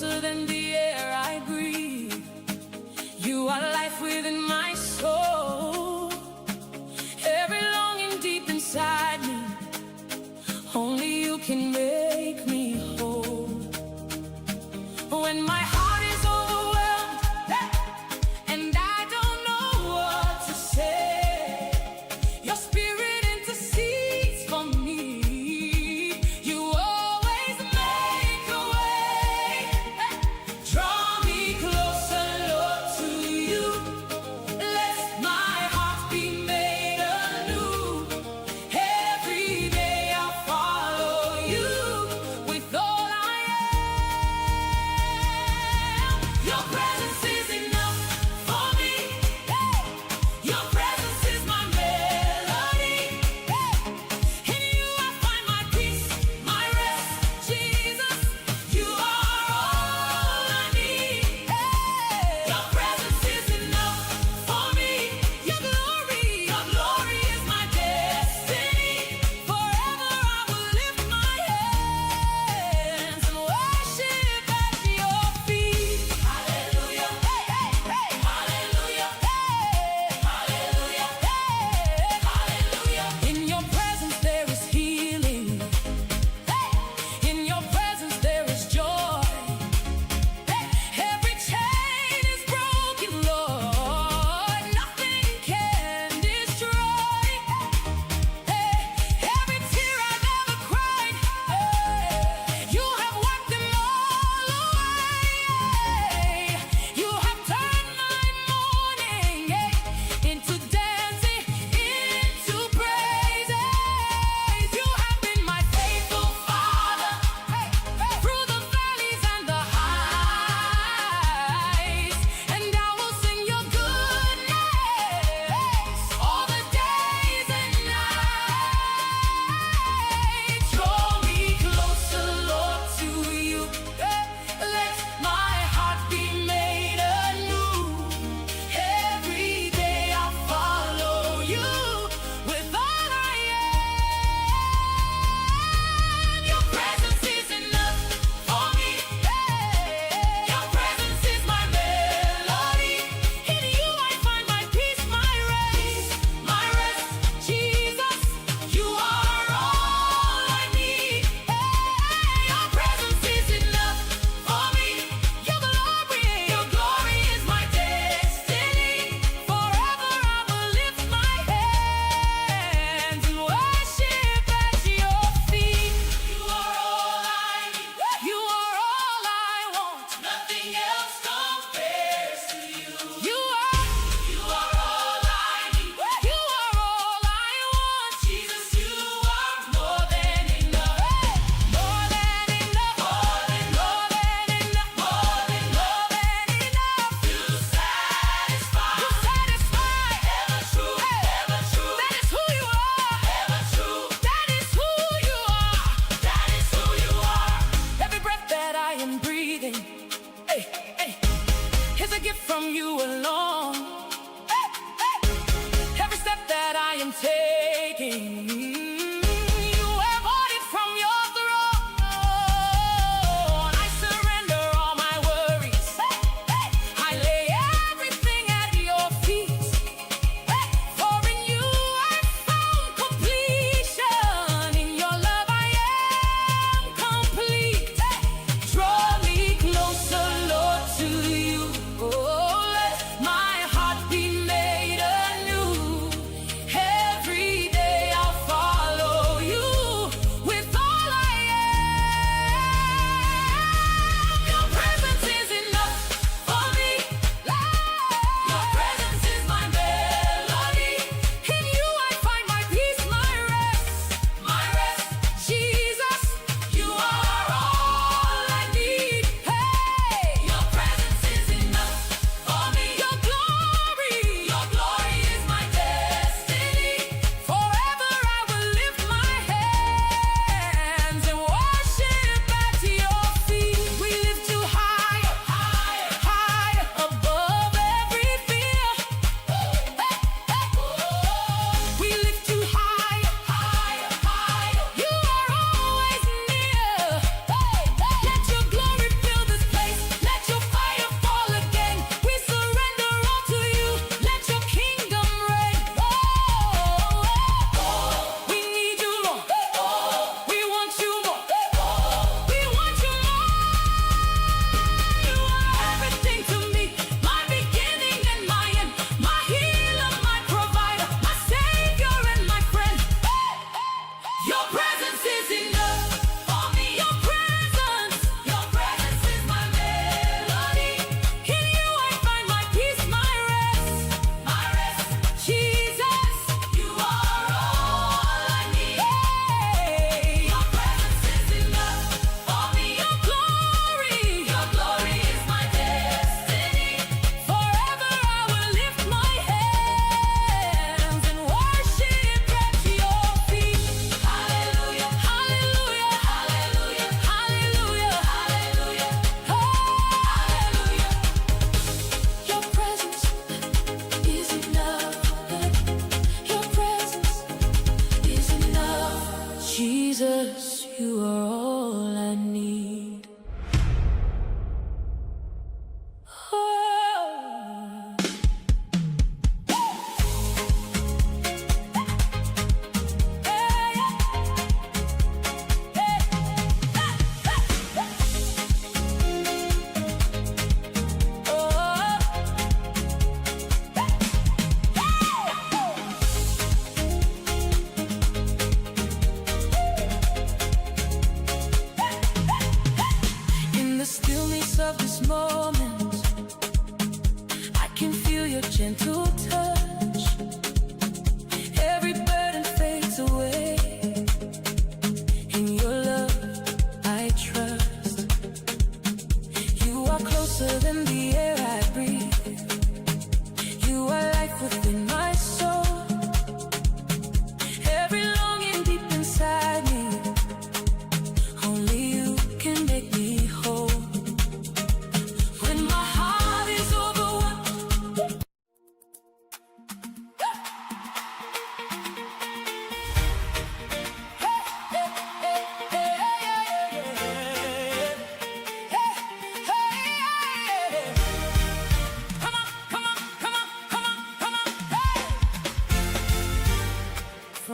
closer than the air I breathe. You are life within my soul, every longing deep inside me. Only you can make me whole. When my heart is overwhelmed and I don't know what to say, your spirit intercedes for me. You always make a way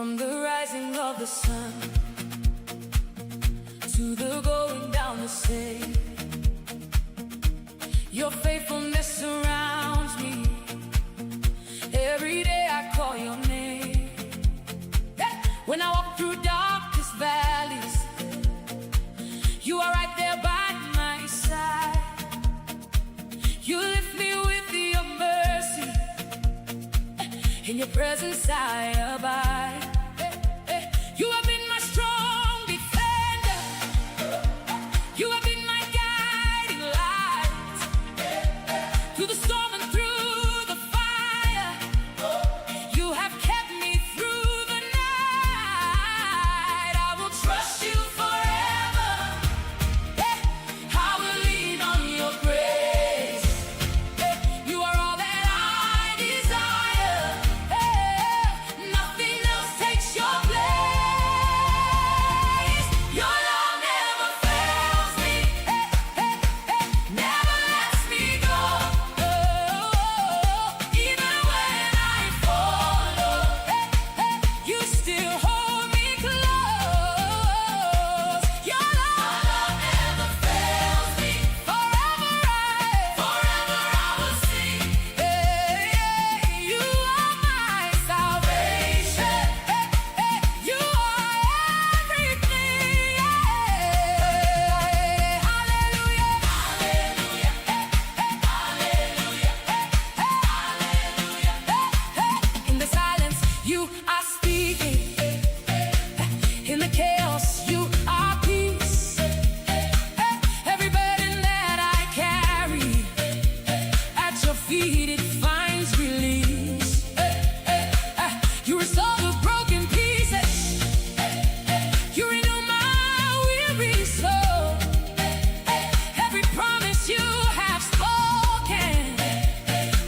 From the rising of the sun to the going down the same, your faithfulness surrounds me. Every day I call your name. When I walk through darkest valleys, you are right there by my side. You lift me with your mercy. In your presence I abide. You have been my strong defender. You have been my guiding light. Through the storm and through the fire, you have kept me through the night. I will trust you forever. I will lean on your grace. You are all that I desire. Nothing else takes your place. Your love never fails me. Never lets me go. Even when I fall, you still hold me close. Your love never fails me. Forever I will sing. You are my salvation. You are everything. Hallelujah, hallelujah, hallelujah. In the silence, you are speaking. In the chaos, you are peace. Every burden that I carry, at your feet it finds release. You restore the broken pieces. You renew my weary soul. Every promise you have spoken,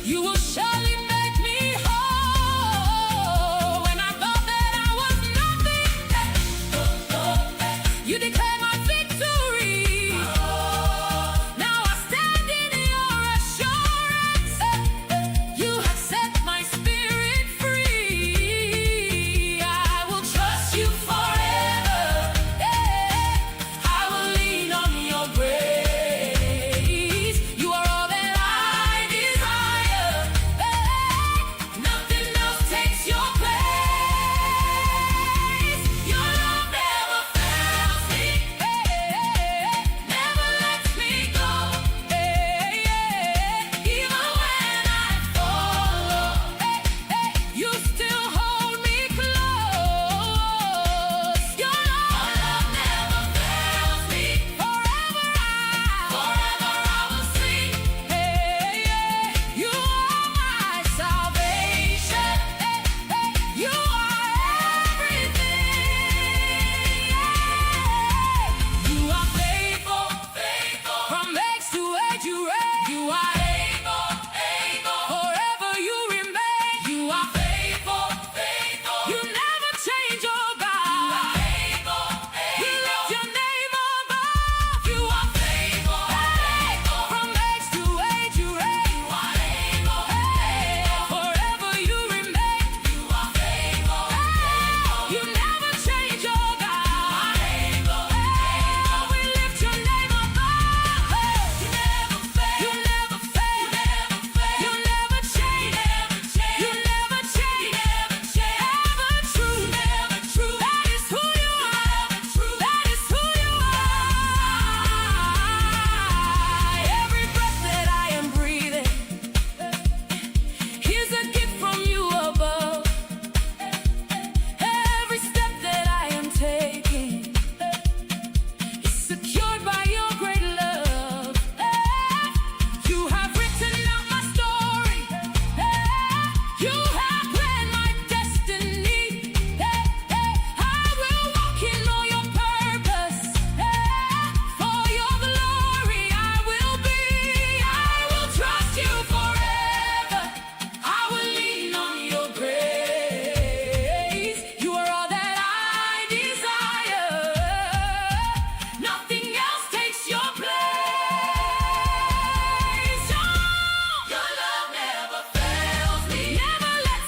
you will surely make me whole. When I thought that I was nothing, you declare my victory. Now I stand in your assurance. You have set my spirit free. I will trust you forever. I will lean on your grace. You are all that I desire. Nothing else takes your place. Your love never fails me. Never lets me go. Even when I fall, you still hold me close. Your love never fails me. Forever I will sing. You are my salvation. You are everything. You are faithful, faithful. From age to age you reign. You are able, able. Forever you remain. You are faithful, faithful. You never change, oh God. You are able, able. We lift your name above. You are faithful, faithful. From age to age you reign. You are able, able. Forever you remain. You are faithful, faithful. You never change, oh God. You are able, able. We lift your name above. You never fail. You never fail. You never change. You never change. Ever true. That is who you are. That is who you are. Every breath that I am breathing is a gift from you above. Every step that I am taking is secured by your great love. You have written out my story. You have planned my destiny. I will walk in all your purpose. For your glory I will be. I will trust you forever. I will lean on your grace. You are all that I desire. Nothing else takes your place. Your love never fails me. Never lets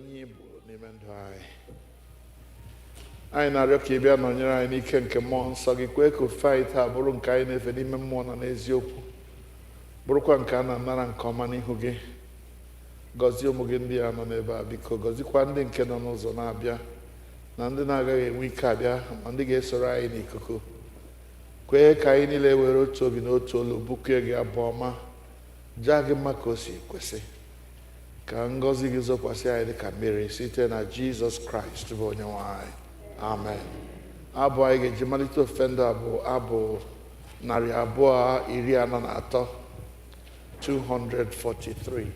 Igbo n'ime ndụ anyị. Anyị na-arịọ ka ị bịa nọnyere anyị n'ike nke mmụọ nsọ gị, kwee ka ofufe anyị taa bụrụ nke anyị na-efe n'ime mmụọ na n'eziokwu, bụrụkwa nke a na-anara nke ọma n'ihu gị. Gọzie ụmụ gị ndị a nọ n'ebe a, biko gọzikwa ndị nke nọ n'ụzọ na-abịa na ndị na-agaghị enwe ike abịa, ma ndị ga-esoro anyị n'ikuku. Kwee ka anyị niile were otu obi na otu olu bụkuo gị abụ ọma, jaa gị mma ka o si kwesị. Ka ngọzi gị zokwasị anyị dị ka mmiri site na Jizọs Kraist bụ onye nwe anyị. Amen. Abụ anyị ga-eji malite ofufe ndụ abụ 243, 243.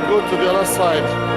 Go to the other side.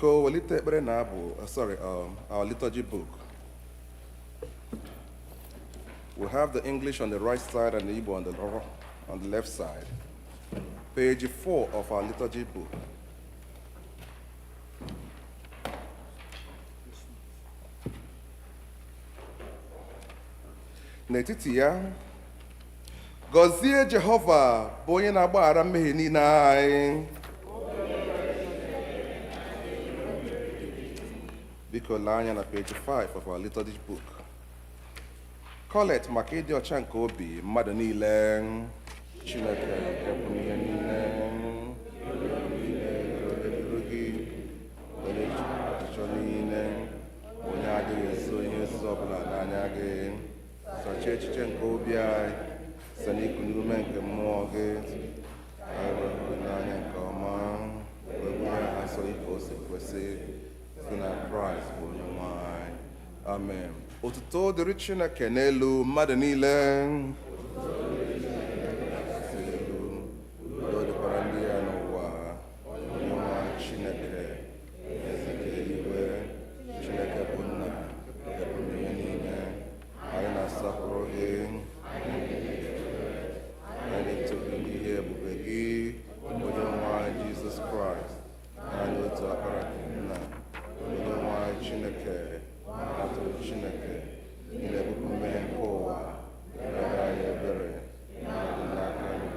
Biko welite ekpere na abụ, our liturgy book. We have the English on the right side and the Igbo on the left side. Page 4 of our liturgy book. N'etiti ya, gọzie Jehova bụ onye na-agbaghara mmehie niile anyị. Biko lee anya na page 5 of our liturgy book. Kolekt maka ịdị ọcha nke obi mmadụ niile. Chineke nke pụrụ ihe niile gị onye ọchịchọ niile onye adịghị ezo ihe nzuzo ọbụla n'anya gị. Sachie echiche nke obi anyị site n'iku n'ume nke mmụọ gị anyị were n'anya nke ọma wee bụrụ ya asọ ike o si kwesị site na Kraist bụ onye nwe anyị. Amen. Otuto dịrị Chineke n'elu mmadụ niile. Udo dịkwara ndị ya n'ụwa. Onye nwe anyị Chineke eze nke eluigwe. Chineke bụ nna nke pụrụ ihe niile. Anyị na-asọpụrụ gị. Anyị na-eto gị n'ihe ebube gị. Onye nwe anyị Jizọs Kraist. Anyị otu akpara nna. Onye nwe anyị Chineke. Atụrụ Chineke. Ị na-ebupụ mmehie nke ụwa. Mere anyị ebere. Dị n'aka anyị.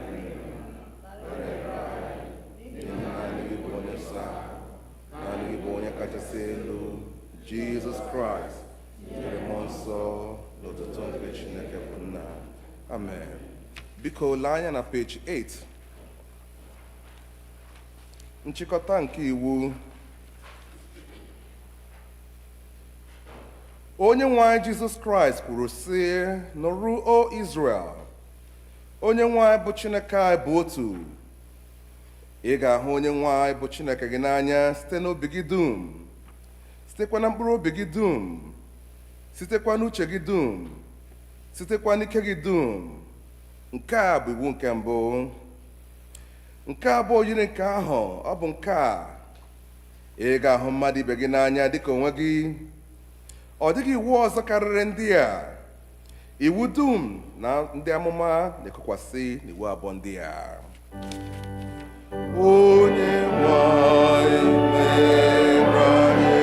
Naanị gị bụ onye nsọ. Naanị gị bụ onye kachasị elu. Jizọs Kraist. Nyere mmụọ nsọ n'otuto nke Chineke bụ nna. Amen. Biko lee anya na page 8. Nchikọta nke iwu. Onye nwe anyị Jizọs Kraist kwuru sị, nụrụ o Israel, onye nwe anyị bụ Chineke anyị bụ otu. Ị ga-ahụ onye nwe anyị bụ Chineke gị n'anya site n'obi gị dum, sitekwa na mkpụrụ obi gị dum, sitekwa n'uche gị dum, sitekwa n'ike gị dum. Nke a bụ iwu nke mbụ. Nke abụọ yiri nke ahụ, ọ bụ nke a: ị ga-ahụ mmadụ ibe gị n'anya dịka onwe gị. Ọ dịghị iwu ọzọ karịrị ndị a. Iwu dum na ndị amụma na-ekokwasị n'iwu abụọ ndị a. Onye nwe anyị mere anyị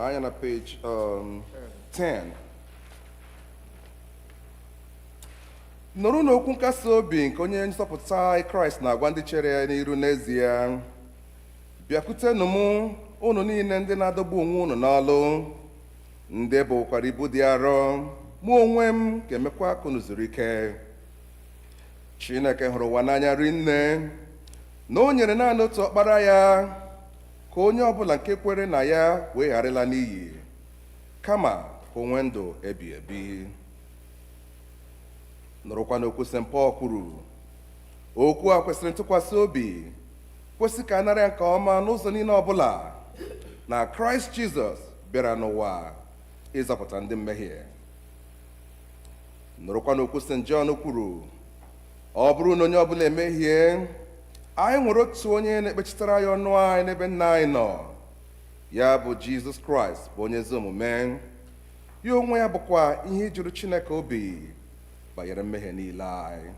anya na page 10. Nụrụ n'okwu nkasi obi nke onye nzọpụta Kraist na-agwa ndị chere ya n'iru n'ezie. Bịakwutenụ m unu niile ndị na-adọgbu onwe unu n'ọlụ, ndị bụkwara ibu dị arọ, mụ onwe m ga-emekwa ka unu zuru ike. Chineke hụrụ ụwa n'anya rinne na o nyere naanị otu ọkpara ya ka onye ọbụla nke kwere na ya wee gharịla n'iyi, kama ka o nwee ndụ ebi ebi. Nụrụkwa n'okwu St. Paul kwuru, okwu a kwesịrị ntụkwasị obi, kwesị ka a nara ya nke ọma n'ụzọ niile ọbụla, na Kraịst Jizọs bịara n'ụwa ịzọpụta ndị mmehie. Nụrụkwa n'okwu St. John kwuru, ọ bụrụ na onye ọbụla emehie, anyị nwere otu onye na-ekpechitara ya ọnụ anyị n'ebe nna anyị nọ, ya bụ Jizọs Kraịst bụ onye ezi omume. Ya onwe ya bụkwa ihe juru Chineke obi banyere mmehie niile anyị.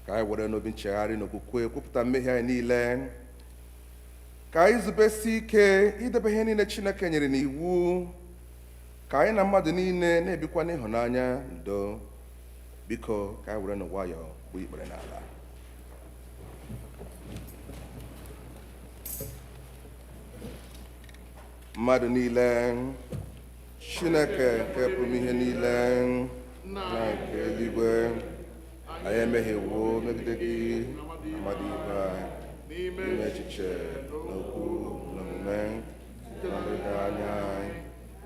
Ka anyị were n'obi nchegharị na okwukwe kwupụta mmehie anyị niile, ka anyị zubesi ike idebe ihe niile Chineke nyere n'iwu, ka anyị na mmadụ niile na-ebikwa n'ịhụnanya ndo. Biko ka anyị were n'nwayọọ bụ ikpere n'ala. Mmadụ niile, Chineke nke pụrụ ihe niile na nke eluigwe, anyị emehiewo megide gị na mmadụ ibe anyị n'ime echiche na okwu na omume na nledo anya anyị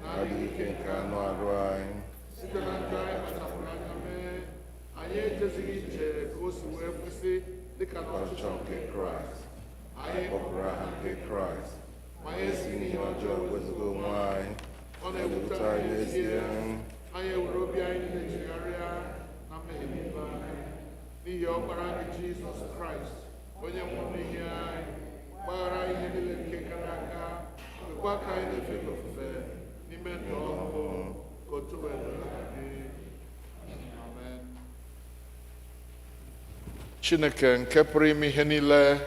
na adịghị ike nke anụ arụ anyị site na nke wee kwụsị dịka ọchịchọ nke Kraịst. anyị Kpọpụrụ aha nke Kraịst. ma anyị Si n'ihe ọjọọ wezuga onwe anyị. ọ Na-ewute na-ewute anyị anyị n'ezie n'ezie. anyị ewere obi anyị na-echegharịa na mmehie niile anyị n'ihi ọkpara gị Jizọs Kraịst onye nwụrụ n'ihi anyị gbaghara ihe niile nke gara aga mekwa ka anyị na-efe gị ofufe n'ime ndụ ọhụụ ka otu wee dịrị gị. Amen. Chineke nke pụrụ ime ihe niile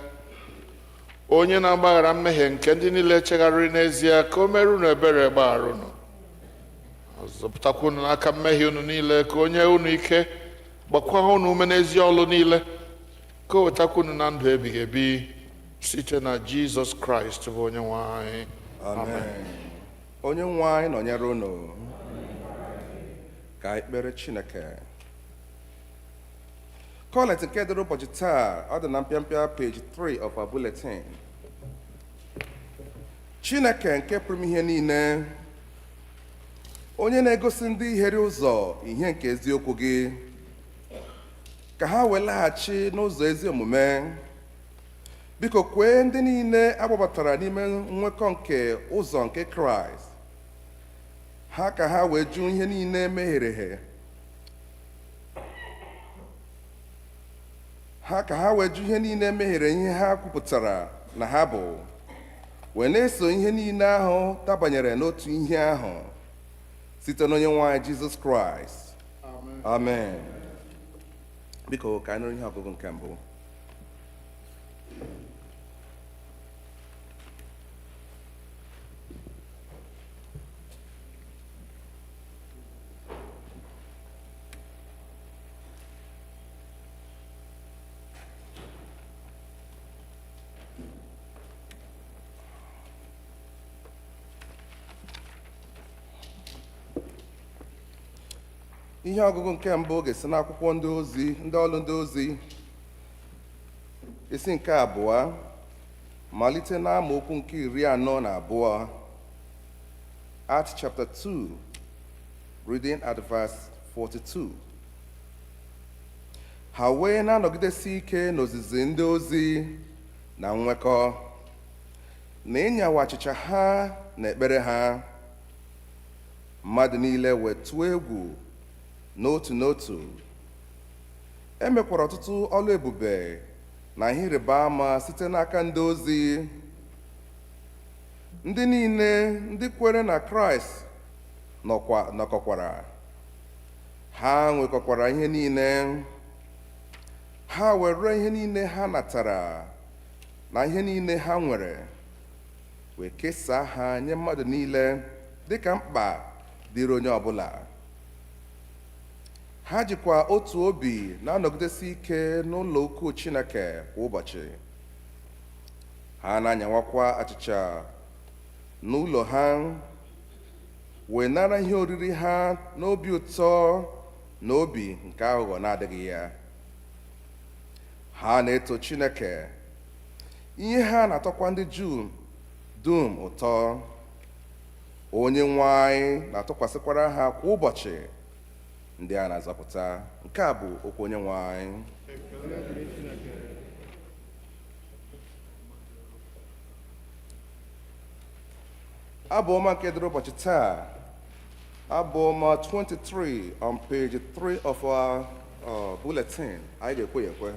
onye na-agbaghara mmehie nke ndị niile chegharịrị n'ezie ka o mere unu ebere gbaghara unu zọpụtakwa unu n'aka mmehie unu niile ka onye unu ike gbakwa unu ume n'ezi ọlụ niile ka o wetakwa unu na ndụ ebighị ebi site na Jizọs Kraịst bụ onye nwe anyị. Amen. Onye nwe anyị nọnyere unu. Ka anyị kpere Chineke. Kolekt nke dịrị ụbọchị taa ọ dị na mpịampịa page 3 of our bulletin. Chineke nke pụrụ ihe niile, onye na-egosi ndị ihere ụzọ ihe nke eziokwu gị ka ha wee laghachi n'ụzọ ezi omume, biko kwee ndị niile agbabatara n'ime nwekọ nke ụzọ nke Kraịst ha ka ha wee jụ ihe niile mehiere ihe ha kwupụtara na ha bụ, wee na-eso ihe niile ahụ dabanyere n'otu ihe ahụ site n'onye nwe anyị Jizọs Kraịst. Amen. Biko ka anyị nụrụ ihe ọgụgụ nke mbụ. Ihe ọgụgụ nke mbụ ga-esi n'akwụkwọ ndị ozi, ndị ọlụ ndị ozi, isi nke abụọ malite na amaokwu nke 42. Acts chapter 2, reading at verse 42. Ha wee na-anọgidesi ike n'ozizi ndị ozi na nwekọ na ịnyawa achịcha ha na ekpere ha. Mmadụ niile wee tụọ egwu n'otu n'otu. Emekwara ọtụtụ ọlụ ebube na ihe ịrịba ama site n'aka ndị ozi. Ndị niile ndị kwere na Kraịst nọkọkwara, ha nwekọkwara ihe niile. Ha were ihe niile ha natara na ihe niile ha nwere wee kesaa ha nye mmadụ niile dịka mkpa dịrị onye ọbụla. Ha jikwa otu obi na-anọgidesi ike n'ụlọ ukwu Chineke kwa ụbọchị. Ha na-anyawakwa achịcha n'ụlọ ha, wee nara ihe oriri ha n'obi ụtọ na obi nke aghụghọ na-adịghị ya. Ha na-eto Chineke, ihe ha na-atọkwa ndị Juu dum ụtọ. Onye nwe anyị na-atụkwasịkwara ha kwa ụbọchị ndị a na-azọpụta. Nke a bụ okwu onye nwe anyị. Abụ ọma nke dịrị ụbọchị taa, abụ ọma 23 on page 3 of our bulletin. Anyị ga-ekwe ya ekwe.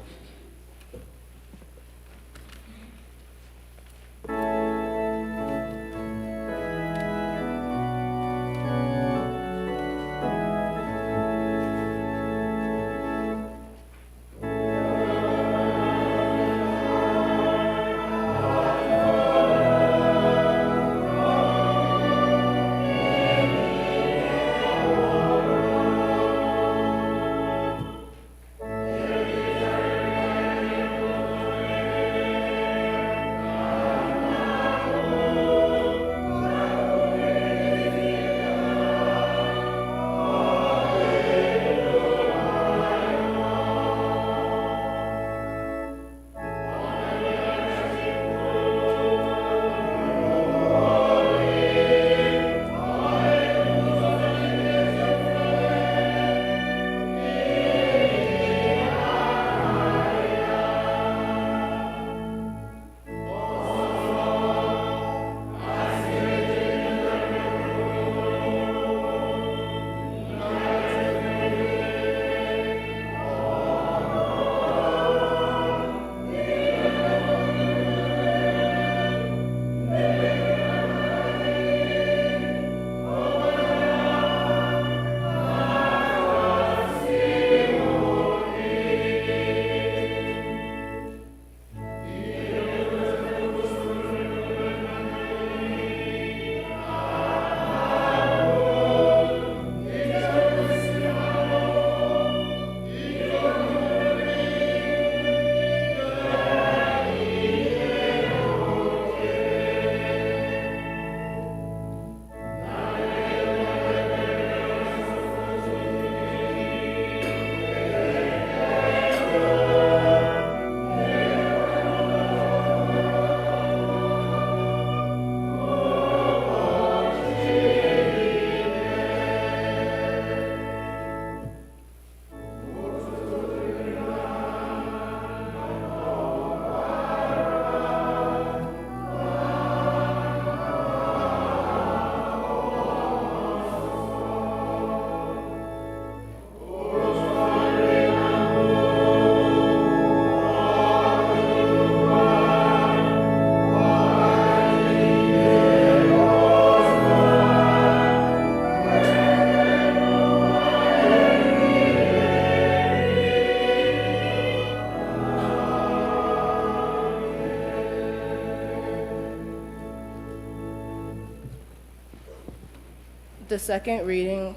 The second reading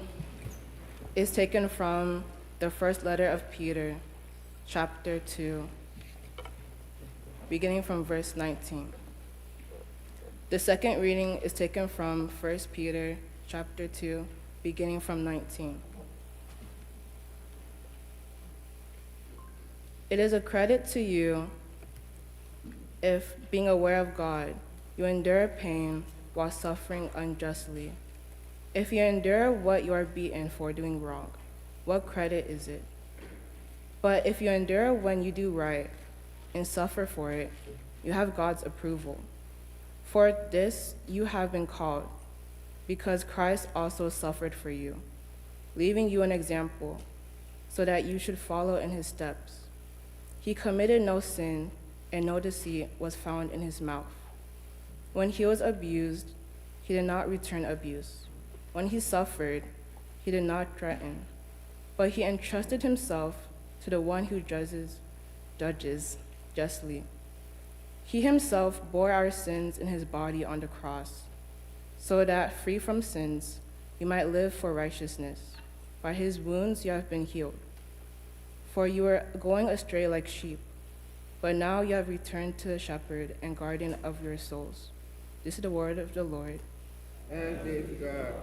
is taken from the first letter of Peter, chapter 2, beginning from verse 19. The second reading is taken from 1 Peter, chapter 2, beginning from 19. It is a credit to you if, being aware of God, you endure pain while suffering unjustly. If you endure what you are beaten for doing wrong, what credit is it? But if you endure when you do right and suffer for it, you have God's approval. For this you have been called, because Christ also suffered for you, leaving you an example, so that you should follow in his steps. He committed no sin, and no deceit was found in his mouth. When he was abused, he did not return abuse. When he suffered, he did not threaten, but he entrusted himself to the one who judges justly. He himself bore our sins in his body on the cross, so that, free from sins, you might live for righteousness. By his wounds you have been healed. For you were going astray like sheep, but now you have returned to the shepherd and guardian of your souls. This is the word of the Lord. And thanks to God.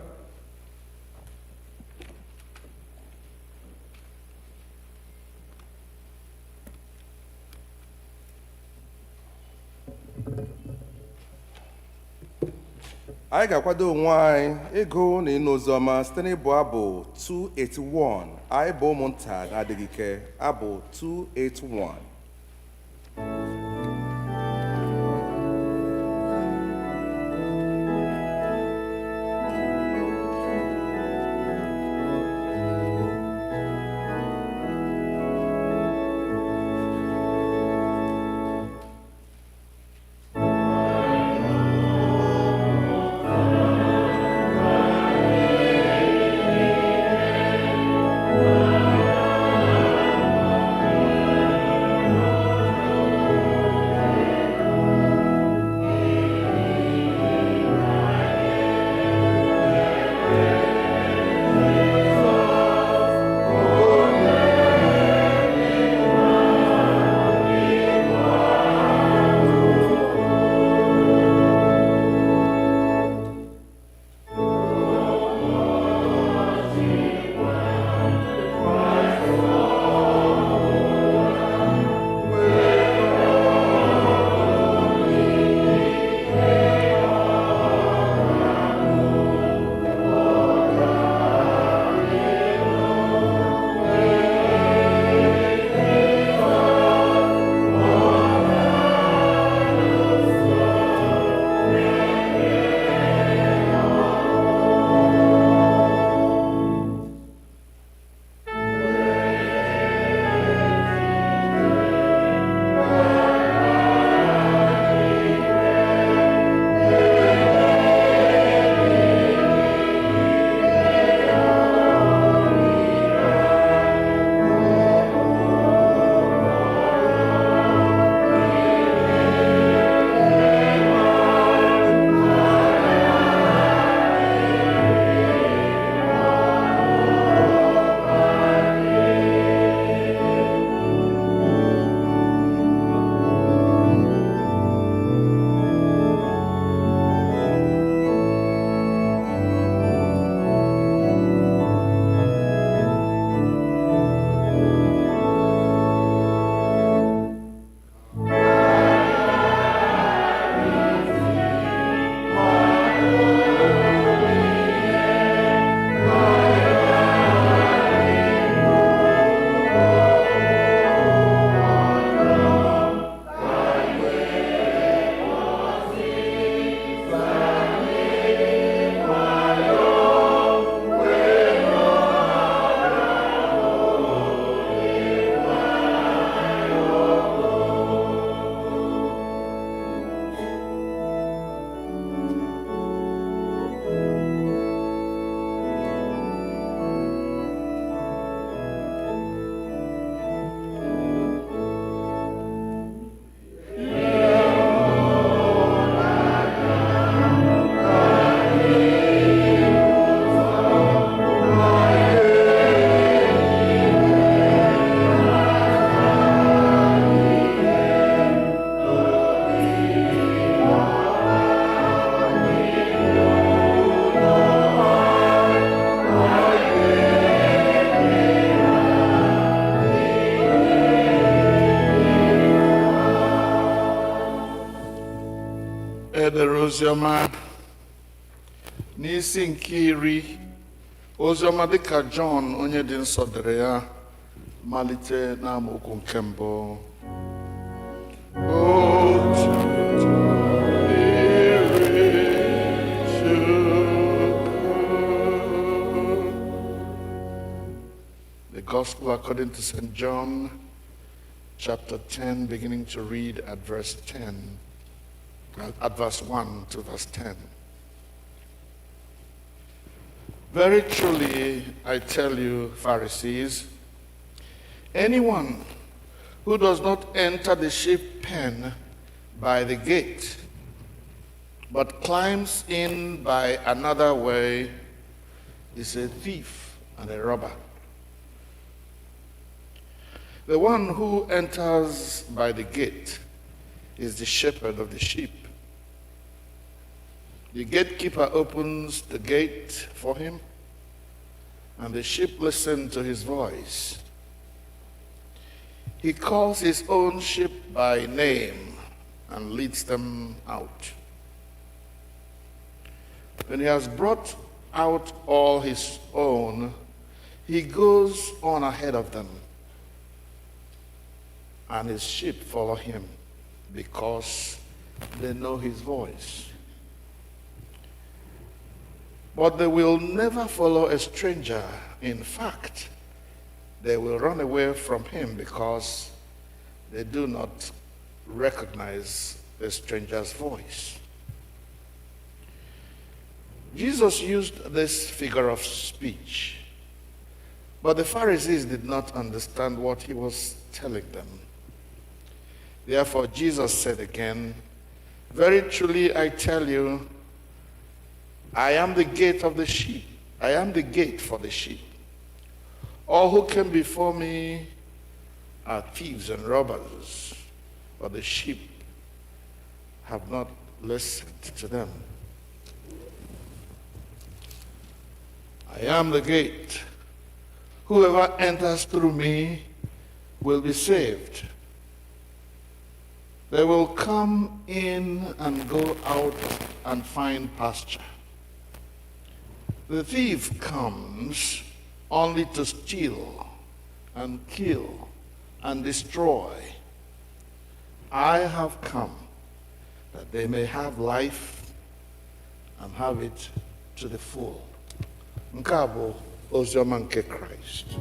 Anyị ga-akwado onwe anyị ịgụ na ịnụ oziọma site n'ịbụ abụ 281. Anyị bụ ụmụnta na-adịghị ike, abụ 281. oziọma n'isi nke iri oziọma dịka Jọn onye dị nsọ dere ya malite n'amaokwu nke mbụ. The Gospel according to St. John, chapter 10, beginning to read at verse 1 to verse 10. Very truly, I tell you, Pharisees, anyone who does not enter the sheep pen by the gate, but climbs in by another way, is a thief and a robber. The one who enters by the gate is the shepherd of the sheep. The gatekeeper opens the gate for him, and the sheep listen to his voice. He calls his own sheep by name and leads them out. When he has brought out all his own, he goes on ahead of them, and his sheep follow him because they know his voice. But they will never follow a stranger. In fact, they will run away from him because they do not recognize a stranger's voice. Jesus used this figure of speech, but the Pharisees did not understand what he was telling them. Therefore, Jesus said again, very truly I tell you, I am the gate of the sheep. I am the gate for the sheep. All who came before me are thieves and robbers, but the sheep have not listened to them. I am the gate. Whoever enters through me will be saved. They will come in and go out and find pasture. The thief comes only to steal and kill and destroy. I have come that they may have life and have it to the full. Nke a bụ oziọma nke Kraist.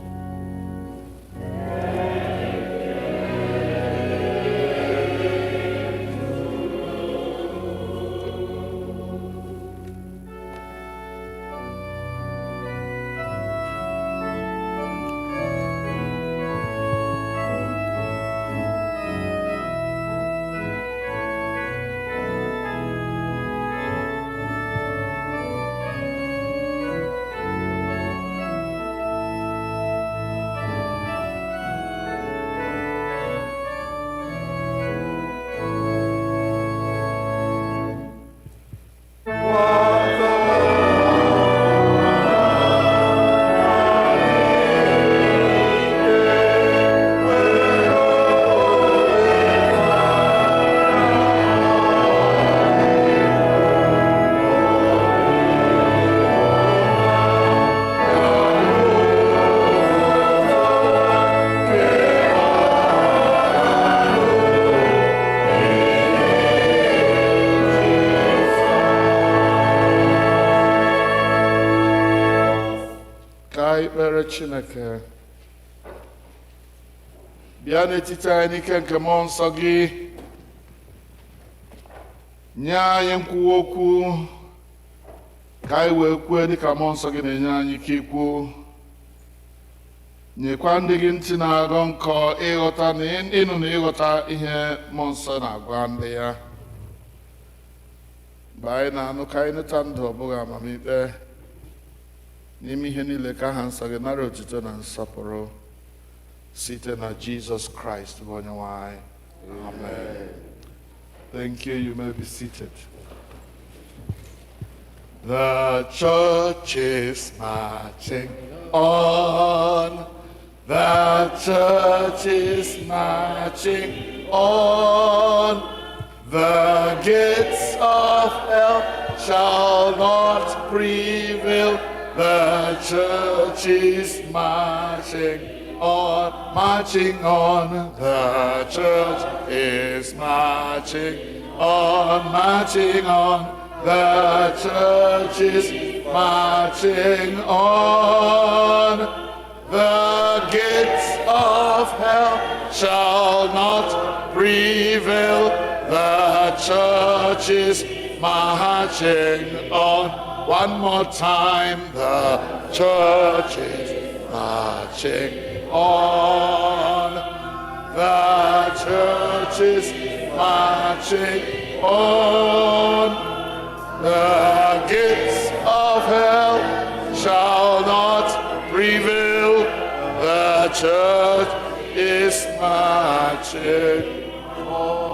Chineke bịa n'etiti anyị n'ike nke mmụọ nsọ gị, nye anyị nkwuwa okwu ka anyị wee kwue dịka mmụọ nsọ gị na-enye anyị ike ikwu. Nyekwa ndị gị ntị na-agọ nkọ ịghọta na ịnụ na ịghọta ihe mmụọ nsọ na-agwa ndị ya. Mgbe anyị na-anụ ka anyị nụta ndụ ọ bụghị amamikpe, n'ime ihe niile ka aha nsọ gị nara otuto na nsọpụrụ site na Jesus Christ bụ onye nwe anyị. Amen. Thank you. You may be seated. The church is marching on. The church is marching on. The gates of hell shall not prevail. The church is marching on, marching on. The church is marching on, marching on. The church is marching on. The gates of hell shall not prevail. The church is marching on. One more time. The church is marching on. The church is marching on. The gates of hell shall not prevail. The church is marching on.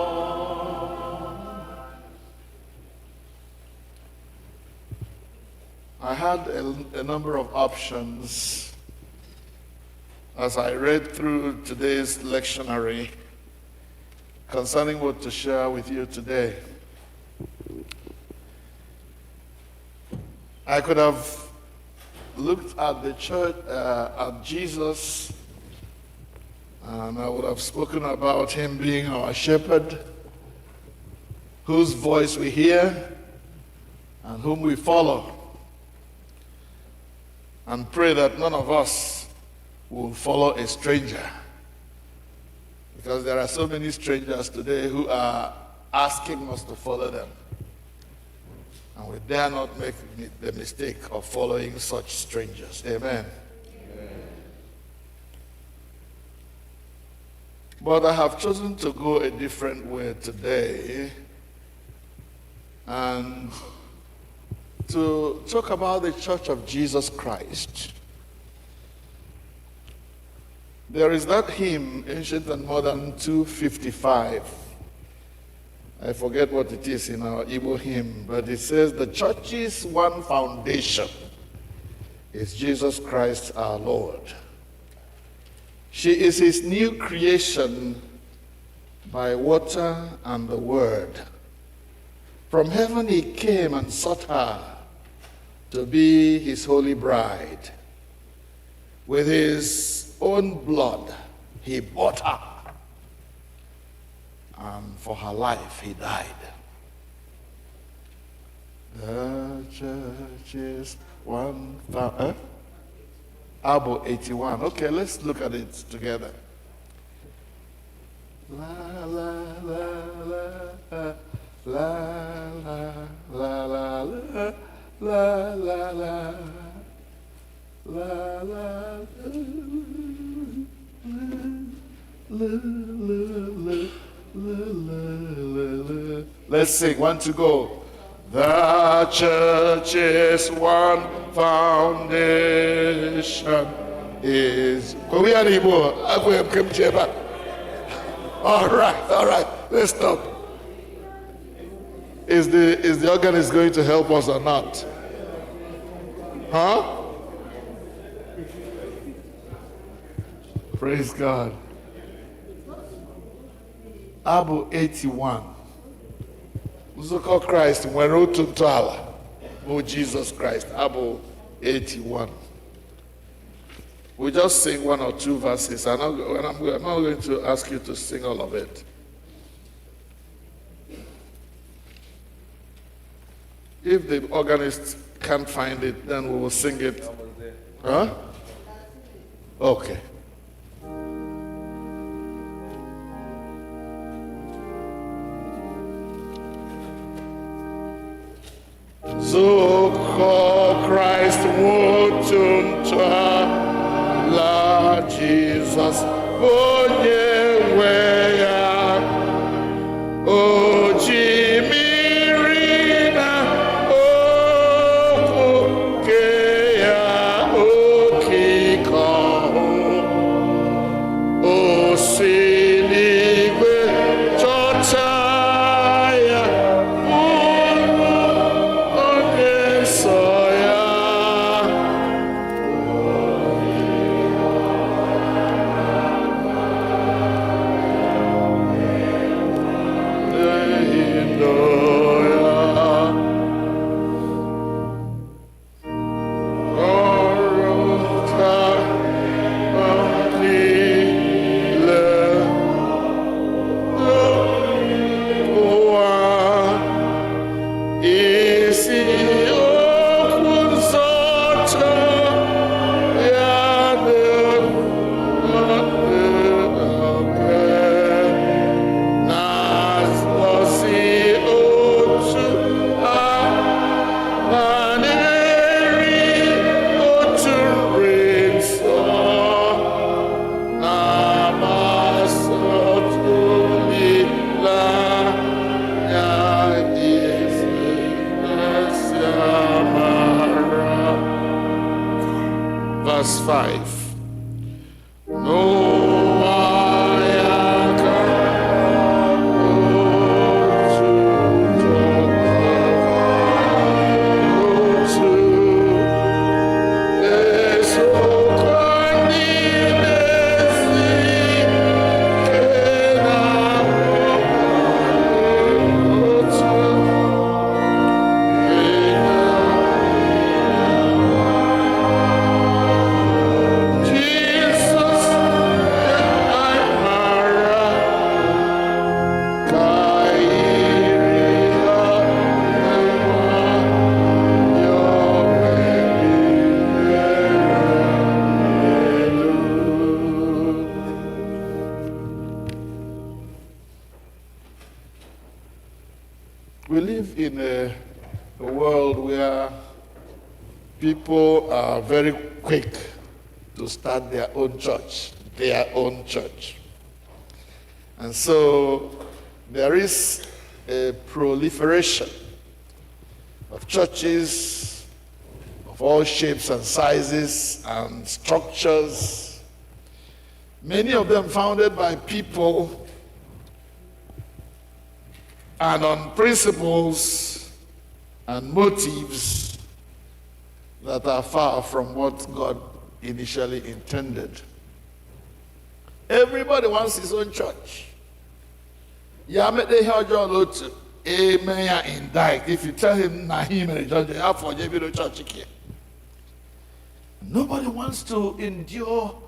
I had a number of options as I read through today's lectionary concerning what to share with you today. I could have looked at the church, at Jesus, and I would have spoken about him being our shepherd, whose voice we hear and whom we follow, and pray that none of us will follow a stranger, because there are so many strangers today who are asking us to follow them. And we dare not make the mistake of following such strangers. Amen. Amen. But I have chosen to go a different way today and to talk about the Church of Jesus Christ. There is that hymn, Ancient and Modern 255. I forget what it is in our Igbo hymn, but it says, the church's one foundation is Jesus Christ our Lord. She is his new creation by water and the word. From heaven he came and sought her to be his holy bride. With his own blood he bought her, and for her life he died. The church is one Abugh 81. Okay, let's look at it together. La la la la la la la la la la la. Let's sing. One to go. The church is one foundation. Is all right. Let's stop. Is the organist going to help us or not? Huh? Praise God. Abugh 81. Uzoko Christ, nwere otu ntọala, bụ Jesus Christ. Abugh 81. We just sing one or two verses. I'm not going to ask you to sing all of it. If the organist can't find it, then we will sing it. Huh? Okay. Zoko Christ wotunta la Jesus onye nwe ya oji mmiri na okwu ke ya okike ọhụ o si n'igwe chọta ya onye nsọ ya. verse 5. No We live in a world where people are very quick to start their own church. And so there is a proliferation of churches of all shapes and sizes and structures, many of them founded by people and on principles and motives that are far from what God initially intended. Everybody wants his own church. Amen. Indict. If you tell him Nahim and church, they have for you church here. Nobody wants to endure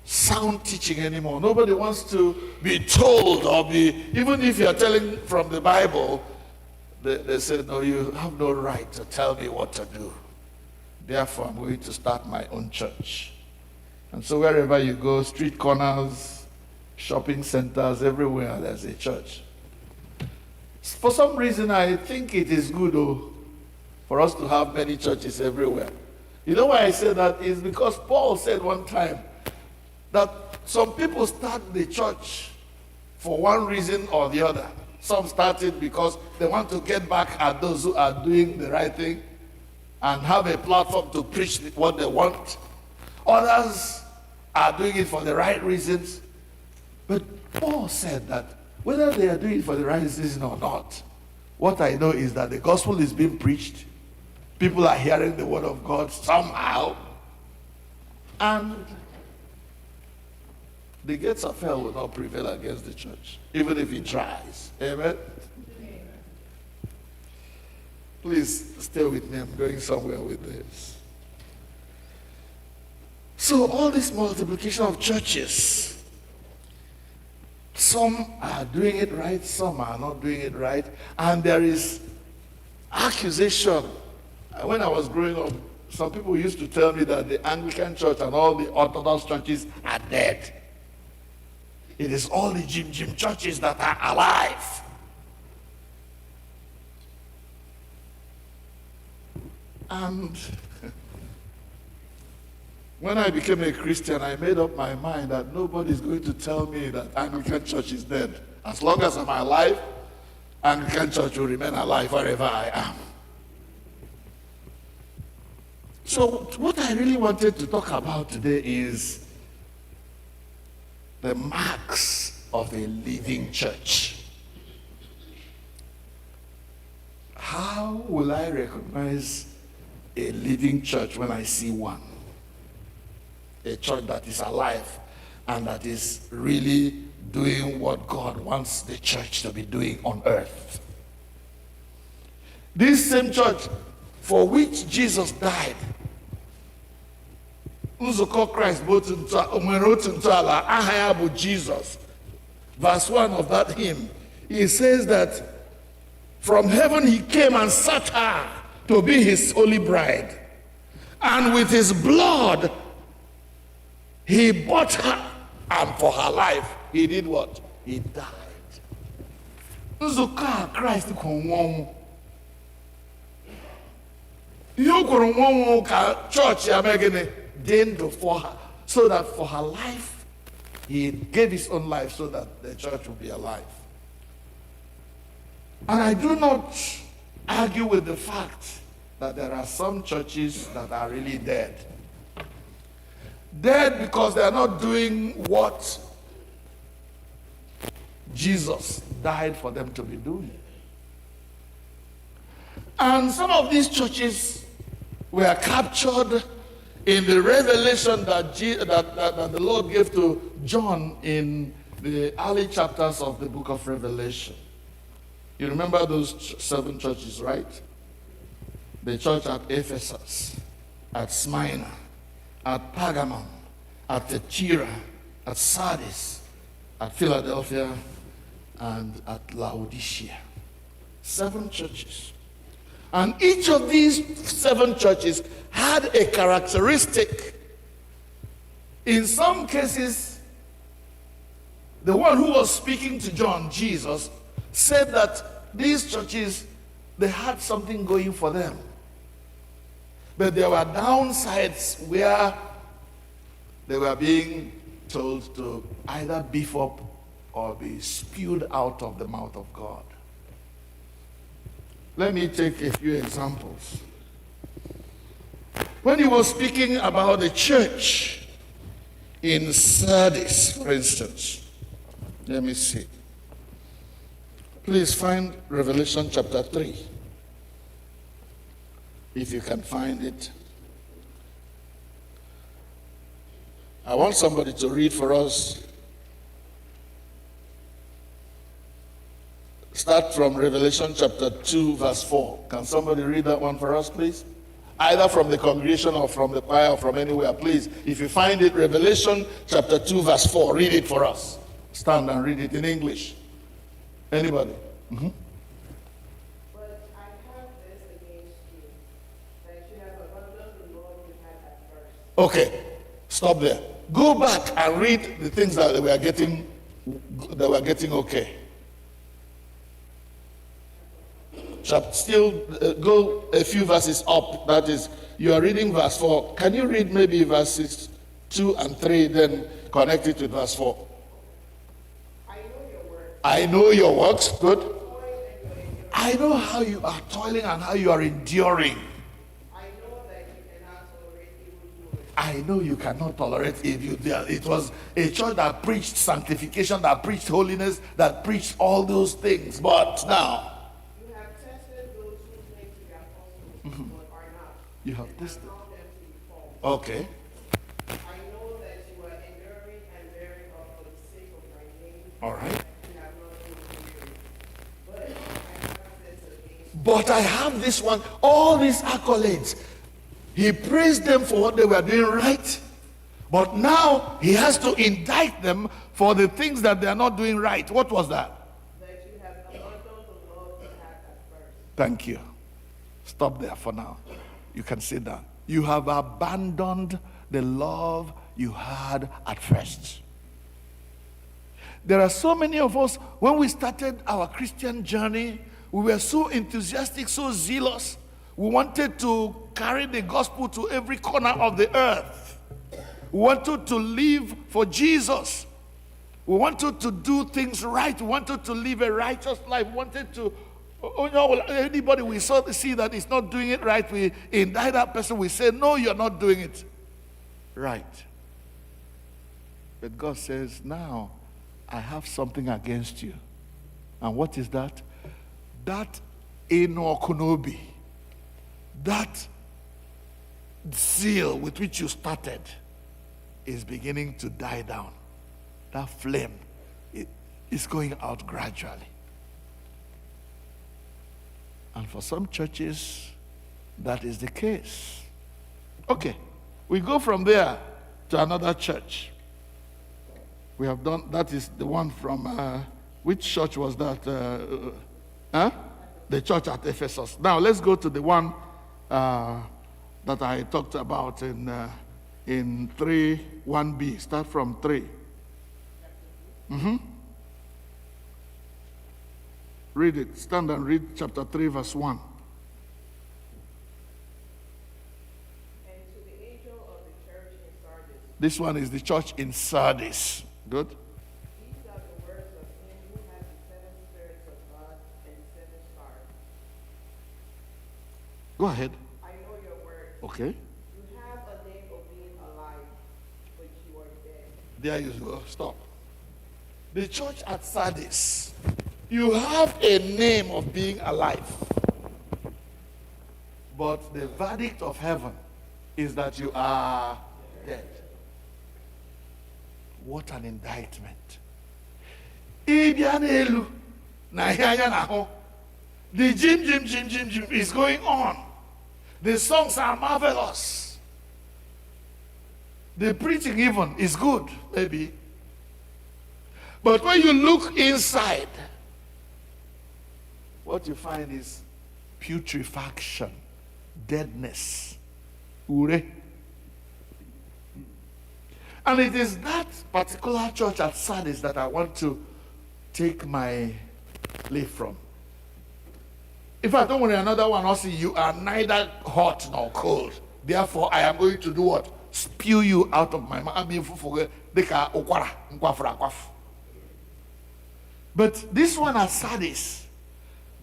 sound teaching anymore. Nobody wants to be told or be, even if you're telling from the Bible, they say, no, you have no right to tell me what to do. Therefore, I'm going to start my own church. And so wherever you go, street corners, shopping centers, everywhere there's a church. For some reason, I think it is good for us to have many churches everywhere. You know why I say that is because Paul said one time that some people start the church for one reason or the other. Some start it because they want to get back at those who are doing the right thing and have a platform to preach what they want. Others are doing it for the right reasons. But Paul said that whether they are doing it for the right reason or not, what I know is that the gospel is being preached. People are hearing the word of God somehow. And the gates of hell will not prevail against the church, even if he tries. Amen? Please stay with me. I'm going somewhere with this. So all this multiplication of churches, some are doing it right, some are not doing it right, and there is accusation. When I was growing up, some people used to tell me that the Anglican church and all the Orthodox churches are dead. It is all the Jim churches that are alive. And when I became a Christian, I made up my mind that nobody's going to tell me that Anglican church is dead. As long as I'm alive, Anglican church will remain alive wherever I am. So what I really wanted to talk about today is the marks of a living church. How will I recognize a living church when I see one? A church that is alive and that is really doing what God wants the church to be doing on earth. This same church for which Jesus died, Nzukọ Kraist nwere otu ntọala, aha ya bụ Jesus. Verse 1 of that hymn, he says that from heaven he came and sat her to be his holy bride. And with his blood, he bought her, and for her life, he did what? He died. Nzukọ Kraist kwuru ọnwụ. Ihe kwuru ọnwụ ka church ya megene did for her, so that for her life, he gave his own life so that the church would be alive. And I do not argue with the fact that there are some churches that are really dead. Dead because they are not doing what Jesus died for them to be doing. And some of these churches were captured in the revelation that the Lord gave to John in the early chapters of the book of Revelation. You remember those 7 churches, right? The church at Ephesus, at Smyrna, at Pergamum, at Thyatira, at Sardis, at Philadelphia, and at Laodicea. 7 churches. And each of these 7 churches had a characteristic. In some cases, the one who was speaking to John, Jesus, said that these churches, they had something going for them. But there were downsides where they were being told to either beef up or be spewed out of the mouth of God. Let me take a few examples. When he was speaking about the church in Sardis, for instance, let me see. Please find Revelation chapter 3, if you can find it. I want somebody to read for us. Start from Revelation chapter 2, verse 4. Can somebody read that one for us, please? Either from the congregation or from the choir or from anywhere, please. If you find it, Revelation chapter 2, verse 4, read it for us. Stand and read it in English. Anybody? Mm-hmm. But I have this against you, that you have abandoned the Lord you had at first. Okay, stop there. Go back and read the things that we are getting okay. Still go a few verses up. That is, you are reading verse 4. Can you read maybe verses 2 and 3, then connect it with verse 4? I know your works. Good. I know how you are toiling and how you are enduring. I know you cannot tolerate evil. It was a church that preached sanctification, that preached holiness, that preached all those things. But now, you have tested those who claim to be apostles, but are not. You have tested. Found them to be false. Okay. I know that you are enduring and bearing up for the sake of my name. All right. You have not been weary. But I have this one, all these accolades. He praised them for what they were doing right. But now he has to indict them for the things that they are not doing right. What was that? That you have abandoned the Lord you had at first. Thank you. Stop there for now. You can sit down. You have abandoned the love you had at first. There are so many of us, when we started our Christian journey, we were so enthusiastic, so zealous. We wanted to carry the gospel to every corner of the earth. We wanted to live for Jesus. We wanted to do things right. We wanted to live a righteous life. We wanted to, anybody we see that is not doing it right, we indict that person. We say, no, you're not doing it right. But God says, now I have something against you. And what is that? That enokunobi. That zeal with which you started is beginning to die down. That flame is going out gradually. And for some churches, that is the case. Okay, we go from there to another church. We have done, that is the one from, which church was that? The church at Ephesus. Now let's go to the one that I talked about in 3:1b. Start from 3. Read it. Stand and read chapter 3, verse 1. And to the angel of the church in Sardis, This one is the church in Sardis. Good. these are the words of him who has the 7 spirits of God and the 7 stars. Go ahead. I know your works. Okay. You have a name of being alive, but There you go. Stop. The church at Sardis, you have a name of being alive. But the verdict of heaven is that you are dead. What an indictment. The jim is going on. The songs are marvelous. The preaching even is good, maybe. But when you look inside, what you find is putrefaction, deadness. Ure. And it is that particular church at Sardis that I want to take my leave from. If I don't want another one, I'll say you are neither hot nor cold. Therefore, I am going to do what? Spew you out of my mouth. But this one at Sardis,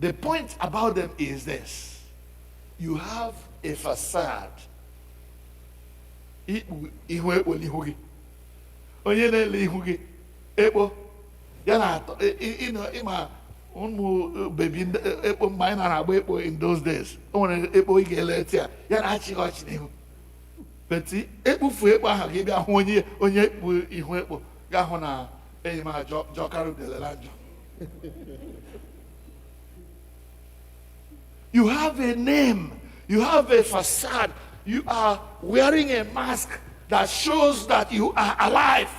the point about them is this. You have a facade. Onye na-ele ihu gị ekpo ya na-atọ ịma ụmụ bebi ekpo mgbe anyị na-agba ekpo in those days o nwere ekpo ị ga-ele tia ya na-achị ọchị n'ihu beti ekpufu ekpo ahụ gị bịa hụ onye ekpu ihu ekpo ga hụ na enyi m jọkarụ delela njọ. You have a name, you have a facade, you are wearing a mask that shows that you are alive.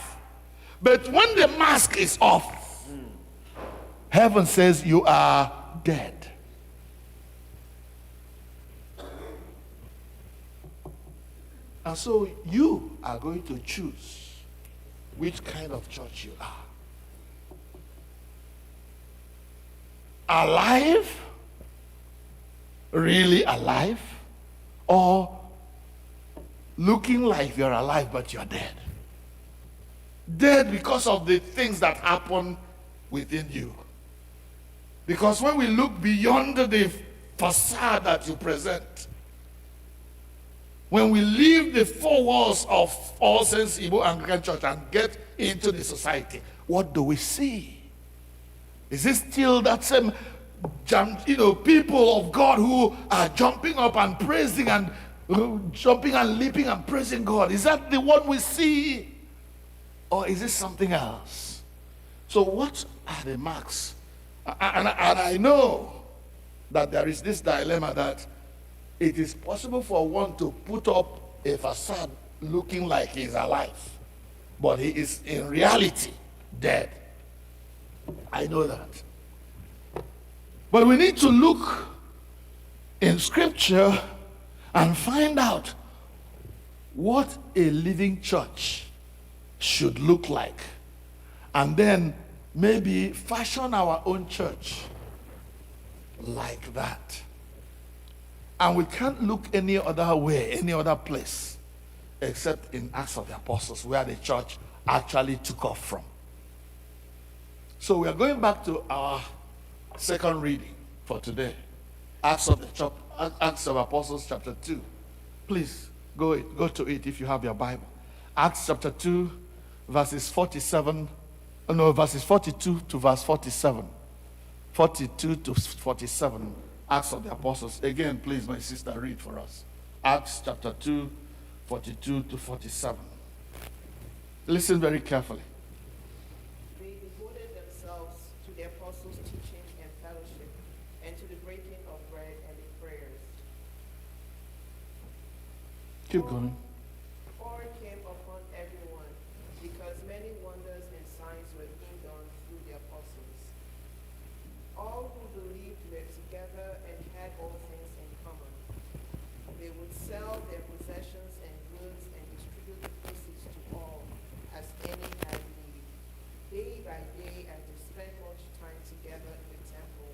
But when the mask is off, heaven says you are dead. And so you are going to choose which kind of church you are. Alive? Really alive? Or looking like you're alive but you're dead? Dead because of the things that happen within you. Because when we look beyond the facade that you present, when we leave the four walls of All Saints Igbo Anglican Church and get into the society, what do we see? Is it still that same people of God who are jumping up and praising and jumping and leaping and praising God? Is that the one we see? Or is it something else? So what are the marks? And I know that there is this dilemma that it is possible for one to put up a facade looking like he's alive, but he is in reality dead. I know that. But we need to look in Scripture and find out what a living church should look like. And then maybe fashion our own church like that. And we can't look any other way, any other place, except in Acts of the Apostles, where the church actually took off from. So we are going back to our second reading for today. Acts of Apostles chapter 2. Please go to it if you have your Bible. Acts chapter 2, verses 42 to verse 47. 42 to 47. Acts of the Apostles. Again, please, my sister, read for us. Acts chapter 2, 42 to 47. Listen very carefully. They devoted themselves to the apostles' teaching and fellowship, and to the breaking of bread and the prayers. Keep going. Horror came upon everyone, because many wonders and signs were being done through the apostles. All who believed were together and had all things in common. They would sell their possessions and goods and distribute the proceeds to all, as any had need. Day by day, as they spent much time together in the temple,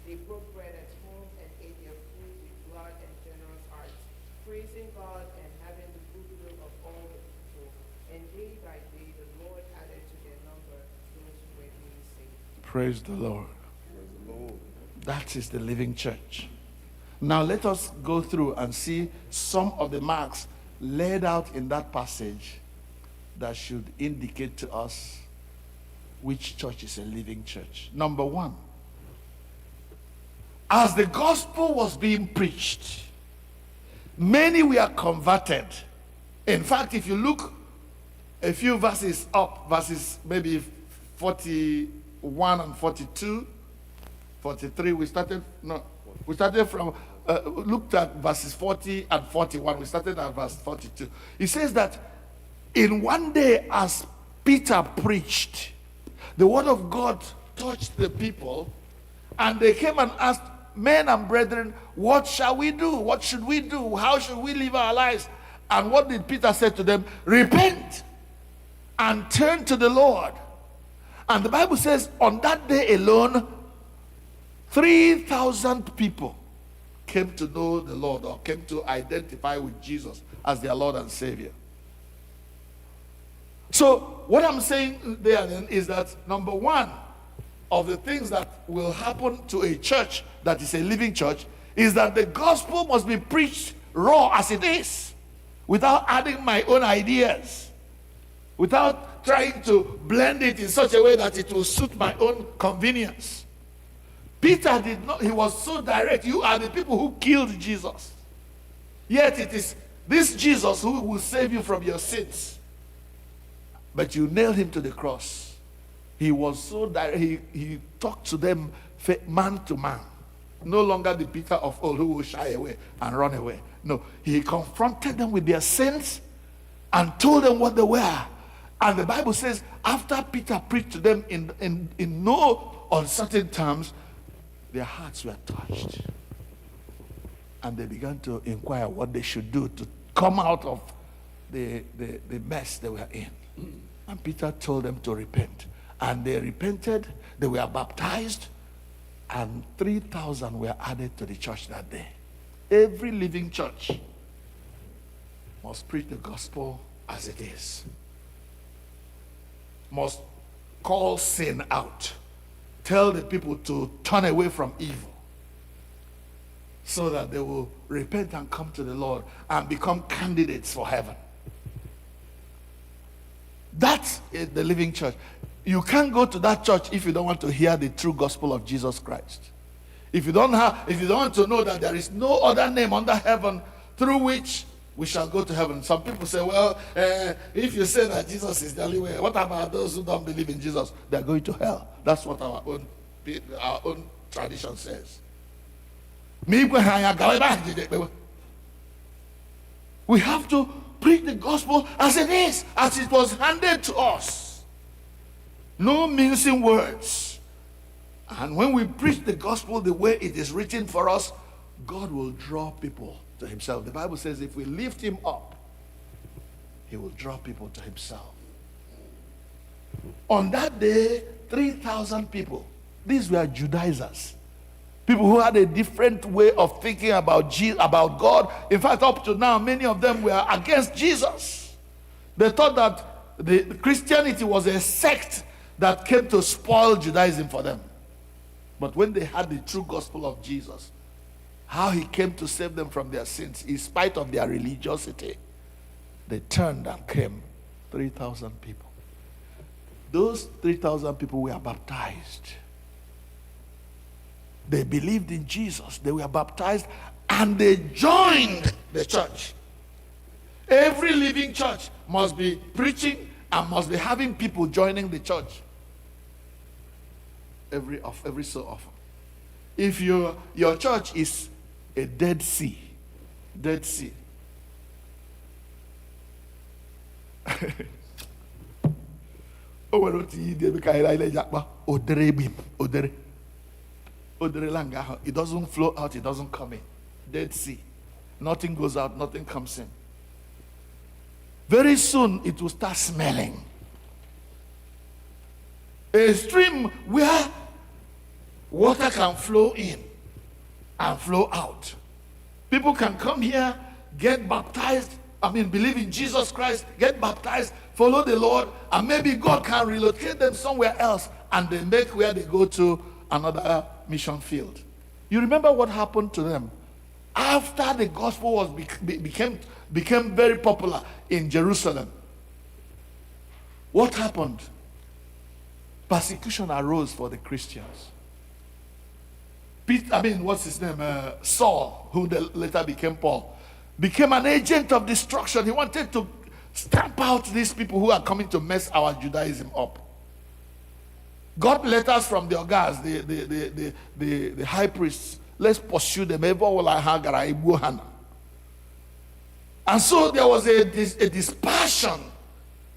they broke bread at home and ate their food with glad and generous hearts, praising God and having the goodwill of all the people. And day by day, the Lord added to their number those who were being saved. Praise the Lord. That is the living church. Now let us go through and see some of the marks laid out in that passage that should indicate to us which church is a living church. Number one, as the gospel was being preached, many were converted. In fact, if you look a few verses up, verses maybe 41 and 42, 43, we started from, looked at verses 40 and 41. We started at verse 42. It says that in one day as Peter preached, the word of God touched the people, and they came and asked, men and brethren, what shall we do? What should we do? How should we live our lives? And what did Peter say to them? Repent and turn to the Lord. And the Bible says on that day alone, 3,000 people came to know the Lord, or came to identify with Jesus as their Lord and Savior. So what I'm saying there then is that number one of the things that will happen to a church that is a living church is that the gospel must be preached raw as it is, without adding my own ideas, without trying to blend it in such a way that it will suit my own convenience. Peter did not, he was so direct. You are the people who killed Jesus. Yet it is this Jesus who will save you from your sins. But you nailed him to the cross. He was so direct. He talked to them man to man. No longer the Peter of old who will shy away and run away. No, he confronted them with their sins and told them what they were. And the Bible says, after Peter preached to them in no uncertain terms, their hearts were touched. And they began to inquire what they should do to come out of the mess they were in. And Peter told them to repent. And they repented, they were baptized, and 3,000 were added to the church that day. Every living church must preach the gospel as it is. Must call sin out. Tell the people to turn away from evil, so that they will repent and come to the Lord and become candidates for heaven. That is the living church. You can't go to that church if you don't want to hear the true gospel of Jesus Christ. If you don't want to know that there is no other name under heaven through which we shall go to heaven. Some people say, well, if you say that Jesus is the only way, what about those who don't believe in Jesus? They're going to hell. That's what our own tradition says. We have to preach the gospel as it is, as it was handed to us. No mincing words. And when we preach the gospel the way it is written for us, God will draw people to himself. The Bible says if we lift him up, he will draw people to himself. On that day, 3,000 people, these were Judaizers. People who had a different way of thinking about about God. In fact, up to now, many of them were against Jesus. They thought that the Christianity was a sect that came to spoil Judaism for them. But when they had the true gospel of Jesus, how he came to save them from their sins, in spite of their religiosity, they turned and came, 3,000 people. Those 3,000 people were baptized. They believed in Jesus. They were baptized and they joined the church. Every living church must be preaching and must be having people joining the church every so often. If your church is a Dead Sea. It doesn't flow out, it doesn't come in. Dead Sea. Nothing goes out, nothing comes in. Very soon it will start smelling. A stream where water can flow in and flow out. People can come here, get baptized, believe in Jesus Christ, get baptized, follow the Lord, and maybe God can relocate them somewhere else and they make where they go to another mission field. You remember what happened to them after the gospel became very popular in Jerusalem? what happened? Persecution arose for the Christians. What's his name? Saul, who later became Paul, became an agent of destruction. He wanted to stamp out these people who are coming to mess our Judaism up. Got letters from the Ogas, the high priests. Let's pursue them. And so there was a dispersion.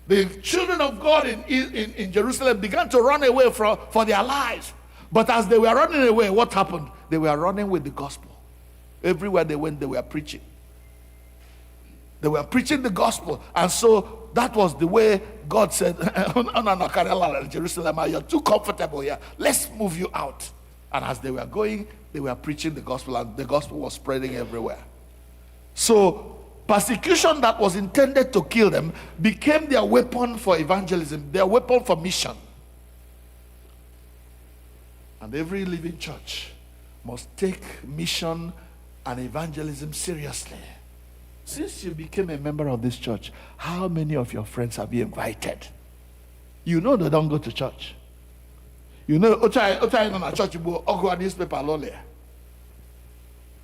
The children of God in Jerusalem began to run away for their lives. But as they were running away, what happened? They were running with the gospel. Everywhere they went, they were preaching. They were preaching the gospel. And so that was the way God said, Jerusalem, you're too comfortable here. Let's move you out. And as they were going, they were preaching the gospel, and the gospel was spreading everywhere. So persecution that was intended to kill them became their weapon for evangelism, their weapon for mission. And every living church must take mission and evangelism seriously. Since you became a member of this church, how many of your friends have you invited? You know they don't go to church. You know, Ocha in a church, Ogu newspaper lole.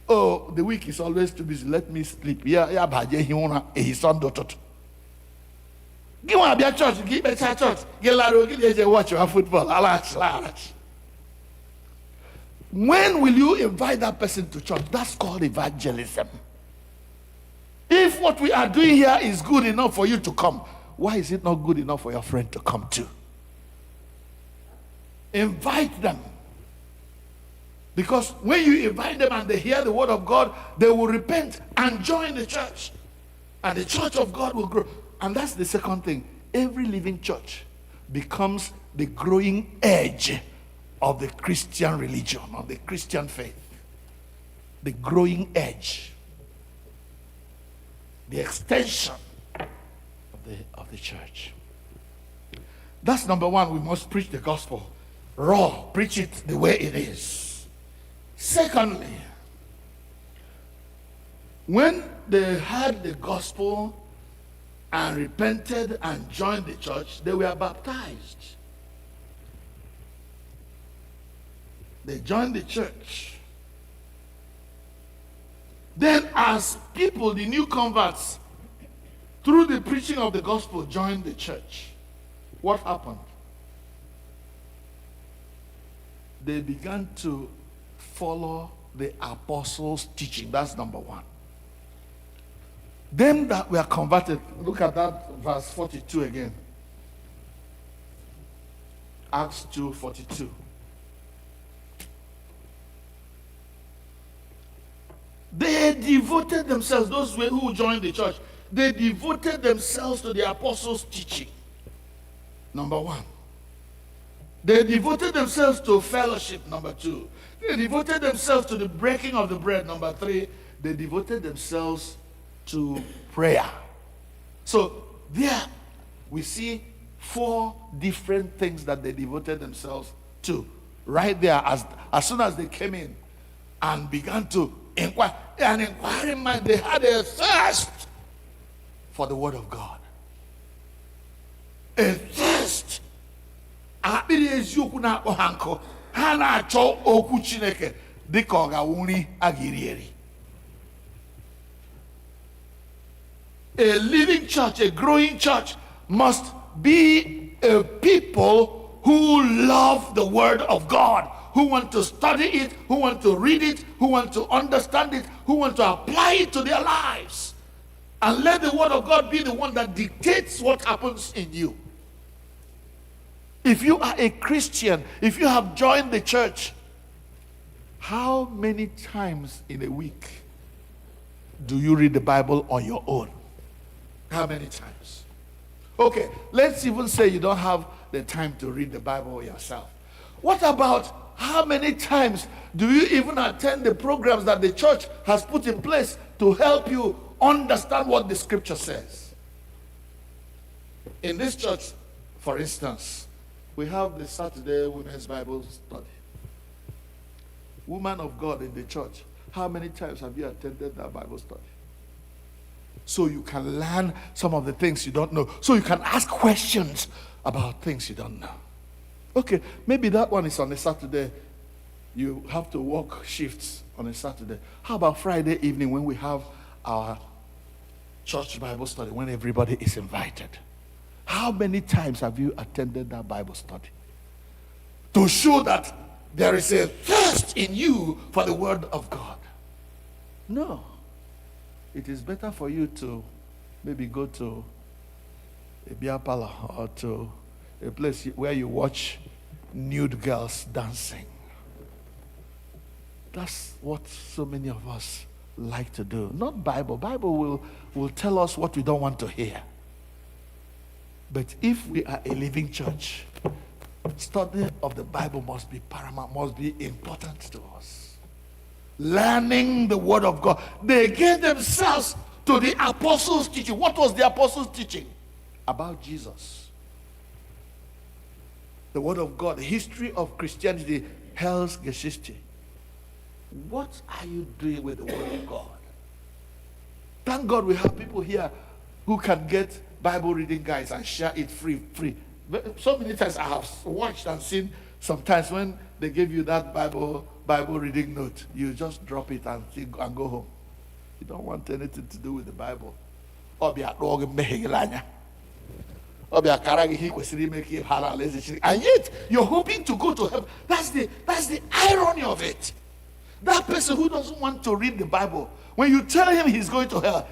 Oh, the week is always too busy. Let me sleep. Yeah, baje hiuna his son daughter. Give one a church, give a church, get laro, give a watch your football. Large. When will you invite that person to church? That's called evangelism. If what we are doing here is good enough for you to come, why is it not good enough for your friend to come too? Invite them. Because when you invite them and they hear the word of God, they will repent and join the church. And the church of God will grow. And that's the second thing. Every living church becomes the growing edge of the Christian religion, of the Christian faith. The growing edge. The extension of the church. That's number one. We must preach the gospel raw. Preach it the way it is. Secondly, when they heard the gospel and repented and joined the church, they were baptized. They joined the church. Then as people, the new converts, through the preaching of the gospel, joined the church, what happened? They began to follow the apostles' teaching. That's number one. Them that were converted, look at that verse 42 again. Acts 2:42. They devoted themselves, those who joined the church, they devoted themselves to the apostles' teaching. Number one. They devoted themselves to fellowship. Number two. They devoted themselves to the breaking of the bread. Number three. They devoted themselves to prayer. So there we see four different things that they devoted themselves to. Right there, as soon as they came in and began to inquire, an inquiring mind, they had a thirst for the word of God. A thirst. Akpịrị eziokwu na-akpọ ha nkụ, ha na-achọ okwu Chineke dịka ọ ga-awụ nri a ga-eri eri. A living church, a growing church, must be a people who love the word of God, who want to study it, who want to read it, who want to understand it, who want to apply it to their lives. And let the word of God be the one that dictates what happens in you. If you are a Christian, if you have joined the church, how many times in a week do you read the Bible on your own? How many times? Okay, let's even say you don't have the time to read the Bible yourself. What about how many times do you even attend the programs that the church has put in place to help you understand what the scripture says? In this church, for instance, we have the Saturday Women's Bible Study. Woman of God in the church, how many times have you attended that Bible study? so you can learn some of the things you don't know, so you can ask questions about things you don't know. Okay, maybe that one is on a Saturday. You have to work shifts on a Saturday. How about Friday evening when we have our church Bible study, when everybody is invited? How many times have you attended that Bible study? To show that there is a thirst in you for the Word of God. No. It is better for you to maybe go to a beer parlor or to a place where you watch nude girls dancing. That's what so many of us like to do. Not Bible. Bible will tell us what we don't want to hear. But if we are a living church, study of the Bible must be paramount, must be important to us. Learning the Word of God. They gave themselves to the apostles' teaching. What was the apostles' teaching? About Jesus. The Word of God, the history of Christianity, Heilsgeschichte. What are you doing with the Word of God? Thank God we have people here who can get Bible reading guides and share it free. So many times I have watched and seen sometimes when they give you that Bible reading note, you just drop it and go home. You don't want anything to do with the Bible. And yet you're hoping to go to heaven. That's the irony of it. That person who doesn't want to read the Bible, when you tell him he's going to hell,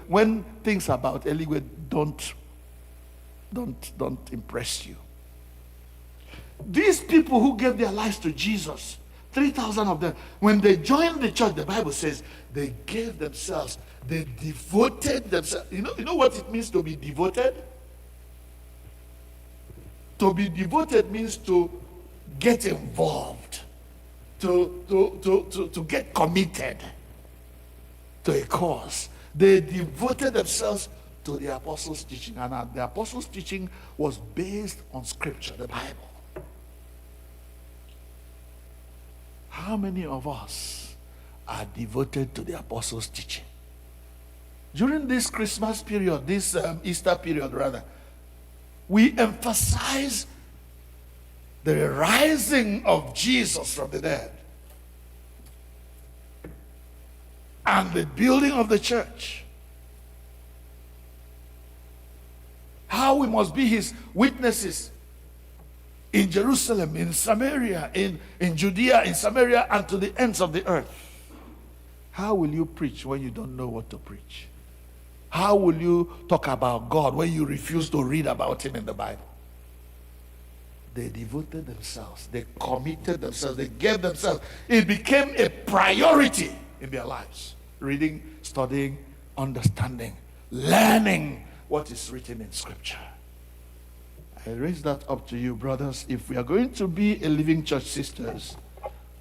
when things about eligwe don't impress you. These people who gave their lives to Jesus, 3,000 of them, when they joined the church, the Bible says they gave themselves, they devoted themselves. You know what it means to be devoted? To be devoted means to get involved, to get committed to a cause. They devoted themselves to the apostles' teaching, and the apostles' teaching was based on Scripture, the Bible. How many of us are devoted to the apostles' teaching? During this Christmas period, this Easter period rather, we emphasize the rising of Jesus from the dead and the building of the church. How we must be his witnesses in Jerusalem, in Samaria, in Judea, in Samaria, and to the ends of the earth. How will you preach when you don't know what to preach? How will you talk about God when you refuse to read about him in the Bible? They devoted themselves. They committed themselves. They gave themselves. It became a priority in their lives. Reading, studying, understanding, learning what is written in Scripture. I raise that up to you, brothers. If we are going to be a living church, sisters,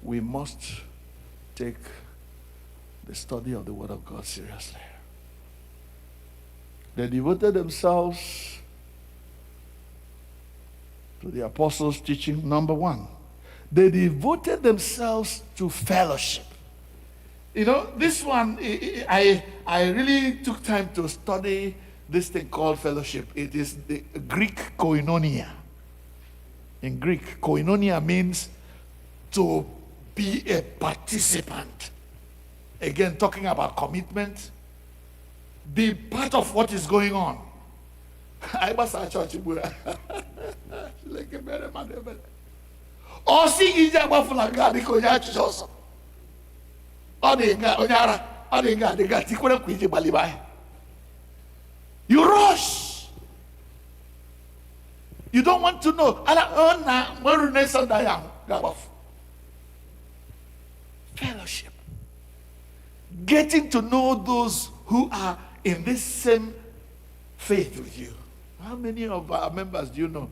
we must take the study of the Word of God seriously. They devoted themselves to the apostles' teaching. Number one, they devoted themselves to fellowship. You know, this one, I really took time to study this thing called fellowship. It is the Greek koinonia. In Greek, koinonia means to be a participant. Again, talking about commitment. Be part of what is going on. I was at church. Like a better man. Or see Ija Bafulaga, the Koyachi also. You rush. You don't want to know. Fellowship. Getting to know those who are in this same faith with you. How many of our members do you know?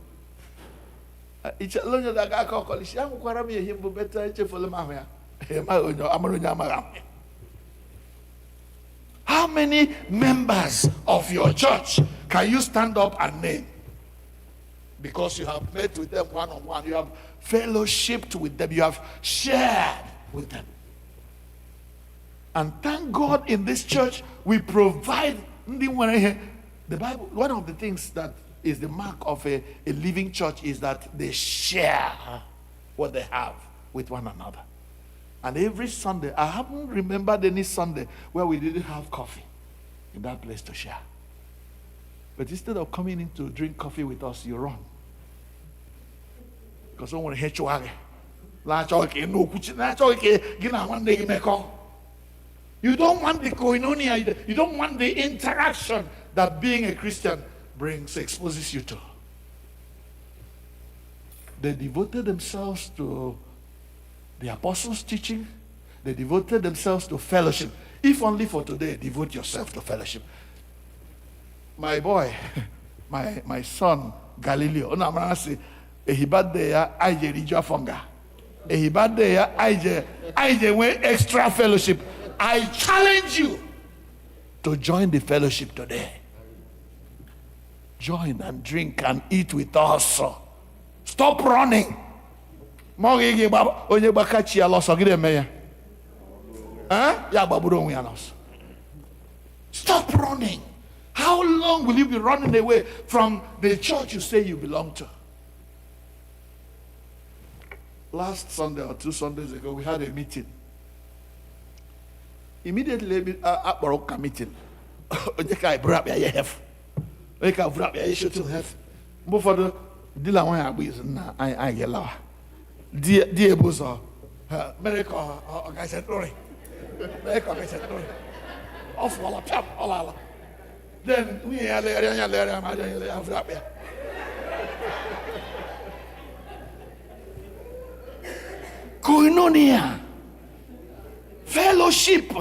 How many members of your church can you stand up and name? Because you have met with them one-on-one, you have fellowshiped with them, you have shared with them. And thank God in this church, we provide the Bible. One of the things that is the mark of a living church is that they share what they have with one another. And every Sunday, I haven't remembered any Sunday where we didn't have coffee in that place to share. But instead of coming in to drink coffee with us, you run. Because someone hate you. You don't want the koinonia, you don't want the interaction that being a Christian exposes you to. They devoted themselves to the apostles' teaching. They devoted themselves to fellowship. If only for today, devote yourself to fellowship. My boy, my son, Galileo, extra fellowship. I challenge you to join the fellowship today. Join and drink and eat with us. Stop running. Stop running. How long will you be running away from the church you say you belong to? Last Sunday or 2 Sundays ago, we had a meeting. Immediately, after a meeting, I brought me a half. I brought me a shoot to have. Before the dealer, I get low. Dear Bozo, miracle, I said, Rory. Miracle, I said, Rory. Off all up, all. Then we are there. Koinonia, fellowship,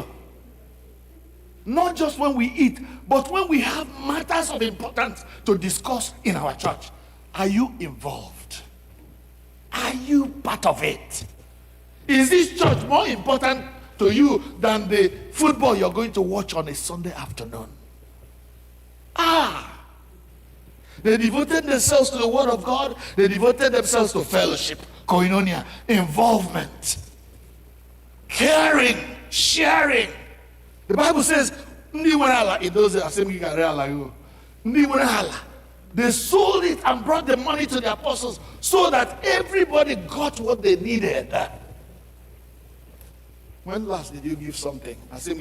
not just when we eat, but when we have matters of importance to discuss in our church. Are you involved? Are you part of it? Is this church more important to you than the football you're going to watch on a Sunday afternoon? They devoted themselves to the word of God. They devoted themselves to fellowship, koinonia, involvement, caring, sharing. The Bible says, they sold it and brought the money to the apostles so that everybody got what they needed. When last did you give something? But I said,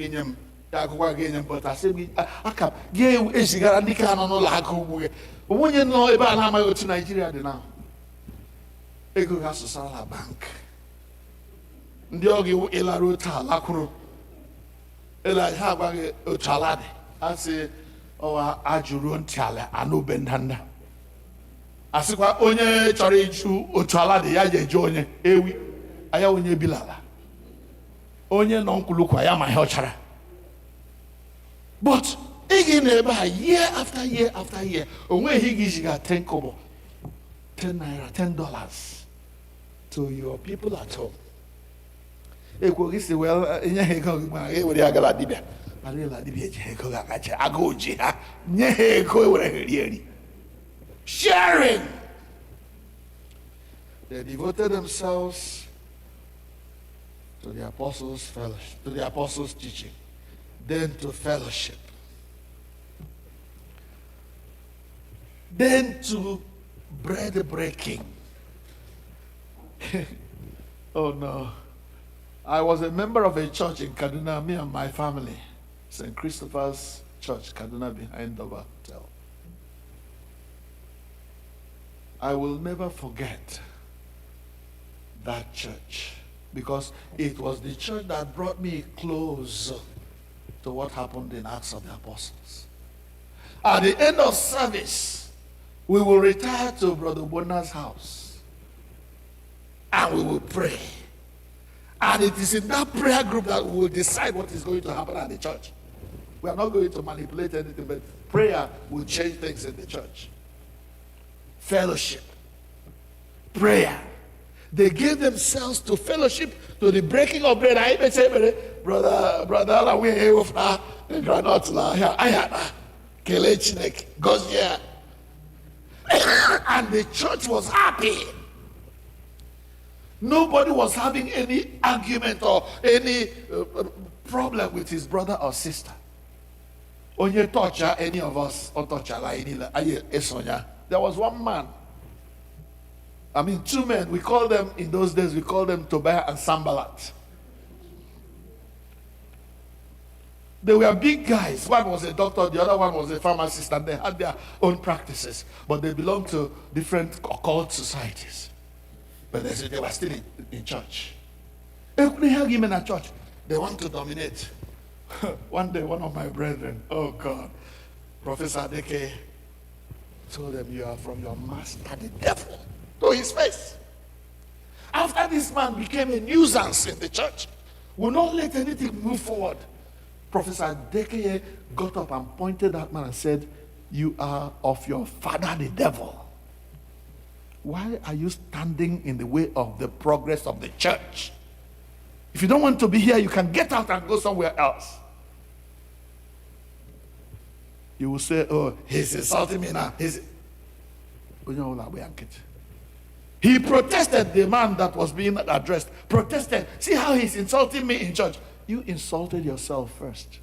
when you know about how I go to Nigeria now, Ego has to sell a bank. Ndiogi ila ruta lakuru. Ela haba uchalade. I say, oh, ajurun tiale anu bendanda. Asikwa onye chori ju uchalade ya je onye ewi aya onye bilala. Onye no nkulukwa ya ma hochara. But again, year after year after year, when he got 10 kobo, 10 naira, $10 to your people at home. Well, sharing. They devoted themselves to the apostles' fellowship, to the apostles' teaching. Then to fellowship, then to bread breaking. Oh no. I was a member of a church in Kaduna, me and my family, St. Christopher's Church, Kaduna, behind Dover Hotel. I will never forget that church because it was the church that brought me close to what happened in Acts of the Apostles. At the end of service, we will retire to Brother Bona's house and we will pray. And it is in that prayer group that we will decide what is going to happen at the church. We are not going to manipulate anything, but prayer will change things in the church. Fellowship, prayer. They gave themselves to fellowship, to the breaking of bread. I even say, brother, we have the granite here. I had Kelechnek goes here. And the church was happy. Nobody was having any argument or any problem with his brother or sister. Onye torture any of us or torture like there was one man. I mean, two men. We call them in those days. We call them Tobiah and Sanballat. They were big guys. One was a doctor, the other one was a pharmacist, and they had their own practices. But they belonged to different occult societies. But they were still in church. They couldn't have him in a church. They want to dominate. One day, one of my brethren, oh God, Professor Deke told them, "You are from your master, the devil," to his face. After this man became a nuisance in the church, would not let anything move forward, Professor Deke got up and pointed that man and said, "You are of your father, the devil. Why are you standing in the way of the progress of the church? If you don't want to be here, you can get out and go somewhere else." You will say, "Oh, he's insulting me now." He protested. The man that was being addressed protested. "See how he's insulting me in church." You insulted yourself first.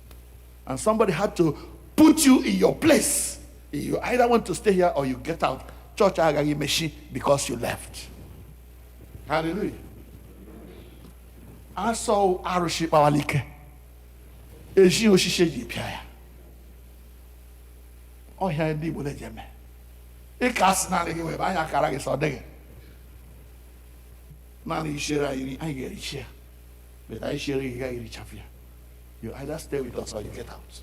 And somebody had to put you in your place. You either want to stay here or you get out. Church agagi meshi because you left. Hallelujah. I saw Arushi Pawalike. Eji oshishe ji pia ya. Oh ya ndi bo lejeme. Ikas na legi we ba ya kara ge so dege. Na ni shira iri ai ge ri. But I share you either stay with us or you get out.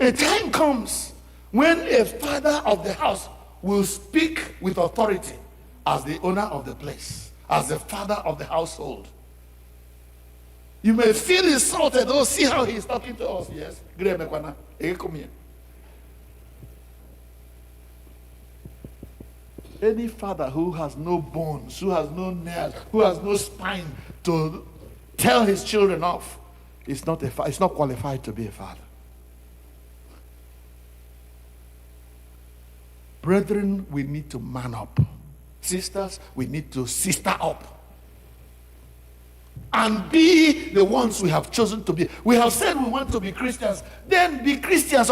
A time comes when a father of the house will speak with authority as the owner of the place, as the father of the household. You may feel insulted. Oh, see how he's talking to us. Yes. Come here. Any father who has no bones, who has no nails, who has no spine to tell his children off, is not qualified to be a father. Brethren, we need to man up. Sisters, we need to sister up. And be the ones we have chosen to be. We have said we want to be Christians. Then be Christians.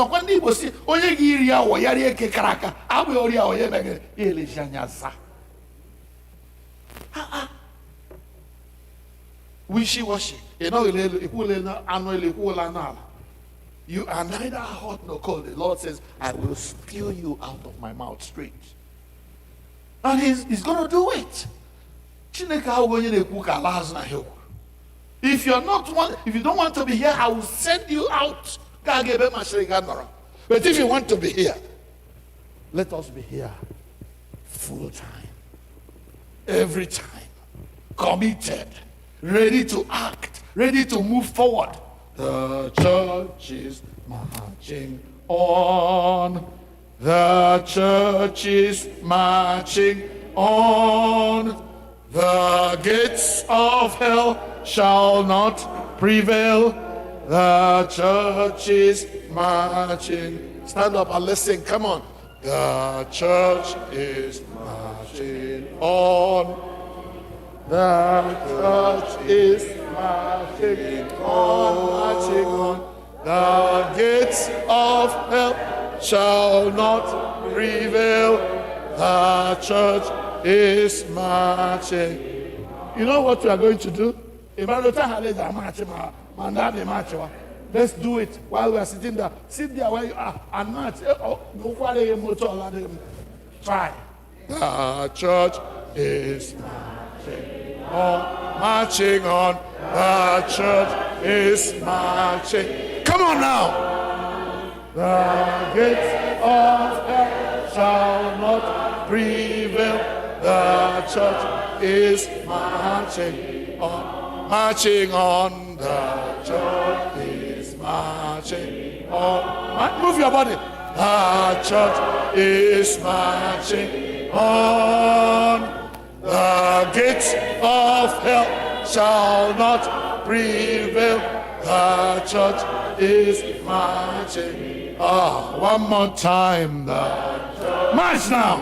Wishy-washy. You are neither hot nor cold. The Lord says, "I will spew you out of my mouth straight." And he's going to do it. If you don't want to be here, I will send you out. But if you want to be here, let us be here full time, every time, committed, ready to act, ready to move forward. The church is marching on. The church is marching on. The gates of hell shall not prevail. The church is marching. Stand up and let's sing. Come on. The church is marching on. The church is marching on. Marching on. The gates of hell shall not prevail. The church is marching. You know what we are going to do? Let's do it while we are sitting there. Sit there where you are and march. Try. The church is marching on. Marching on. The church is marching. Come on now. The gates of hell shall not prevail. The church is marching on. Marching on. The church is marching on. Move your body. The church is marching on. The gates of hell shall not prevail. The church is marching. One more time. March now.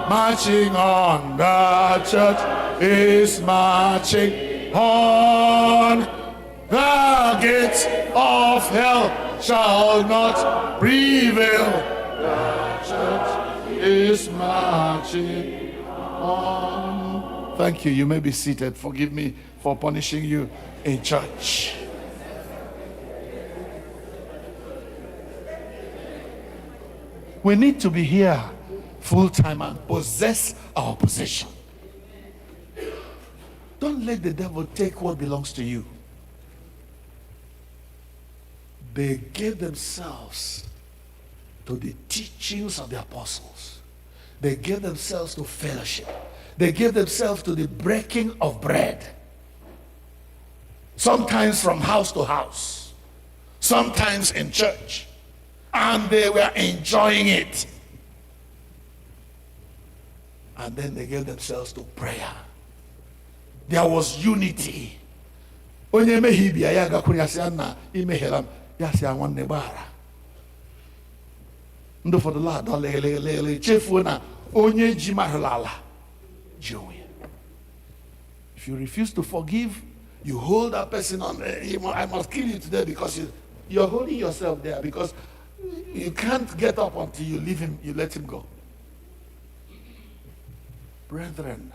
Marching on. The church is marching on. The gates of hell shall not prevail. The church is marching on. Thank you. You may be seated. Forgive me for punishing you in church. We need to be here full time and possess our possession. Don't let the devil take what belongs to you. They gave themselves to the teachings of the apostles. They gave themselves to fellowship. They gave themselves to the breaking of bread. Sometimes from house to house, sometimes in church. And they were enjoying it. And then they gave themselves to prayer. There was unity. Onye mehibia ya gakwuru ya sị na imehela ya sị nwanne Mgbaghara. Ndị ụfọdụ la-adọ lele chefuo na onye ji mahụla ala ji onwe ya. If you refuse to forgive, you hold that person on. I must kill you today because you're holding yourself there, because you can't get up until you leave him, you let him go. Brethren,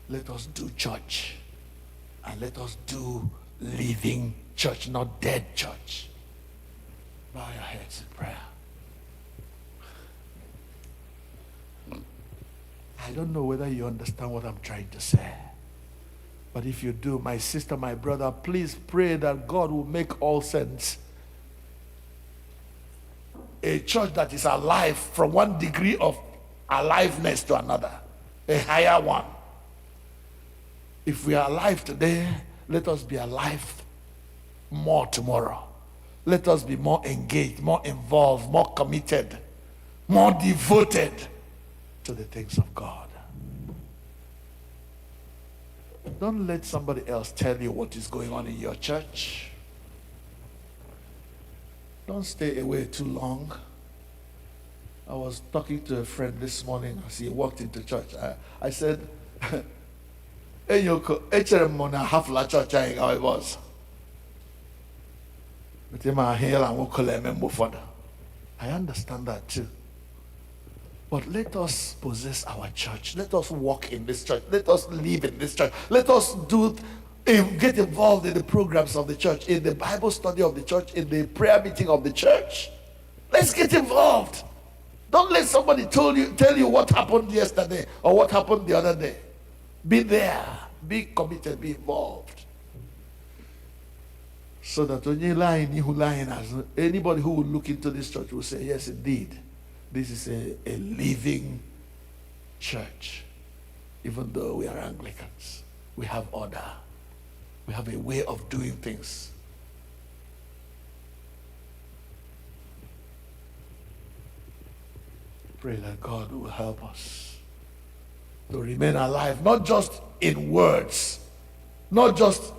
let us do church, and let us do living church, not dead church. Bow your heads in prayer. I don't know whether you understand what I'm trying to say, but if you do, my sister, my brother, please pray that God will make all sense. A church that is alive from one degree of aliveness to another, a higher one. If we are alive today, let us be alive more tomorrow. Let us be more engaged, more involved, more committed, more devoted to the things of God. Don't let somebody else tell you what is going on in your church. Don't stay away too long. I was talking to a friend this morning as he walked into church. I said, echere m na hafla church anyị how it was. I understand that too. But let us possess our church. Let us walk in this church. Let us live in this church. Let us get involved in the programs of the church, in the Bible study of the church, in the prayer meeting of the church. Let's get involved. Don't let somebody tell you what happened yesterday or what happened the other day. Be there. Be committed. Be involved. So that anybody who will look into this church will say, yes, indeed, this is a living church. Even though we are Anglicans, we have order. We have a way of doing things. Pray that God will help us to remain alive, not just in words, not just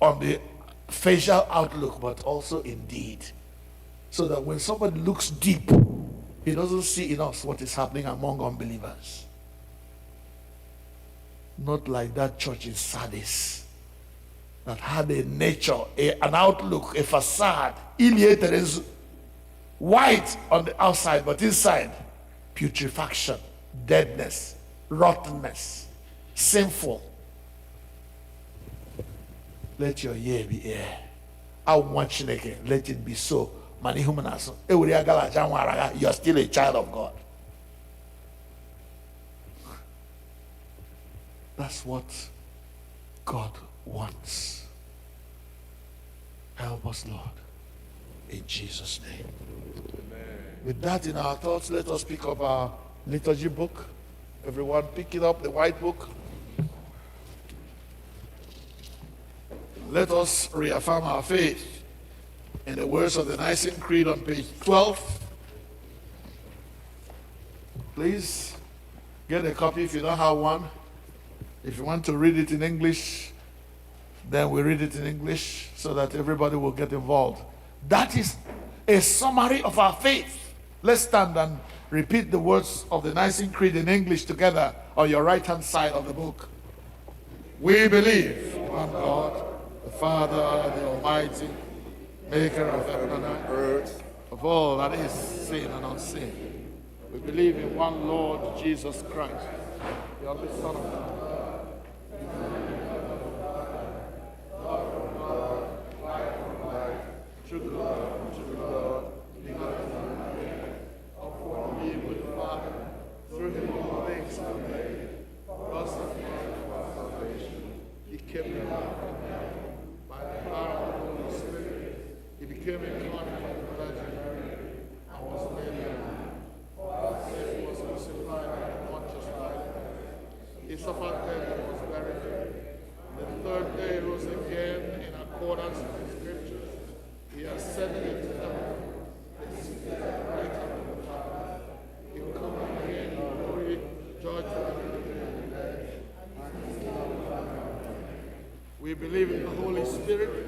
on the facial outlook, but also in deed. So that when somebody looks deep, he doesn't see in us what is happening among unbelievers. Not like that church in Sardis that had a nature, an outlook, a facade, white on the outside, but inside, putrefaction, deadness, rottenness, sinful. Let your ear be ear. I want you to let it be so. You're still a child of God. That's what God wants. Help us, Lord, in Jesus' name. Amen. With that in our thoughts, let us pick up our liturgy book. Everyone pick it up, the white book. Let us reaffirm our faith in the words of the Nicene Creed on page 12. Please get a copy if you don't have one. If you want to read it in English, then we read it in English so that everybody will get involved. That is a summary of our faith. Let's stand and repeat the words of the Nicene Creed in English together on your right-hand side of the book. We believe in one God, the Father, the Almighty, maker of heaven and earth, of all that is seen and unseen. We believe in one Lord Jesus Christ, the only Son of God, true God, of one being with the Father, through him all things are made, for us and for our salvation. He came in by the power of the Holy Spirit. He became incarnate from the Virgin Mary and was made a man. For our sake he was crucified and Pontius Pilate. He suffered death and was buried. The third day rose again in accordance with the Scriptures. He ascended into heaven. He is seated at the right hand of the Father. He will come again in glory to judge the living and the dead. We believe in the Holy Spirit,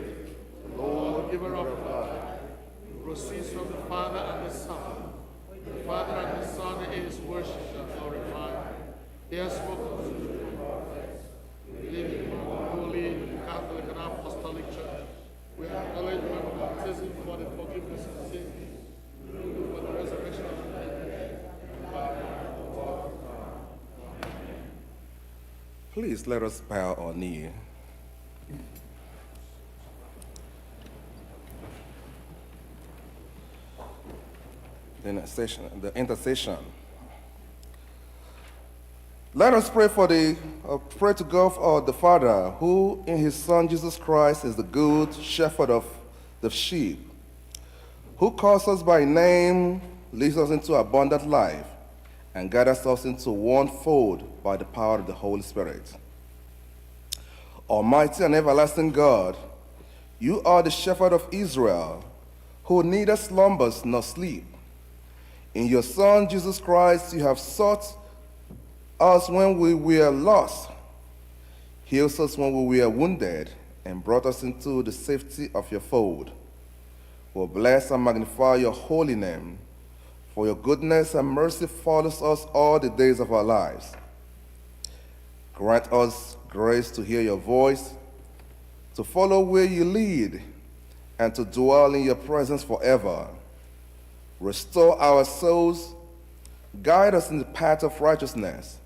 the Lord, giver of life, who proceeds from the Father and the Son. The Father and the Son is worshipped and glorified. He has spoken to the prophets. We believe in the Holy Catholic and Apostolic Church. We acknowledge one baptism for the forgiveness of sins, for the resurrection of the dead. Please let us bow our knee. The intercession. Let us pray pray to God the Father, who in his Son Jesus Christ is the good shepherd of the sheep, who calls us by name, leads us into abundant life, and gathers us into one fold by the power of the Holy Spirit. Almighty and everlasting God, you are the shepherd of Israel, who neither slumbers nor sleep. In your Son Jesus Christ you have sought us when we were lost, healed us when we were wounded, and brought us into the safety of your fold. We bless and magnify your holy name, for your goodness and mercy follows us all the days of our lives. Grant us grace to hear your voice, to follow where you lead, and to dwell in your presence forever. Restore our souls, guide us in the path of righteousness,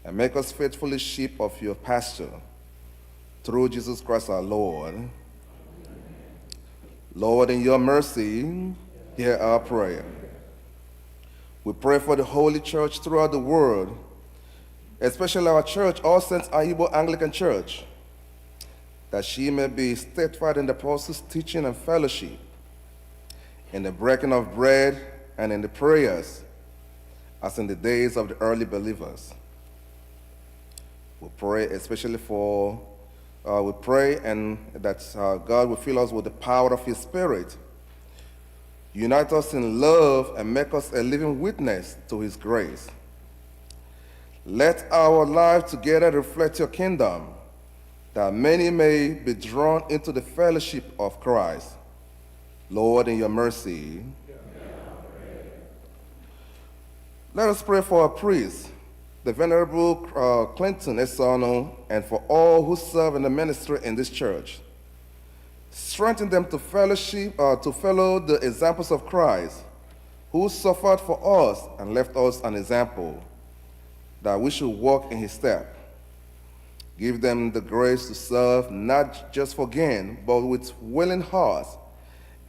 and make us faithfully sheep of your pasture. Through Jesus Christ our Lord. Lord, in your mercy, hear our prayer. We pray for the Holy Church throughout the world, especially our church, All Saints Igbo Anglican Church, that she may be steadfast in the apostles' teaching and fellowship, in the breaking of bread and in the prayers, as in the days of the early believers. We pray especially for, we pray and that God will fill us with the power of his Spirit, unite us in love, and make us a living witness to his grace. Let our lives together reflect your kingdom, that many may be drawn into the fellowship of Christ. Lord, in your mercy. Let us pray for our priest, the Venerable Clinton Esono, and for all who serve in the ministry in this church. Strengthen them to fellowship, to follow the examples of Christ, who suffered for us and left us an example, that we should walk in his step. Give them the grace to serve not just for gain, but with willing hearts,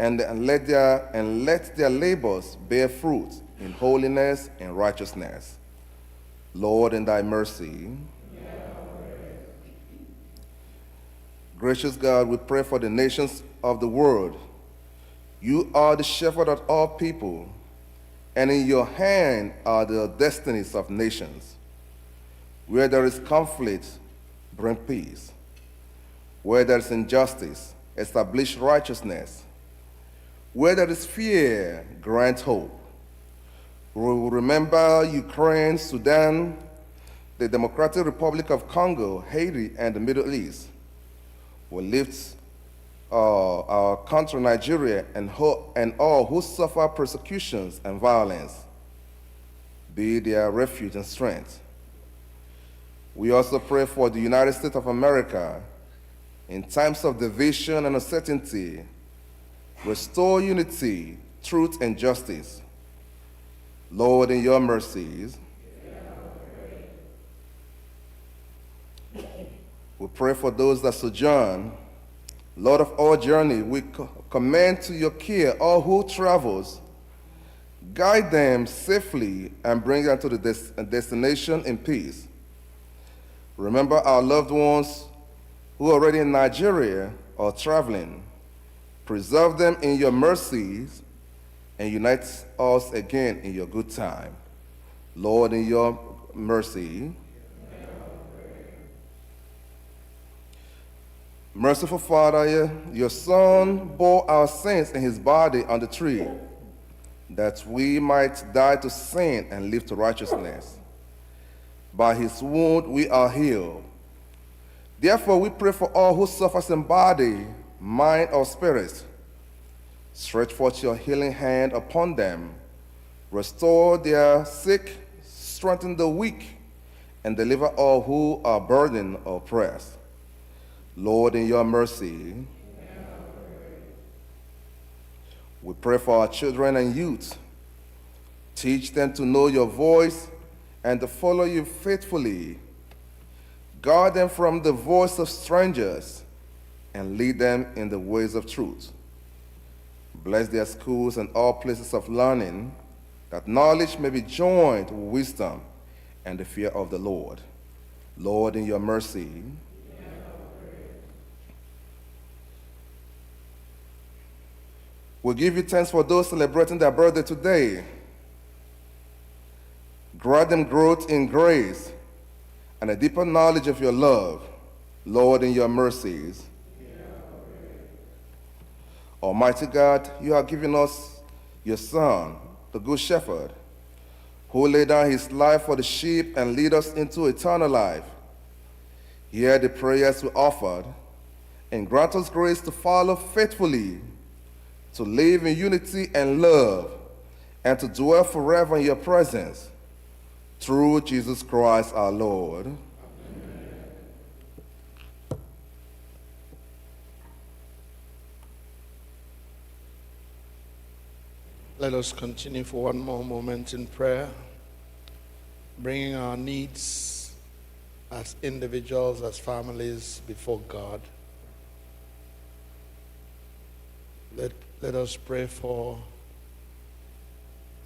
and let their labors bear fruit in holiness and righteousness. Lord, in thy mercy. Gracious God, we pray for the nations of the world. You are the shepherd of all people, and in your hand are the destinies of nations. Where there is conflict, bring peace. Where there is injustice, establish righteousness. Where there is fear, grant hope. We will remember Ukraine, Sudan, the Democratic Republic of Congo, Haiti, and the Middle East. We lift our country, Nigeria, and all who suffer persecutions and violence. Be their refuge and strength. We also pray for the United States of America. In times of division and uncertainty, restore unity, truth, and justice. Lord, in your mercies, we pray for those that sojourn. Lord of all journey, we commend to your care all who travels. Guide them safely and bring them to the destination in peace. Remember our loved ones who are already in Nigeria or traveling. Preserve them in your mercies and unite us again in your good time. Lord, in your mercy. Merciful Father, your Son bore our sins in his body on the tree, that we might die to sin and live to righteousness. By his wound we are healed. Therefore we pray for all who suffer in body, mind, or spirit. Stretch forth your healing hand upon them. Restore their sick, strengthen the weak, and deliver all who are burdened or oppressed. Lord, in your mercy, we pray for our children and youth. Teach them to know your voice and to follow you faithfully. Guard them from the voice of strangers and lead them in the ways of truth. Bless their schools and all places of learning, that knowledge may be joined with wisdom and the fear of the Lord. Lord, in your mercy, we give you thanks for those celebrating their birthday today. Grant them growth in grace and a deeper knowledge of your love, Lord, in your mercies. Almighty God, you have given us your Son, the Good Shepherd, who laid down his life for the sheep and lead us into eternal life. Hear the prayers we offered, and grant us grace to follow faithfully, to live in unity and love, and to dwell forever in your presence. Through Jesus Christ our Lord. Amen. Let us continue for one more moment in prayer, bringing our needs as individuals, as families before God. Let us pray for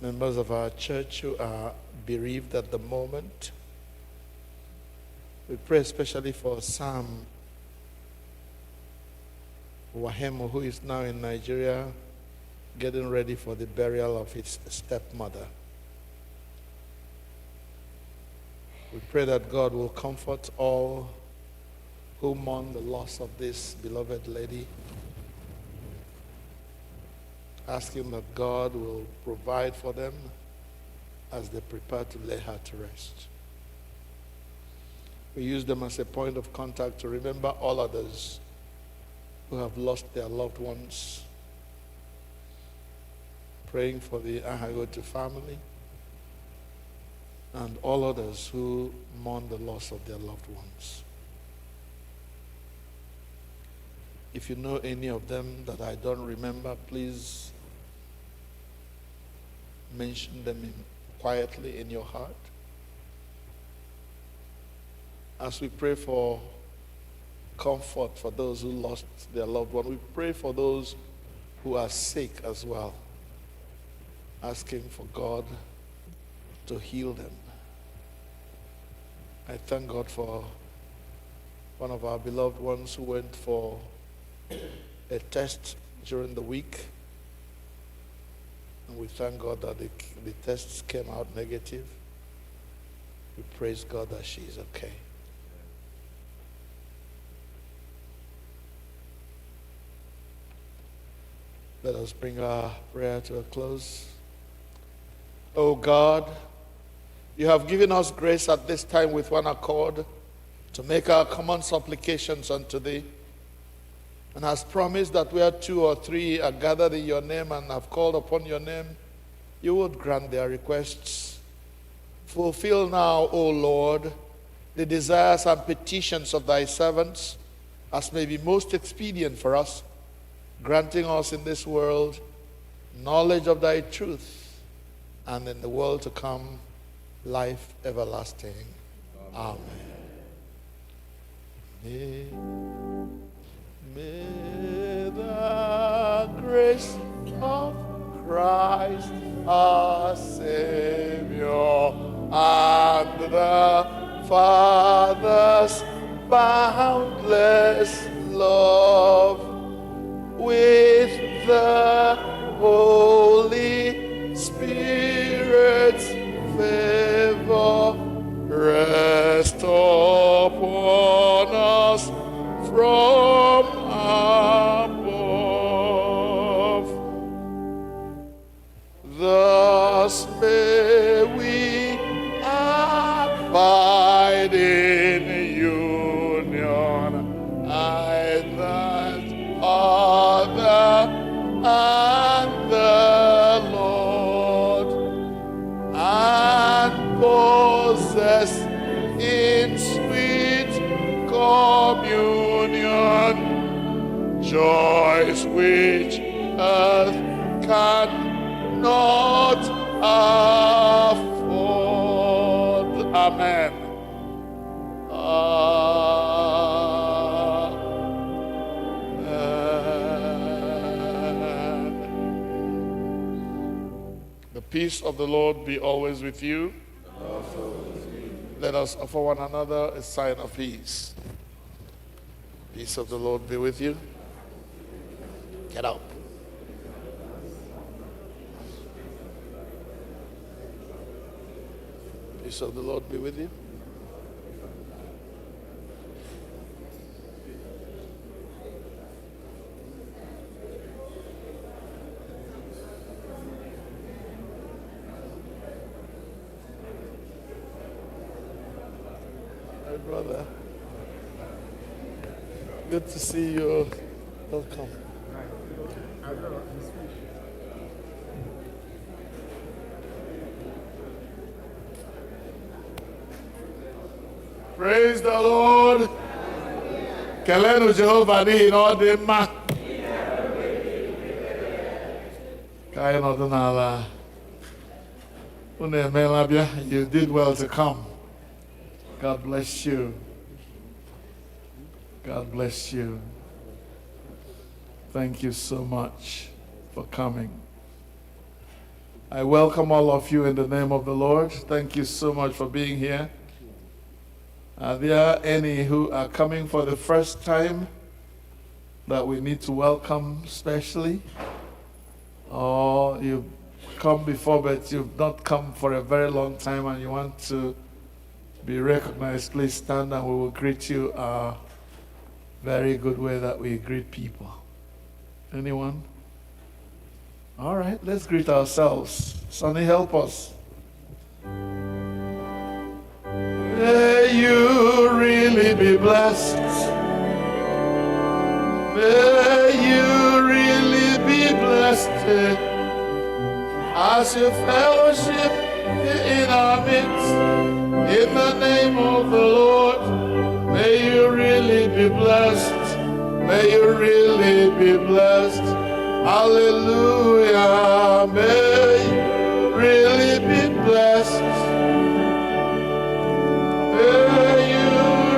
members of our church who are bereaved at the moment. We pray especially for Sam Wahemo, who is now in Nigeria, getting ready for the burial of his stepmother. We pray that God will comfort all who mourn the loss of this beloved lady. Asking that God will provide for them as they prepare to lay her to rest. We use them as a point of contact to remember all others who have lost their loved ones. Praying for the Ahagotu family and all others who mourn the loss of their loved ones. If you know any of them that I don't remember, please mention them quietly in your heart. As we pray for comfort for those who lost their loved one, we pray for those who are sick as well, asking for God to heal them. I thank God for one of our beloved ones who went for a test during the week. And we thank God that the tests came out negative. We praise God that she is okay. Let us bring our prayer to a close. Oh God, you have given us grace at this time with one accord to make our common supplications unto thee, and has promised that where 2 or 3 are gathered in your name and have called upon your name, you would grant their requests. Fulfill now, O Lord, the desires and petitions of thy servants, as may be most expedient for us, granting us in this world knowledge of thy truth, and in the world to come, life everlasting. Amen. May the grace of Christ our Savior and the Father's boundless love with the Holy Spirit's favor rest upon us from above. Thus may we abide in union, I that other and the Lord, and possess in sweet communion joys which earth cannot afford. Amen. Amen. The peace of the Lord be always with you. Let us offer one another a sign of peace. Peace of the Lord be with you. Get up. Peace of the Lord be with you. Hi, brother. Good to see you. Welcome. Praise the Lord. Kelenu Jehovah n'ihi na ọ dị mma. Ka anyị nọdụ n'ala. Unu emeela bịa. You did well to come. God bless you. God bless you. Thank you so much for coming. I welcome all of you in the name of the Lord. Thank you so much for being here. Are there any who are coming for the first time that we need to welcome specially? Or you've come before but you've not come for a very long time and you want to be recognized? Please stand and we will greet you a very good way that we greet people. Anyone? All right, let's greet ourselves. Sonny, help us. May you really be blessed. May you really be blessed as you fellowship in our midst. In the name of the Lord, may you really be blessed. May you really be blessed. Hallelujah. May you really be blessed. May you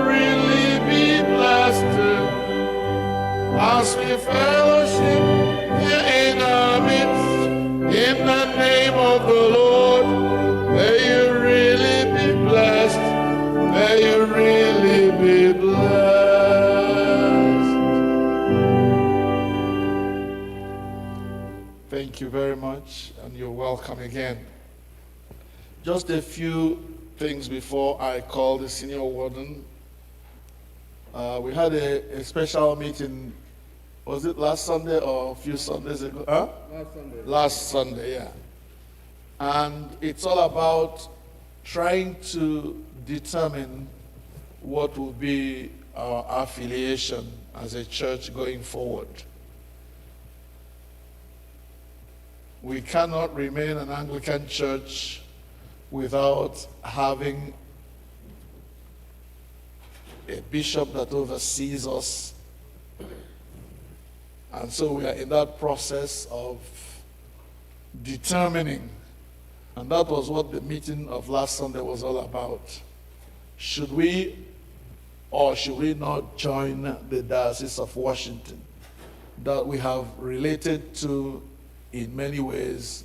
really be blessed as we fellowship here in our midst. In the name of the Lord, may you really be blessed. May you really be blessed. Thank you very much, and you're welcome again. Just a few things before I call the senior warden. We had a special meeting, was it last Sunday or a few Sundays ago? Huh? Last Sunday. Last Sunday, yeah. And it's all about trying to determine what will be our affiliation as a church going forward. We cannot remain an Anglican church without having a bishop that oversees us. And so we are in that process of determining, and that was what the meeting of last Sunday was all about. Should we or should we not join the Diocese of Washington that we have related to in many ways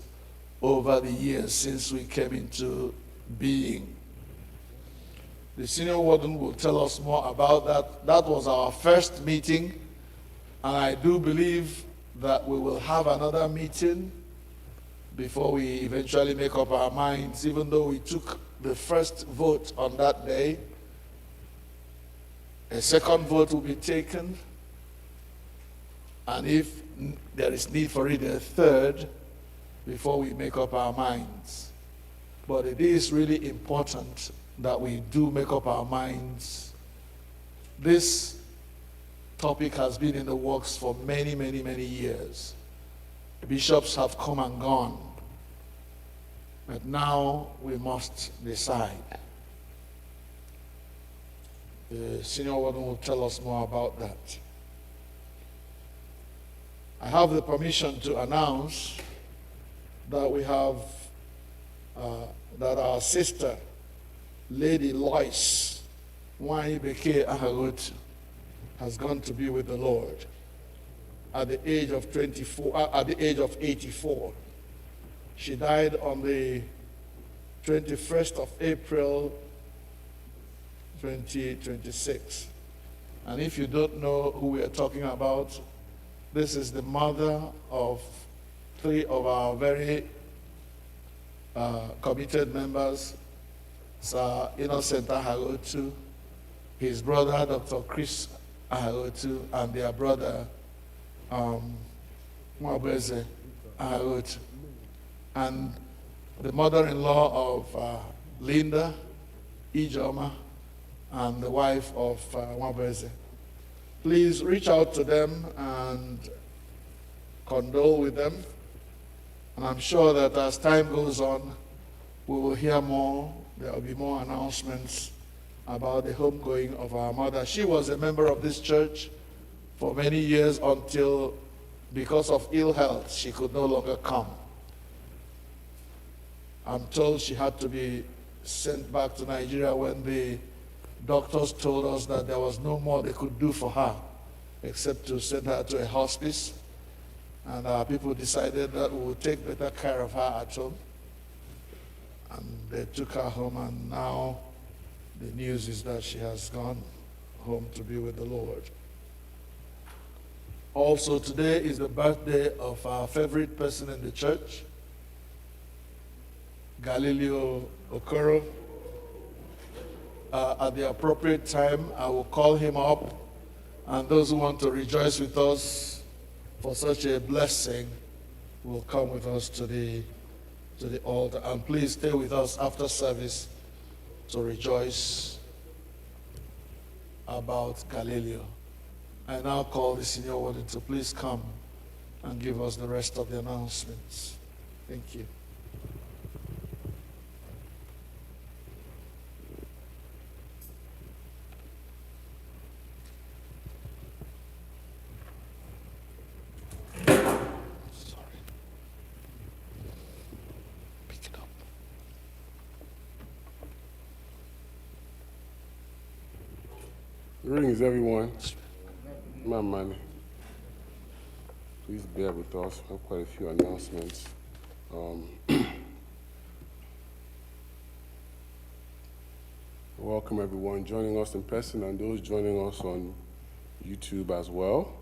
over the years since we came into being? The senior warden will tell us more about that. That was our first meeting, and I do believe that we will have another meeting before we eventually make up our minds, even though we took the first vote on that day. A second vote will be taken, and if there is need for it, a third, before we make up our minds. But it is really important that we do make up our minds. This topic has been in the works for many, many, many years. Bishops have come and gone, but now we must decide. The senior warden will tell us more about that. I have the permission to announce that we have, that our sister, Lady Lois Nwanyibeke Ahagotu, has gone to be with the Lord at the age of 84. She died on the 21st of April 2026. And if you don't know who we are talking about, this is the mother of 3 of our very committed members, Sir Innocent Ahagotu, his brother, Dr. Chris Ahagotu, and their brother, Mwabeze Ahagotu, and the mother-in-law of Linda Ijoma, and the wife of Mwabeze. Please reach out to them and condole with them. And I'm sure that as time goes on, we will hear more. There will be more announcements about the homegoing of our mother. She was a member of this church for many years until, because of ill health, she could no longer come. I'm told she had to be sent back to Nigeria when the doctors told us that there was no more they could do for her except to send her to a hospice. And our people decided that we would take better care of her at home. And they took her home, and now the news is that she has gone home to be with the Lord. Also, today is the birthday of our favorite person in the church, Galileo Okoro. At the appropriate time, I will call him up, and those who want to rejoice with us for such a blessing will come with us to the altar. And please stay with us after service to rejoice about Galileo. I now call the senior warden to please come and give us the rest of the announcements. Thank you. Greetings, everyone. My money. Please bear with us. I have quite a few announcements. Welcome, everyone joining us in person and those joining us on YouTube as well.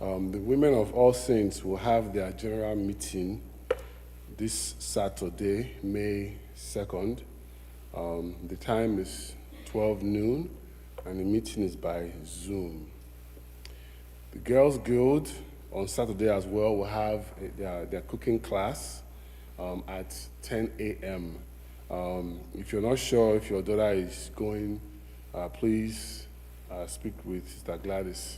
The Women of All Saints will have their general meeting this Saturday, May 2nd. The time is 12 noon. And the meeting is by Zoom. The Girls Guild on Saturday as well will have their cooking class at 10 a.m. If you're not sure if your daughter is going, please speak with Sister Gladys.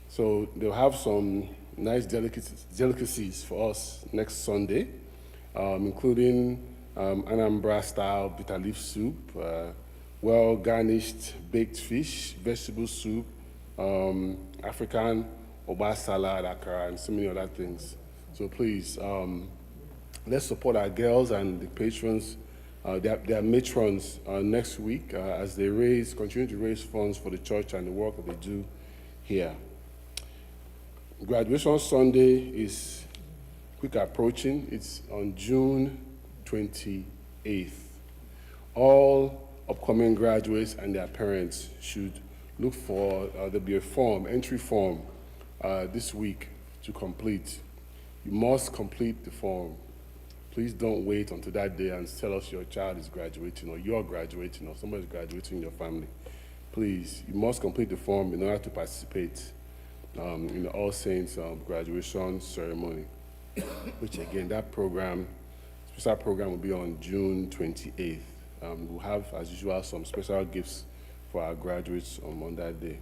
So they'll have some nice delicacies for us next Sunday, including Anambra-style bitter leaf soup, well-garnished baked fish, vegetable soup, African oba salad, akara, and so many other things. So please, let's support our girls and the patrons, their matrons next week as they continue to raise funds for the church and the work that they do here. Graduation Sunday is quick approaching. It's on June 28th. All upcoming graduates and their parents should look for, there'll be a entry form this week to complete. You must complete the form. Please don't wait until that day and tell us your child is graduating or you're graduating or somebody's graduating in your family. Please, you must complete the form in order to participate in the All Saints graduation ceremony, which again, that special program will be on June 28th. We'll have, as usual, some special gifts for our graduates on that day.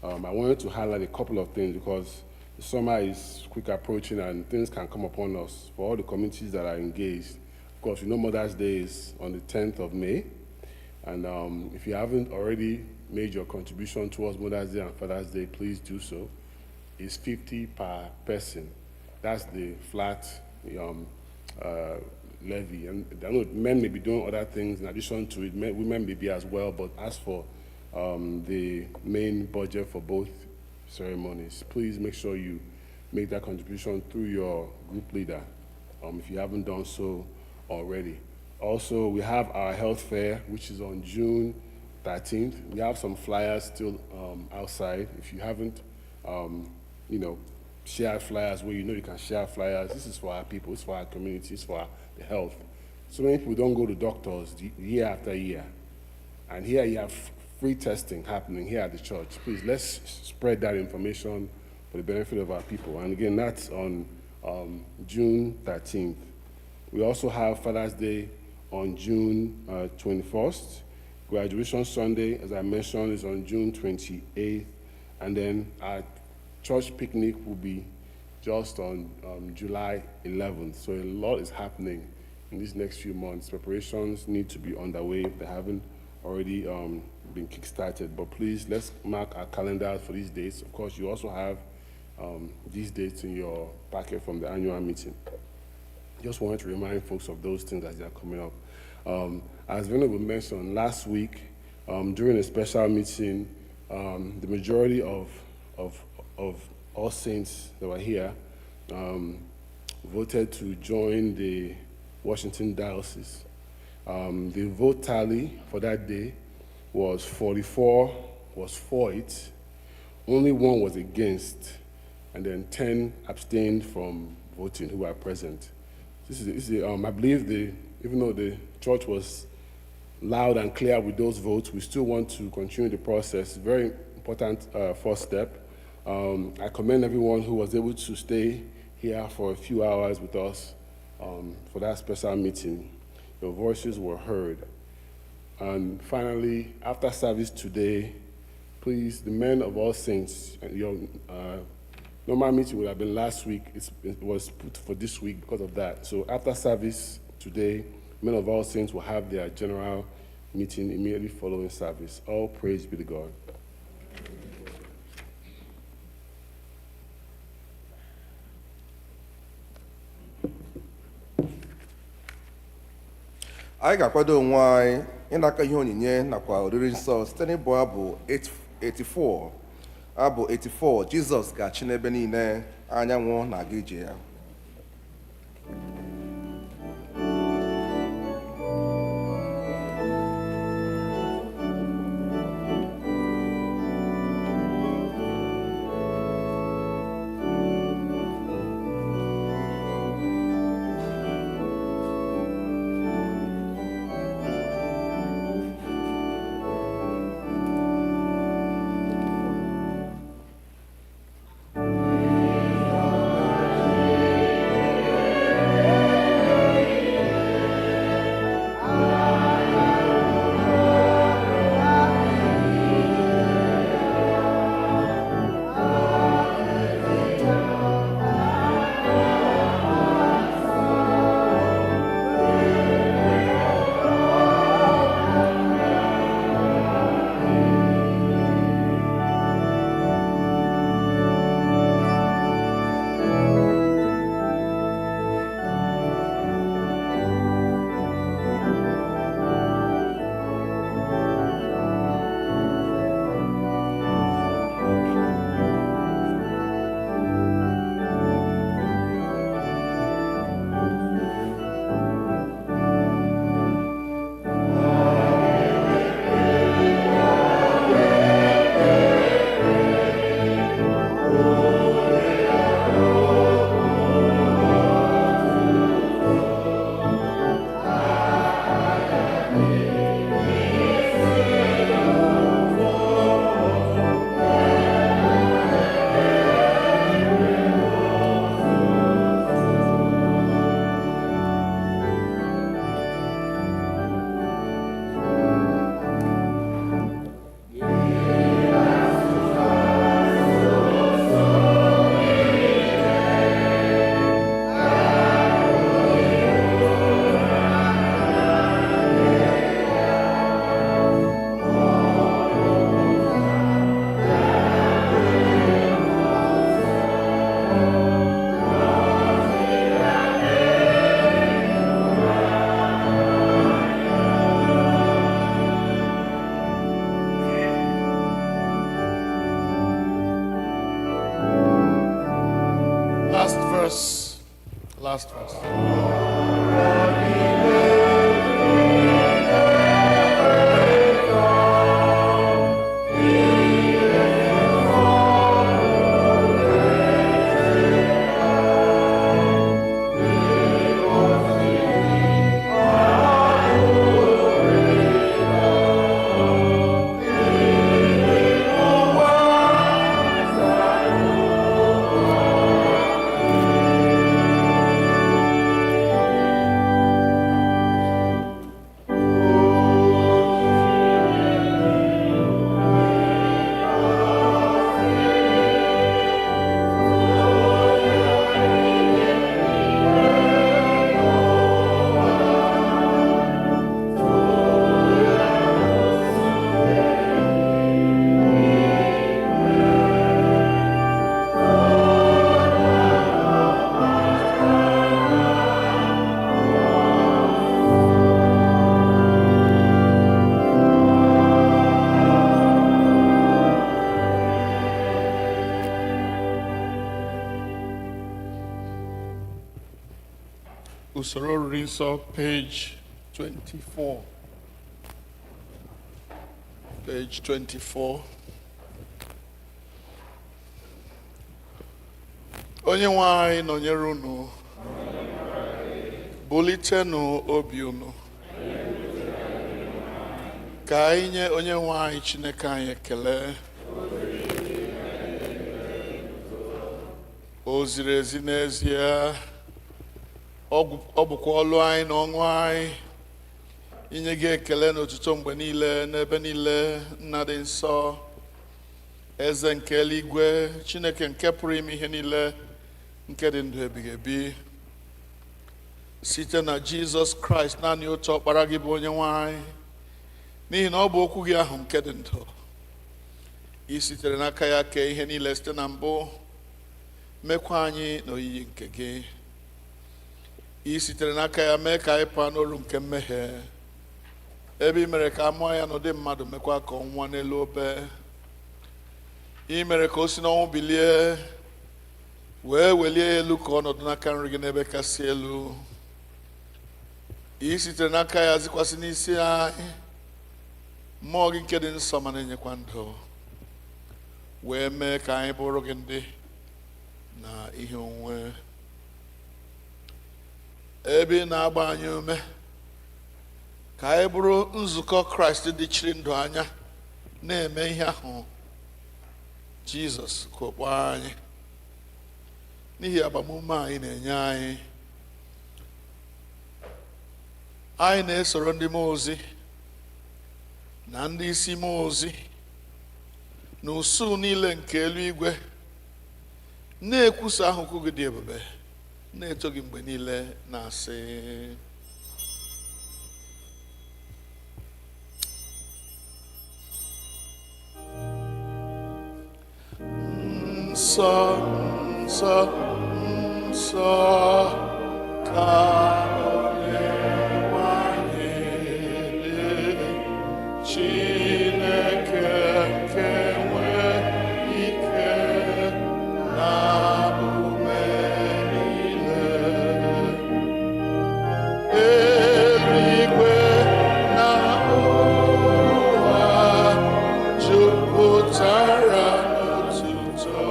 I wanted to highlight a couple of things because the summer is quick approaching and things can come upon us for all the communities that are engaged. Of course, you know Mother's Day is on the 10th of May. And if you haven't already made your contribution towards Mother's Day and Father's Day, please do so. It's $50 per person. That's the flat levy. And I know men may be doing other things in addition to it. Women may be as well, but as for the main budget for both ceremonies, please make sure you make that contribution through your group leader if you haven't done so already. Also, we have our health fair, which is on June 13th. We have some flyers still outside. If you haven't, shared flyers where you can share flyers, this is for our people, it's for our community, it's for the health. So many people don't go to doctors year after year. And here you have free testing happening here at the church. Please, let's spread that information for the benefit of our people. And again, that's on June 13th. We also have Father's Day on June 21st. Graduation Sunday, as I mentioned, is on June 28th. And then our church picnic will be just on July 11th. So a lot is happening in these next few months. Preparations need to be underway if they haven't already been kick-started. But please, let's mark our calendars for these dates. Of course, you also have these dates in your packet from the annual meeting. Just wanted to remind folks of those things as they are coming up. As Venerable mentioned, last week, during a special meeting, the majority of all saints that were here voted to join the Washington Diocese. The vote tally for that day was 44 was for it, only 1 was against, and then 10 abstained from voting who were present. I believe even though the church was loud and clear with those votes, we still want to continue the process. Very important first step. I commend everyone who was able to stay here for a few hours with us for that special meeting. Your voices were heard. And finally, after service today, please, the men of All Saints, your normal meeting would have been last week. It was put for this week because of that. So after service today, men of All Saints will have their general meeting immediately following service. All praise be to God. Anyị ga-akwado onwe anyị ịnaka ihe onyinye nakwa oriri nsọ site n'ịbụ abụ 84. Abụ 84, Jizọs ga-achị n'ebe niile, anyanwụ na-aga ije ya. verse. Last verse. Usoro Rinso, page 24. Page 24. Onye nwe anyị nọnyere unu, bulitenụ obi unu, ka anyị nye onye nwe anyị Chineke anyị ekele. O ziri ezi n'ezie, ọ bụkwa ọlụ anyị na ọṅụ anyị inye gị ekele n'otuto mgbe niile n'ebe niile. Nna dị nsọ, eze nke eluigwe, Chineke nke pụrụ ime ihe niile, nke dị ndụ ebighị ebi, site na Jizọs Kraist naanị otu ọkpara gị bụ onye nwe anyị, n'ihi na ọ bụ okwu gị ahụ nke dị ndụ. I sitere n'aka ya kee ihe niile site na mbụ, mekwa anyị n'oyiyi nke gị. I sitere n'aka ya mee ka anyị pụọ n'olu nke mmehie, ebe i mere ka a mụọ ya n'ụdị mmadụ, mekwa ka ọ nwụọ n'elu obe. I mere ka o si n'ọnwụ bilie, wee welie ya elu ka ọ nọdụ n'aka nri gị n'ebe kasị elu. I sitere n'aka ya zikwasị n'isi anyị mmụọ gị nke dị nsọ ma na-enyekwa ndụ, wee mee ka anyị bụrụ gị ndị na ihe onwe. Ebe ị na-agba anyị ume ka anyị bụrụ nzukọ Kraịst dị chiri ndụ anya, na-eme ihe ahụ Jizọs kwukwa anyị, n'ihi agbamume anyị na-enye anyị. Anyị na-esoro ndị mmụọ ozi na ndị isi mmụọ ozi na usuu niile nke eluigwe, na-ekwusa ahụhụ gị dị ebube, na-eto gị mgbe niile, na-asị: nsọ, nsọ, nsọ ka Onyenwe anyị dị, Chineke nke nwe ike na ume niile. Eluigwe na ụwa jupụtara n'otuto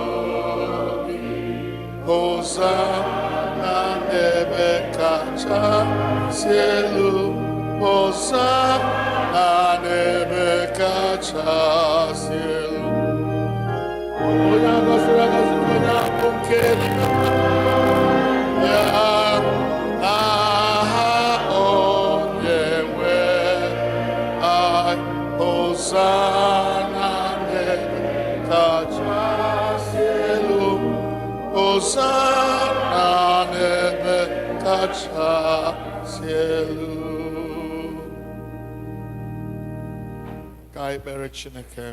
gị. Hosana n'ebe kachasị elu, Hosana n'ebe kachasị elu. Onye agọziri agọzi bụ onye ahụ nke ya, n'aha Onyenwe anyị. Hosana n'ebe kachasị elu, Hosana n'ebe kachasị elu. Ka anyị kpere Chineke.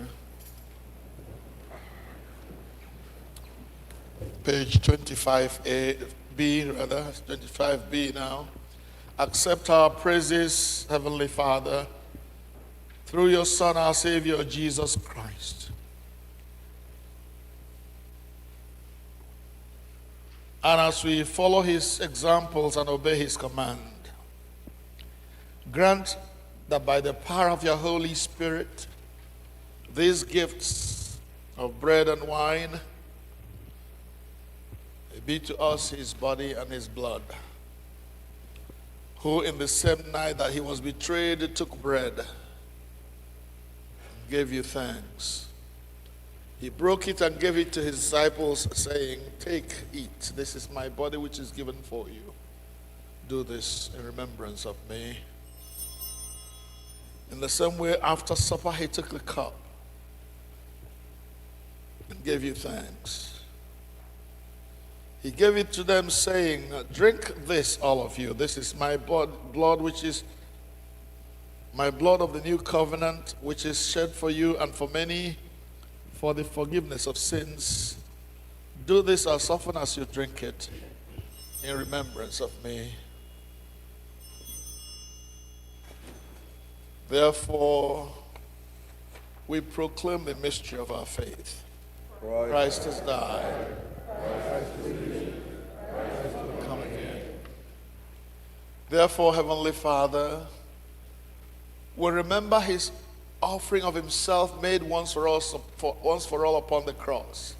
Page 25B, rather, 25B now. Accept our praises, Heavenly Father, through your Son, our Savior, Jesus Christ. And as we follow his examples and obey his command, grant that by the power of your Holy Spirit, these gifts of bread and wine be to us his body and his blood, who in the same night that he was betrayed took bread and gave you thanks. He broke it and gave it to his disciples, saying, "Take, eat. This is my body which is given for you. Do this in remembrance of me." In the same way, after supper, he took the cup and gave you thanks. He gave it to them, saying, "Drink this, all of you. This is my blood, which is my blood of the new covenant, which is shed for you and for many for the forgiveness of sins. Do this as often as you drink it in remembrance of me." Therefore, we proclaim the mystery of our faith. Christ has died. Christ will come again. Therefore, Heavenly Father, we remember his offering of himself made once for all upon the cross.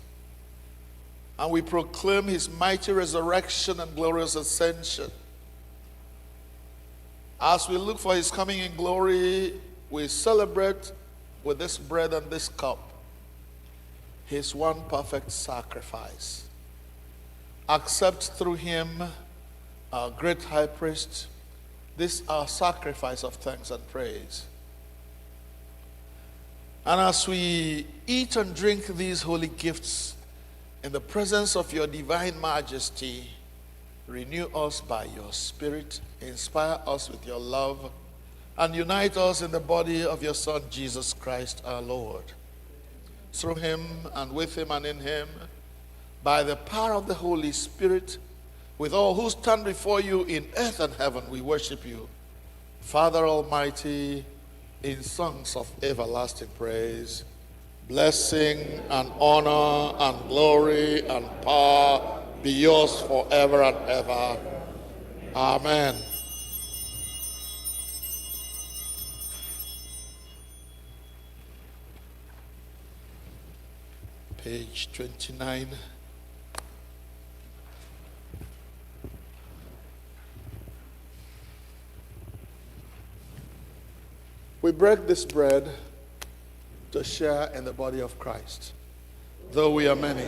And we proclaim his mighty resurrection and glorious ascension. As we look for his coming in glory, we celebrate with this bread and this cup his one perfect sacrifice. Accept through him, our great high priest, this our sacrifice of thanks and praise. And as we eat and drink these holy gifts in the presence of your divine majesty, renew us by your Spirit, inspire us with your love, and unite us in the body of your Son, Jesus Christ our Lord. Through him and with him and in him, by the power of the Holy Spirit, with all who stand before you in earth and heaven, we worship you, Father Almighty, in songs of everlasting praise. Blessing and honor and glory and power be yours forever and ever. Amen. Page 29. We break this bread to share in the body of Christ. Though we are many,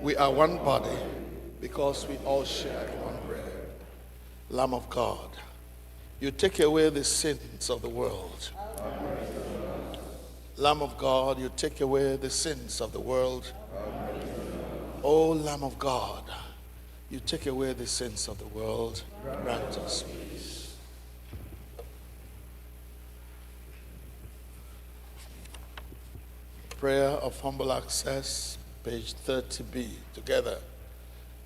we are one body because we all share one bread. Lamb of God, you take away the sins of the world. Lamb of God, you take away the sins of the world. O Lamb of God, you take away the sins of the world. Grant us peace. Prayer of humble access, page 30b, together.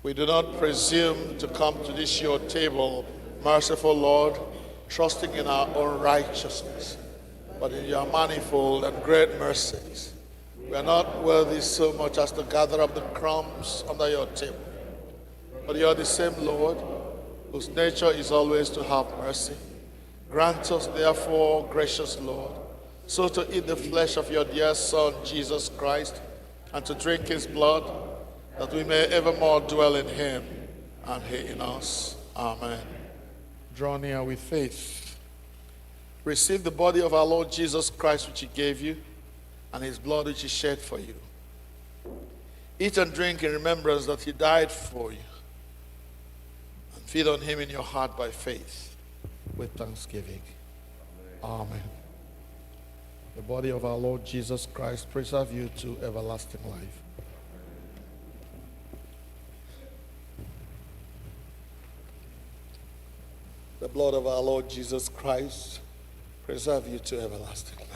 We do not presume to come to this your table, merciful Lord, trusting in our own righteousness, but in your manifold and great mercies. We are not worthy so much as to gather up the crumbs under your table, but you are the same Lord, whose nature is always to have mercy. Grant us, therefore, gracious Lord, so to eat the flesh of your dear Son, Jesus Christ, and to drink his blood, that we may evermore dwell in him and he in us. Amen. Draw near with faith. Receive the body of our Lord Jesus Christ, which he gave you, and his blood, which he shed for you. Eat and drink in remembrance that he died for you, and feed on him in your heart by faith with thanksgiving. Amen. The body of our Lord Jesus Christ preserve you to everlasting life. The blood of our Lord Jesus Christ preserve you to everlasting life.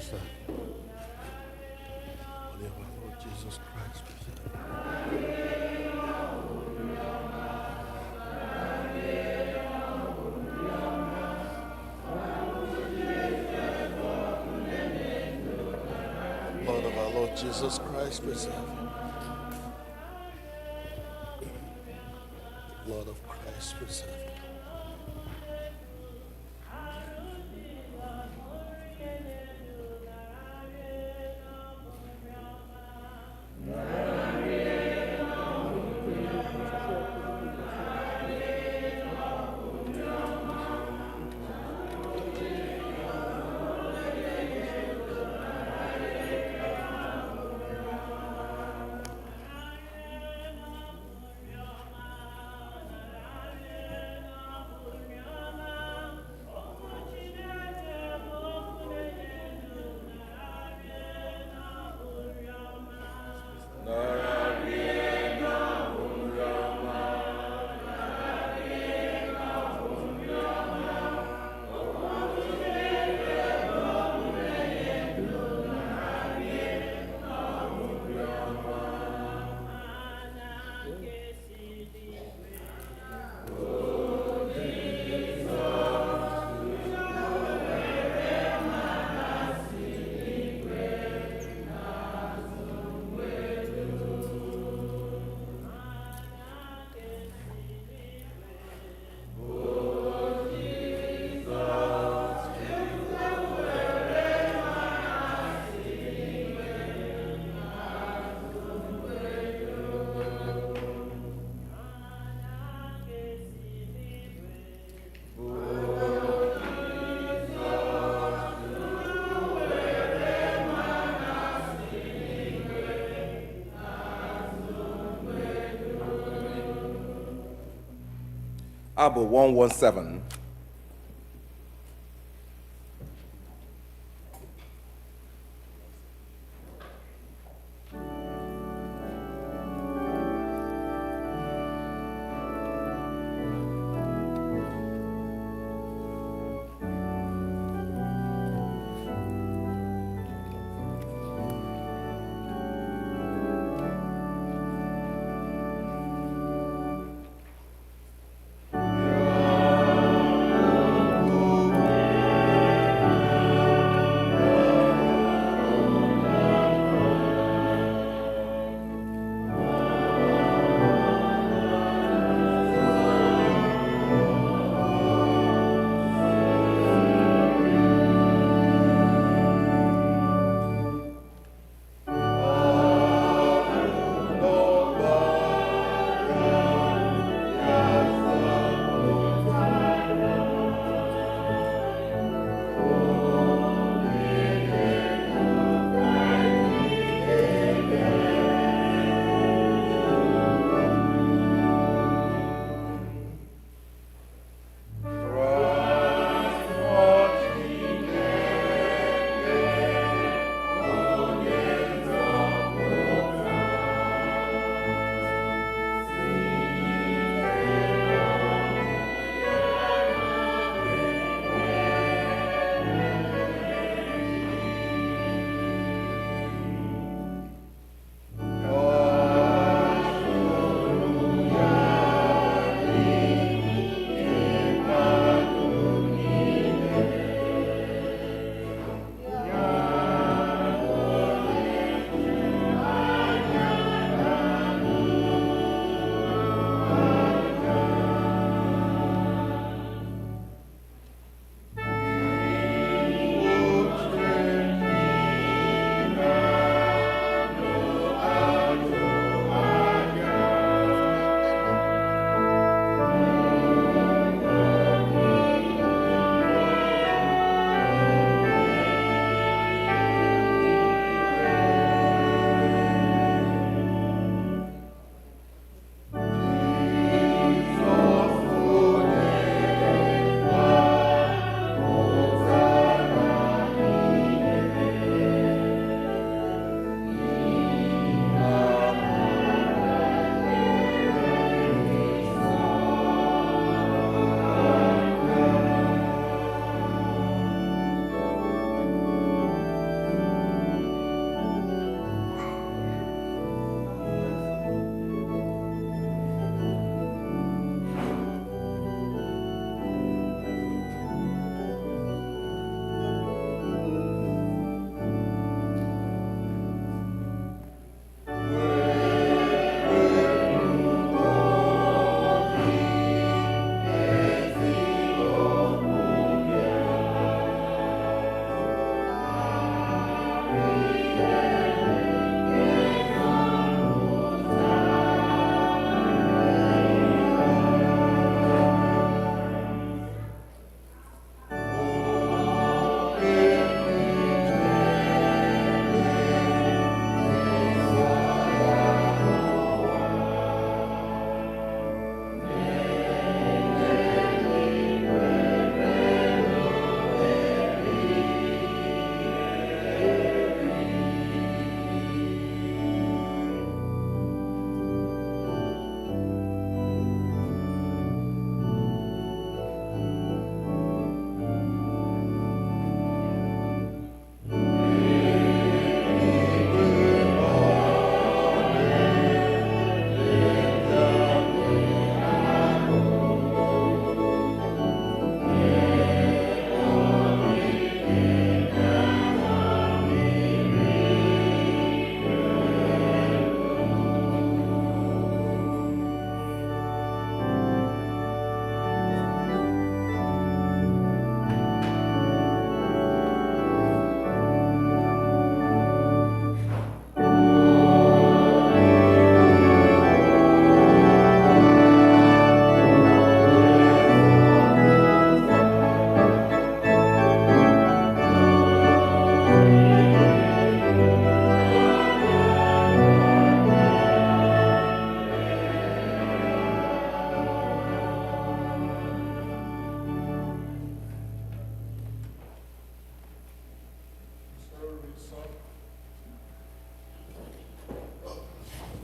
preserve me. Body of our Lord Jesus Christ, preserve me. Blood of our Lord Jesus Christ, preserve him. The blood of Christ, preserve him. Abụ 117.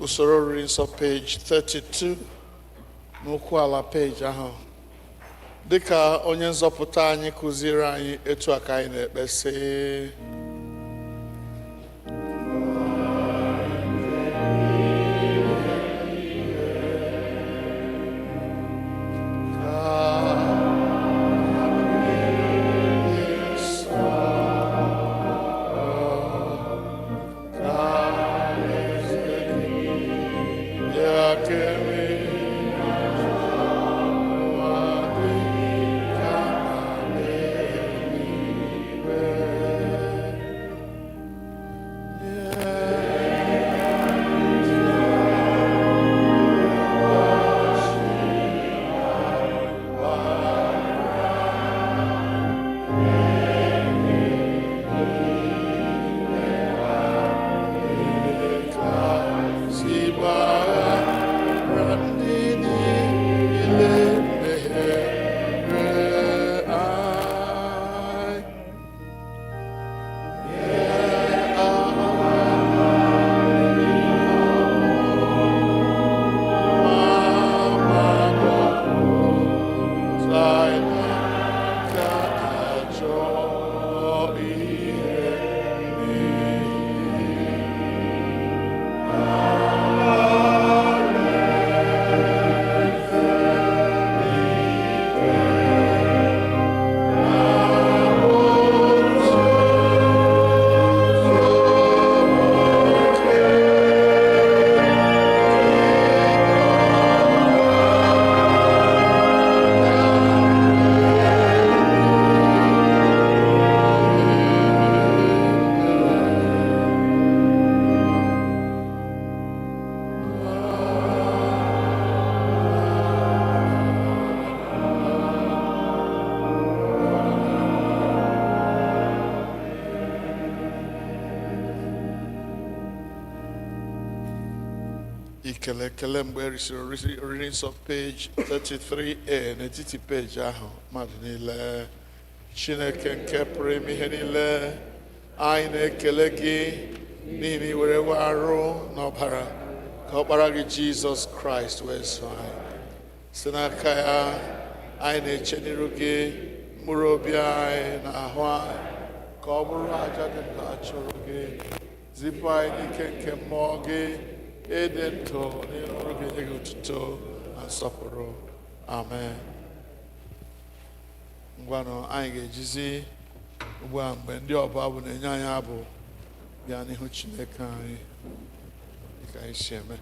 Usoro reading nsọ page 32 n'okwu ala page ahụ. Dịka onye nzọpụta anyị kụziri anyị etu a ka anyị na-ekpe sị, ikele mgbe erisiri reading nsọ page 33a n'etiti page ahụ. Mmadụ niile, Chineke nke pụrụ ime ihe niile, anyị na-ekele gị n'ihi na ị were arụ n'ọbara ka ọkpara gị Jizọs Kraịst wee so anyị. Si n'aka ya, anyị na-eche n'iru gị mkpụrụ obi anyị na ahụ anyị ka ọ bụrụ aja dị ndụ a chụrụ gị. Zipụ anyị n'ike nke mmụọ gị, ịdị ndụ n'ịrụ gị, nye gị otuto na nsọpụrụ. Amen. Ngwanụ anyị ga-ejizi ugbu a mgbe ndị ọbụ abụ na-enye anyị abụ bịa n'ihu Chineke anyị dịka anyị si eme.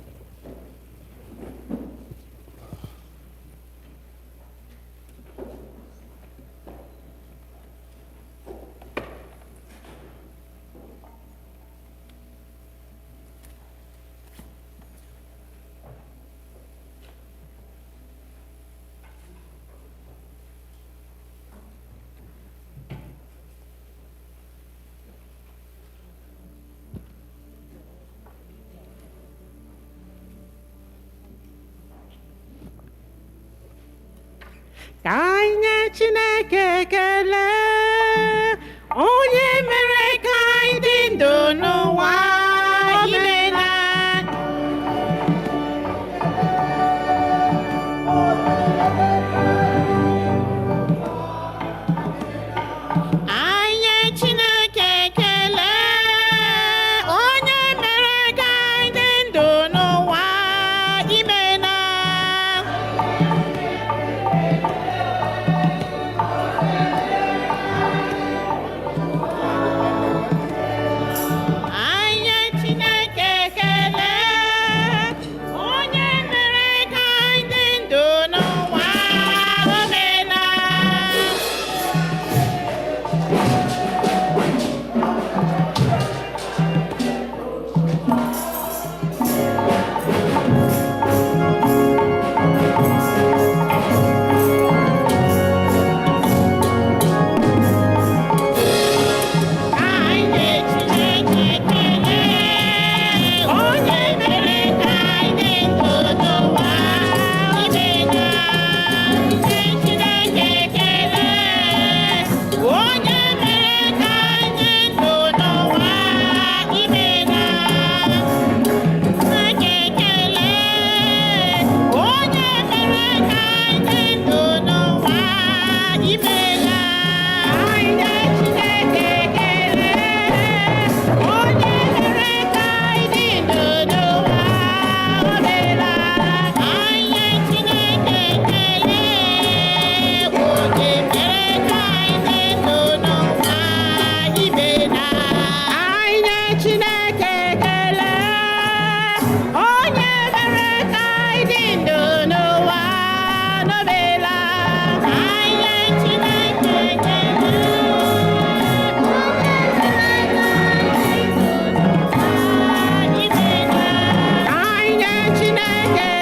Ka anyị nye Chineke ekele, onye mere ka anyị dị ndụ n'ụwa. Imeela. Anyị nye Chineke ekele, onye mere ka anyị dị ndụ n'ụwa. Imeela. Anyị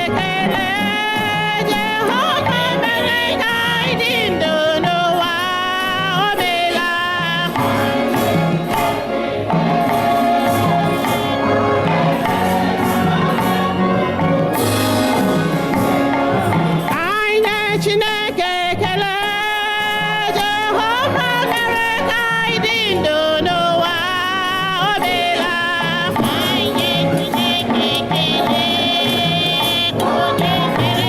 ekele, Jehova mere ka anyị dị ndụ n'ụwa, o meela. Anyị nye Chineke ekele, Jehova mere ka anyị dị ndụ n'ụwa, o meela. Anyị nye Chineke ekele, onye mere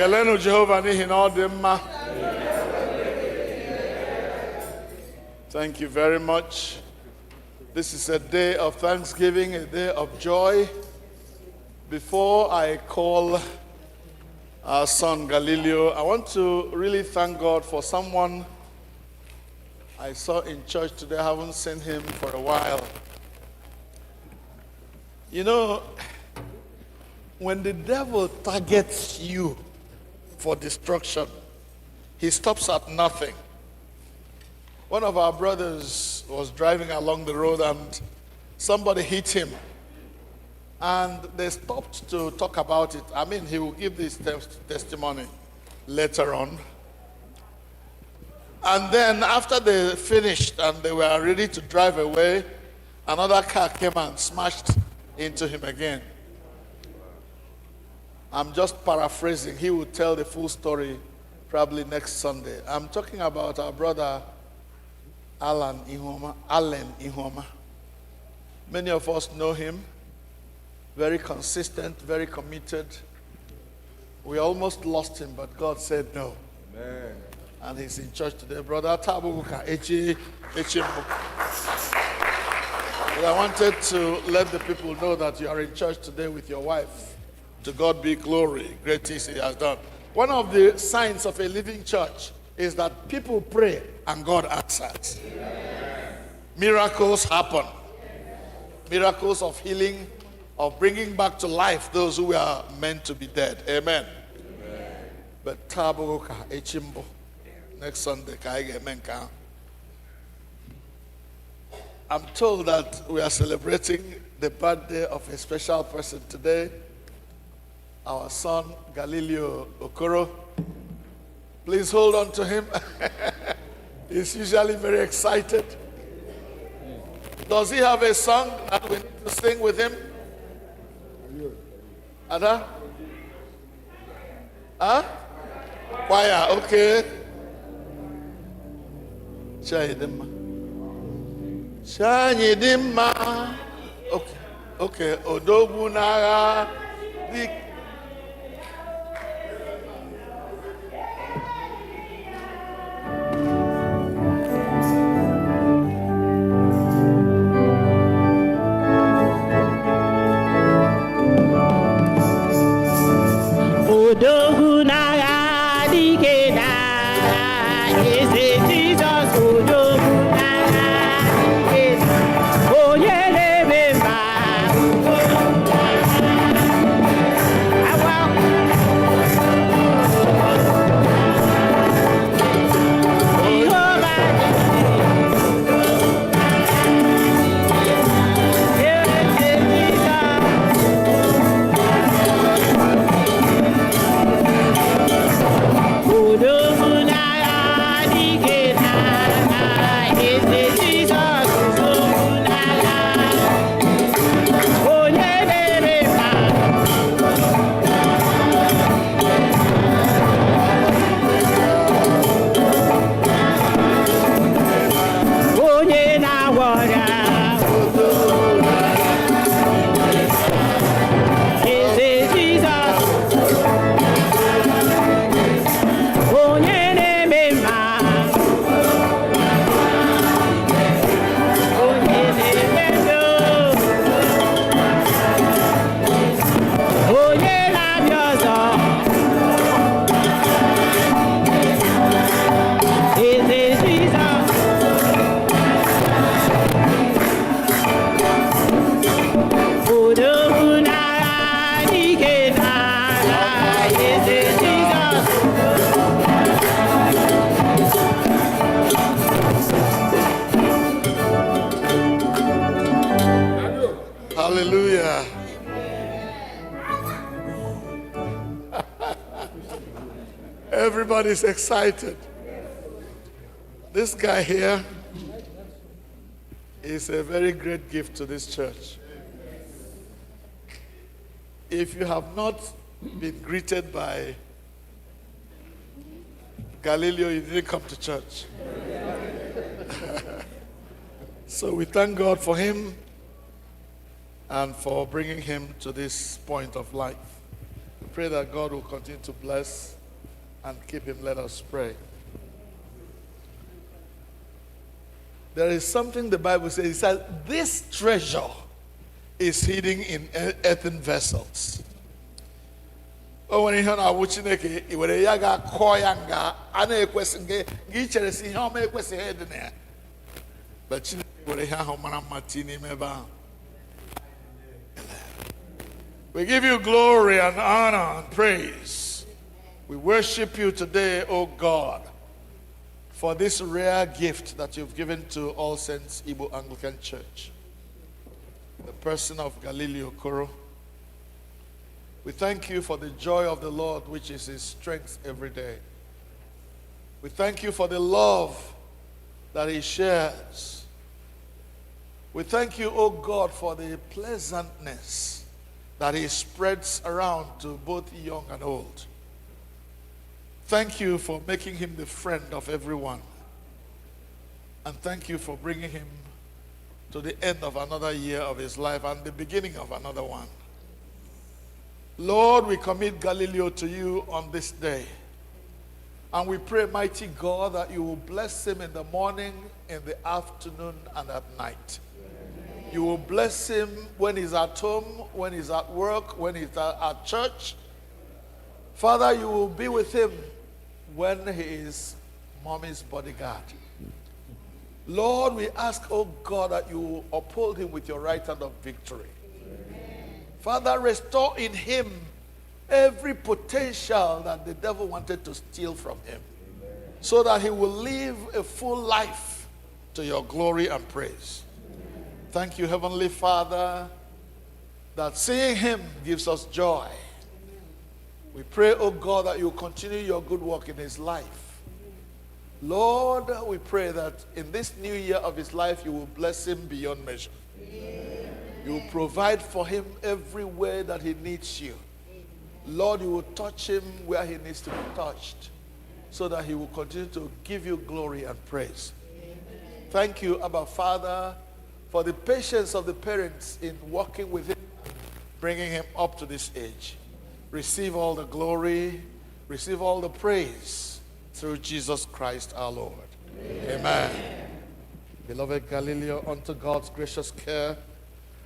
Kelenu Jehovah n'ihi na ọ dị mma. Thank you very much. This is a day of thanksgiving, a day of joy. Before I call our son Galileo, I want to really thank God for someone I saw in church today. I haven't seen him for a while. You know, when the devil targets you for destruction, he stops at nothing. One of our brothers was driving along the road and somebody hit him. And they stopped to talk about it. I mean, he will give this testimony later on. And then after they finished and they were ready to drive away, another car came and smashed into him again. I'm just paraphrasing. He will tell the full story probably next Sunday. I'm talking about our brother Allen Ihoma. Many of us know him. Very consistent, very committed. We almost lost him, but God said no. Amen. And he's in church today. Brother Tabuka Echimbo. But I wanted to let the people know that you are in church today with your wife. To God be glory. Great things he has done. One of the signs of a living church is that people pray and God answers. Amen. Miracles happen. Miracles of healing, of bringing back to life those who are meant to be dead. Amen. Amen. But Tabuka Echimbo. Next Sunday, I'm told that we are celebrating the birthday of a special person today, our son Galileo Okoro. Please hold on to him. He's usually very excited. Does he have a song that we need to sing with him? Ada? Huh? Choir, okay. Shahidimma. Shahidimma. Okay. Okay. Odogu naga. Odogu naga dike na. Is it Jesus? Odogu naga dike na. Onye remember. Hallelujah. Everybody's excited. This guy here is a very great gift to this church. If you have not been greeted by Galileo, you didn't come to church. So we thank God for him and for bringing him to this point of life. pray that God will continue to bless and keep him. Let us pray. There is something the Bible says. It says, this treasure is hidden in earthen vessels. O when ihe na Chineke I were ya ga akọ ya nga ana ekwesi nge chere si ihe o ma ekwesi he dị na ya. But Chineke were ihe ahụ mara mma ti n'ime ebe ahụ. We give you glory and honor and praise. We worship you today, O God, for this rare gift that you've given to All Saints Igbo Anglican Church, the person of Galileo Okoro. We thank you for the joy of the Lord, which is his strength every day. We thank you for the love that he shares. We thank you, O God, for the pleasantness that he spreads around to both young and old. Thank you for making him the friend of everyone. And thank you for bringing him to the end of another year of his life and the beginning of another one. Lord, we commit Galileo to you on this day. And we pray, mighty God, that you will bless him in the morning, in the afternoon, and at night. You will bless him when he's at home, when he's at work, when he's at church. Father, you will be with him when he is mommy's bodyguard. Lord, we ask, oh God, that you will uphold him with your right hand of victory. Amen. Father, restore in him every potential that the devil wanted to steal from him. Amen. So that he will live a full life to your glory and praise. Thank you, Heavenly Father, that seeing him gives us joy. We pray, oh God, that you continue your good work in his life. Lord, we pray that in this new year of his life, you will bless him beyond measure. You will provide for him every way that he needs you. Lord, you will touch him where he needs to be touched, so that he will continue to give you glory and praise. Thank you, Abba Father, for the patience of the parents in working with him, bringing him up to this age. Receive all the glory, receive all the praise through Jesus Christ our Lord. Amen. Beloved Galileo, unto God's gracious care,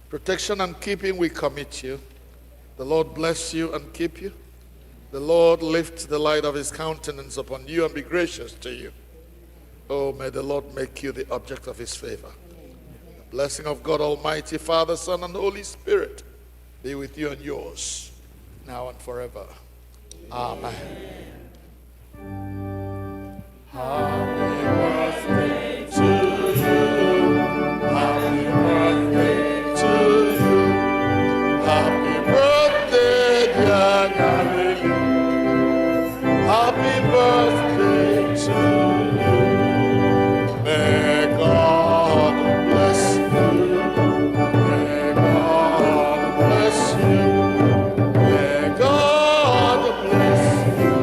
protection and keeping we commit you. The Lord bless you and keep you. The Lord lift the light of his countenance upon you and be gracious to you. Oh, may the Lord make you the object of his favor. Blessing of God Almighty, Father, Son, and Holy Spirit be with you and yours, now and forever. Amen. Happy birthday to you. Happy birthday to you. Happy birthday, dear Galileo. Happy birthday to you. May God bless you. May God bless you. May God bless you.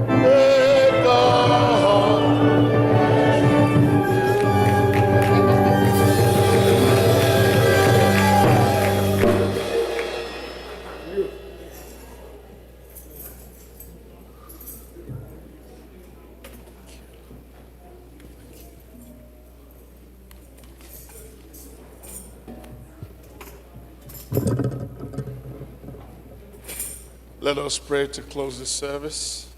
May God Let us pray to close the service.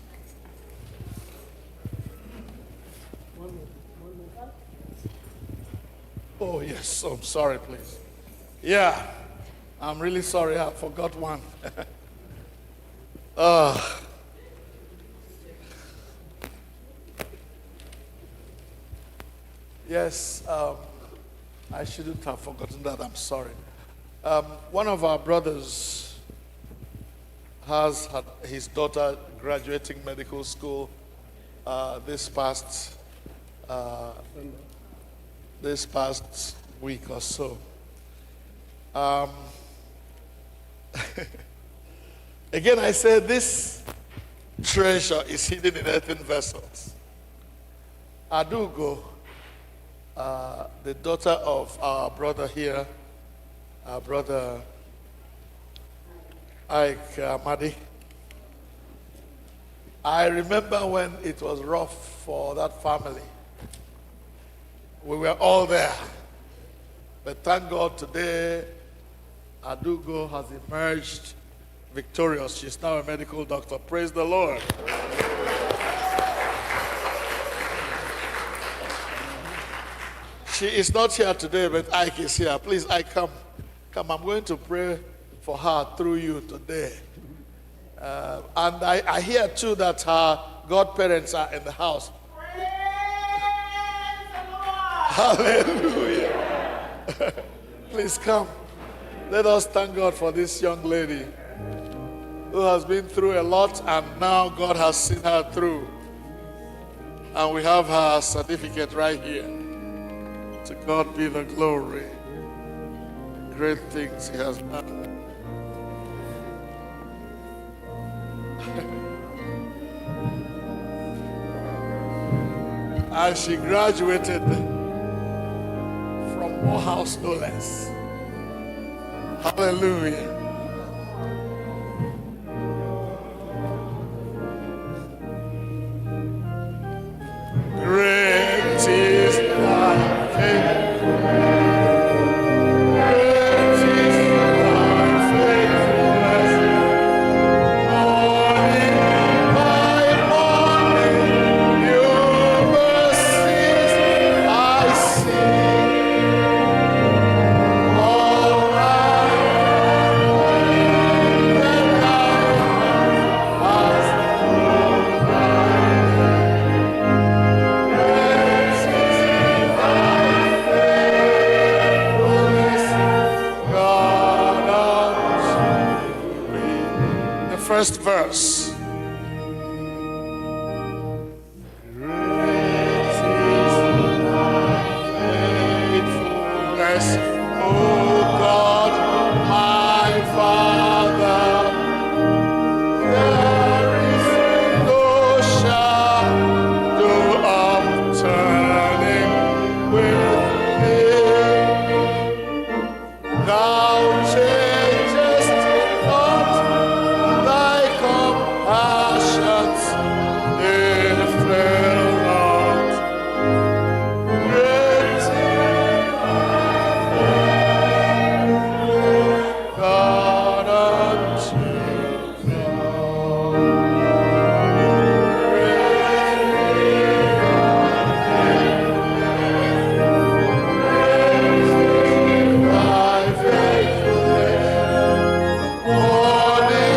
Oh, yes. I'm sorry, please. Yeah, I'm really sorry. I forgot one. Yes, I shouldn't have forgotten that. I'm sorry. One of our brothers has had his daughter graduating medical school this past week or so. Again, I say this treasure is hidden in earthen vessels. Adugo, the daughter of our brother here, our brother Ike Amadi. I remember when it was rough for that family. We were all there. But thank God today, Adugo has emerged victorious. She's now a medical doctor. Praise the Lord. She is not here today, but Ike is here. Please, Ike, come. Come, I'm going to pray for her through you today. And I hear too that her godparents are in the house. Hallelujah. Please come. Let us thank God for this young lady who has been through a lot, and now God has seen her through. And we have her certificate right here. To God be the glory. Great things He has done. And she graduated from Morehouse, no less. Hallelujah. Great is thy faithfulness. Great is thy faithfulness. Morning by morning, new mercies I see. All right, then thou hast first verse. Great is thy faithfulness, O God, my Father. There is no shadow of turning with thee. Thou changest not. Thy compassions, they fail not. Great is God unto thee. Thy faithfulness, morning.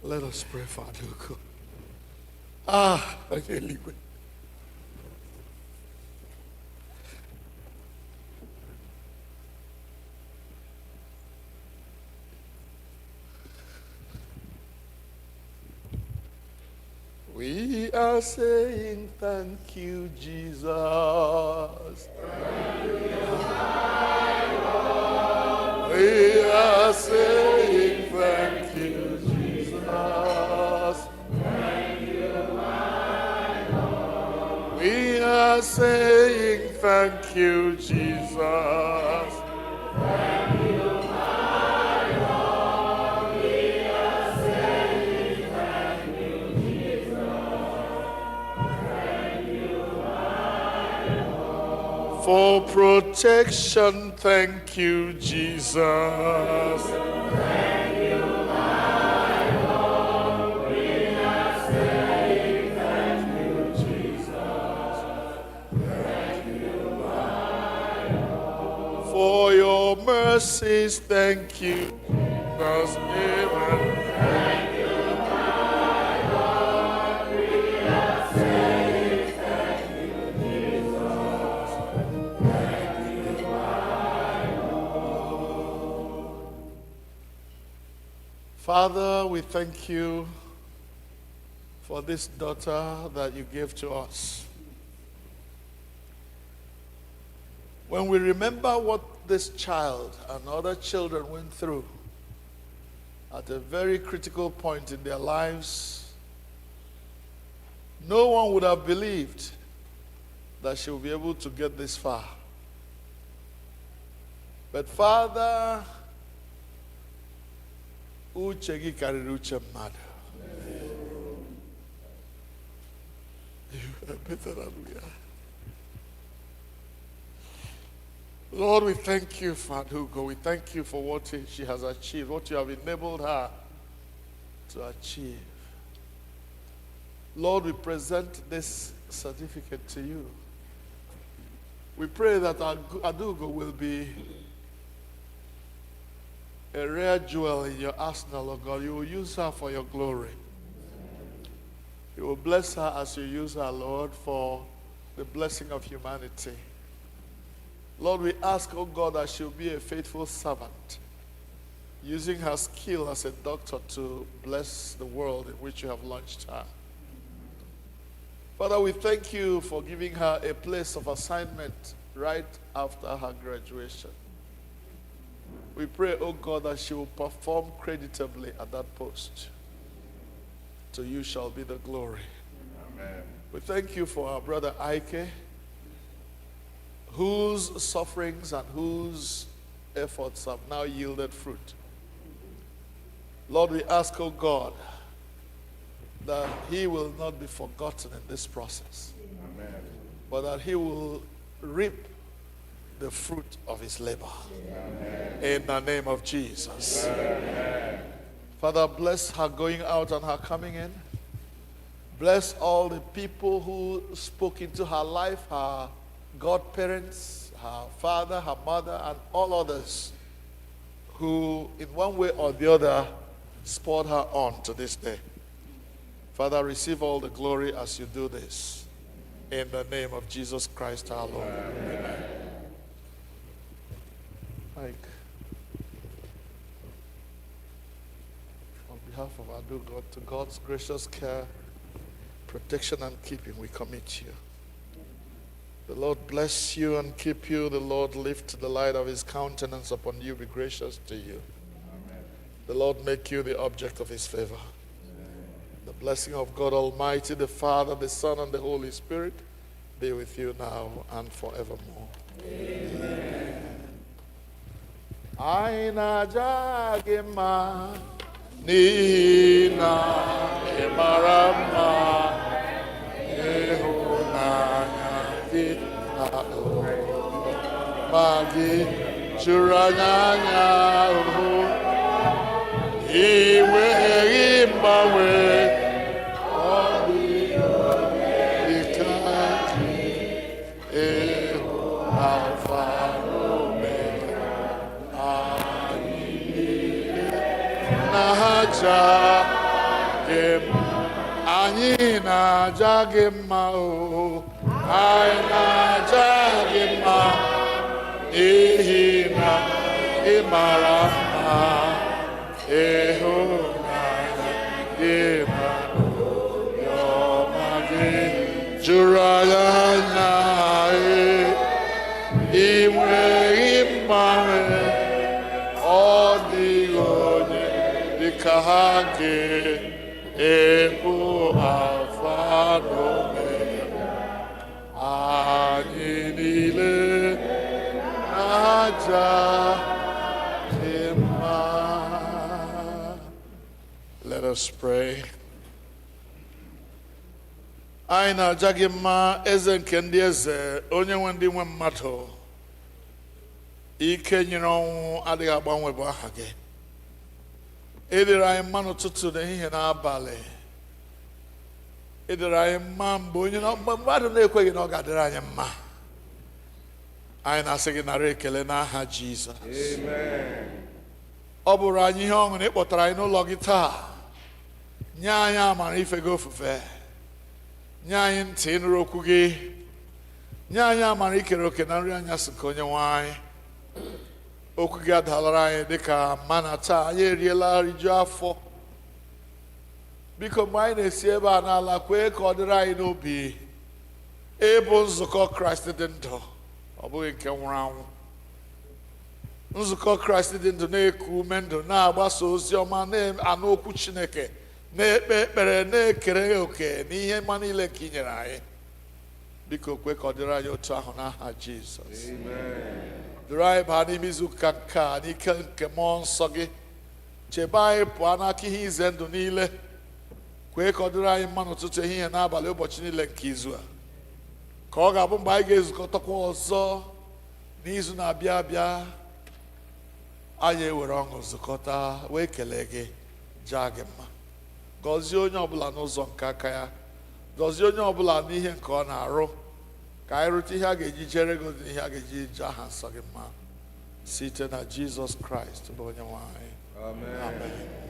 Let us pray for Adugo. Eluigwe. We are saying thank you, Jesus. We are saying thank you, Jesus. We are saying thank you, Jesus. For protection, thank you, Jesus. For your mercies, thank you, Jesus. Amen. Thank you, my Lord. We are saved. Father, we thank you for this daughter that you gave to us. When we remember what this child and other children went through at a very critical point in their lives, no one would have believed that she would be able to get this far. But Father, uche gị karịrị uche mmadụ. You are better than we are. Lord, we thank you for Ogugu. We thank you for what she has achieved, what you have enabled her to achieve. Lord, we present this certificate to you. We pray that Ogugu will be a rare jewel in your arsenal, oh God. You will use her for your glory. You will bless her as you use her, Lord, for the blessing of humanity. Lord, we ask, oh God, that she'll be a faithful servant, using her skill as a doctor to bless the world in which you have launched her. Father, we thank you for giving her a place of assignment right after her graduation. We pray, oh God, that she will perform creditably at that post. To you shall be the glory. Amen. We thank you for our brother Ike, whose sufferings and whose efforts have now yielded fruit. Lord, we ask, oh God, that he will not be forgotten in this process. Amen. But that he will reap the fruit of his labor. Amen. In the name of Jesus. Amen. Father, bless her going out and her coming in. Bless all the people who spoke into her life, her godparents, her father, her mother, and all others who, in one way or the other, spurred her on to this day. Father, receive all the glory as you do this. In the name of Jesus Christ our Lord. Amen. Mike, on behalf of Ogugu, to God's gracious care, protection, and keeping, we commit you. The Lord bless you and keep you. The Lord lift the light of his countenance upon you, be gracious to you. Amen. The Lord make you the object of his favor. Amen. The blessing of God Almighty, the Father, the Son, and the Holy Spirit be with you now and forevermore. Amen. Aina jagima nina emarama ehunanya Magi churanyanya iwe imbawe ikaki alpha omega naja anyị na-aja gị mma o anyị na-aja gị mma n'ihi na ị mara mma ịhụnanya gị ma ọma gị juru anyị anya ị nweghị mgbanwe ọ dịghị onye dịka ha gị ebu alfa na omega anyị niile na-aja gị mma. Let us pray. Anyị na-aja gị mma, eze nke ndị eze, onye nwe ndị nwe mmadụ. Ike nyere ọnwụ adịghị agbanwe bụ aha gị. Edere anyị mma n'ụtụtụ na ehihie n'abalị. Edere anyị mma mgbe mmadụ na-ekweghị na ọ ga-adịrị anyị mma. Anyị na-asị gị nara ekele n'aha Jizọs. Amen. Ọ bụrụ anyị ihe ọṅụ na ị kpọtara anyị n'ụlọ gị taa. Nye anyị amara ife gị ofufe. Nye anyị ntị ịnụrụ okwu gị. Nye anyị amara ikere oke na nri anyasị nke onye nwe anyị. okwu gị adalara anyị dịka mana taa anyị eriela riju afọ. Biko mgbe anyị na-esi ebe a n'ala kwee ka ọ dịrị anyị n'obi ịbụ nzukọ Kraịst dị ndụ, ọ bụghị nke nwụrụ anwụ. Nzukọ Kraịst dị ndụ na-eku ume ndụ, na-agbasa ozi ọma, na-anụ okwu Chineke, na-ekpe ekpere, na-ekere oke n'ihe mma niile nke i nyere anyị. Biko kwe ka ọ dịrị anyị otu ahụ n'aha Jizọs. Duru anyị baa n'ime izu ụka nke a n'ike nke mmụọ nsọ gị. Chebe anyị pụọ n'aka ihe ize ndụ niile. Kwee ka ọ dịrị anyị mma n'ụtụtụ, ehihie, n'abalị, ụbọchị niile nke izu a. Ka ọ ga-abụ mgbe anyị ga-ezukọtakwa ọzọ n'izu na-abịa abịa, anyị ewere ọṅụ zukọta wee kelee gị, jaa gị mma. Gọzie onye ọbụla n'ụzọ nke aka ya, gọzie onye ọbụla n'ihe nke ọ na-arụ, ka anyị rute ihe a ga-eji jere gị ozi, ihe a ga-eji jee aha nsọ gị mma, site na Jizọs Kraịst bụ onye nwe anyị. Amen.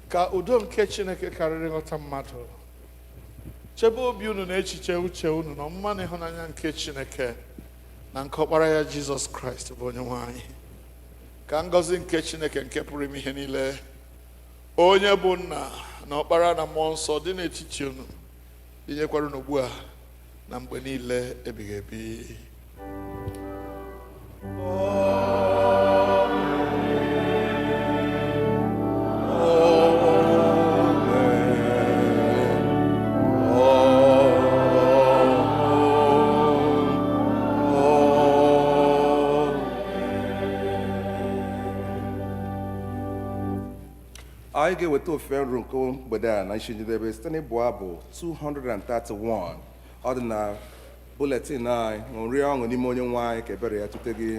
Ka udo nke Chineke karịrị nghọta mmadụ chebe obi unu na echiche uche unu na ọmụma na ịhụnanya nke Chineke na nke ọkpara ya Jizọs Kraịst bụ onye nwe anyị. Ka ngọzi nke Chineke nke pụrụ ime ihe niile, onye bụ nna na ọkpara na mmụọ nsọ dị n'etiti unu, inyekwara unu ugbu a na mgbe niile ebighị ebi. Anyị ga-eweta ofe nru nke mgbede a na isi njedebe site n'ịbụ abụ 231. Ọ dị na buletin anyị, ṅụrịa ọṅụ n'ime onye nwe anyị, ka ebere ya tute gị.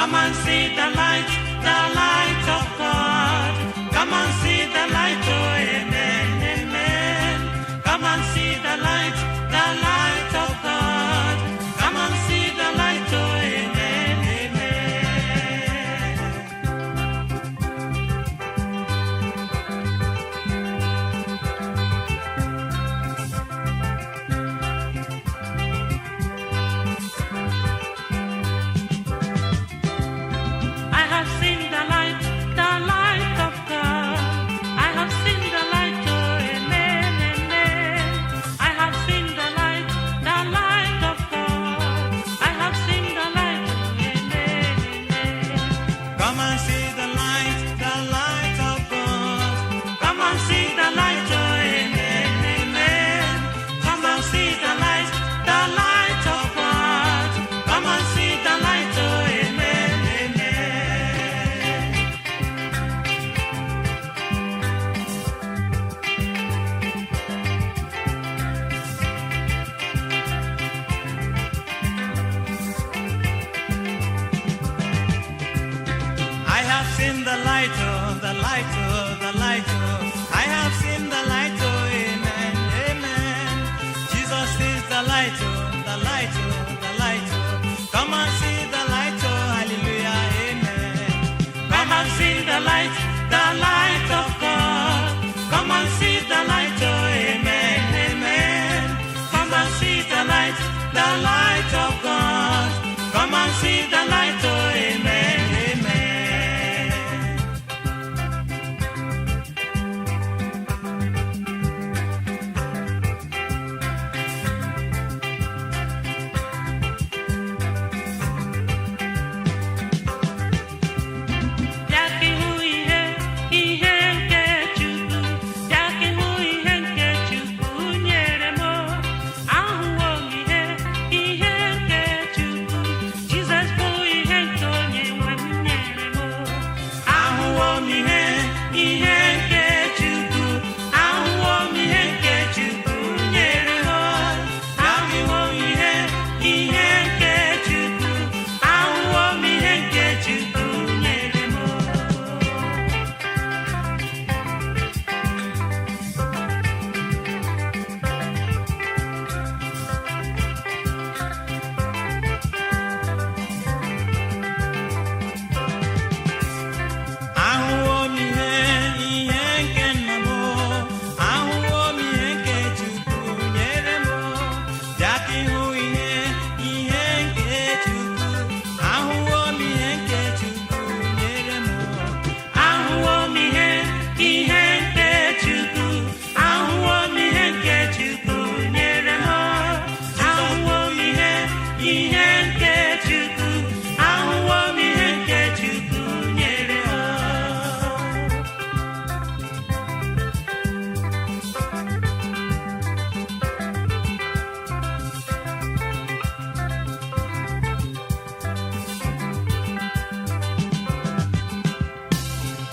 Come and see the light of God. Come and see the light, oh amen, amen. Come and see the light of God. Come and see the light, oh amen, I have seen the light of God. I have seen the light, oh amen, amen. I have seen the light of God. I have seen the light, oh amen, amen. Come and see the light of God. Come and see the light, oh amen, amen. Come and see the light of God. Come and see the light, oh amen, amen. I have seen the light, oh, the light, oh, the light, oh. I have seen the light, oh, amen, amen. Jesus is the light, oh, the light, oh, the light, oh. Come and see the light, oh, hallelujah, amen. Come and see the light of God. Come and see the light, oh, amen, amen. Come and see the light of God. Come and see the light, oh, amen, amen.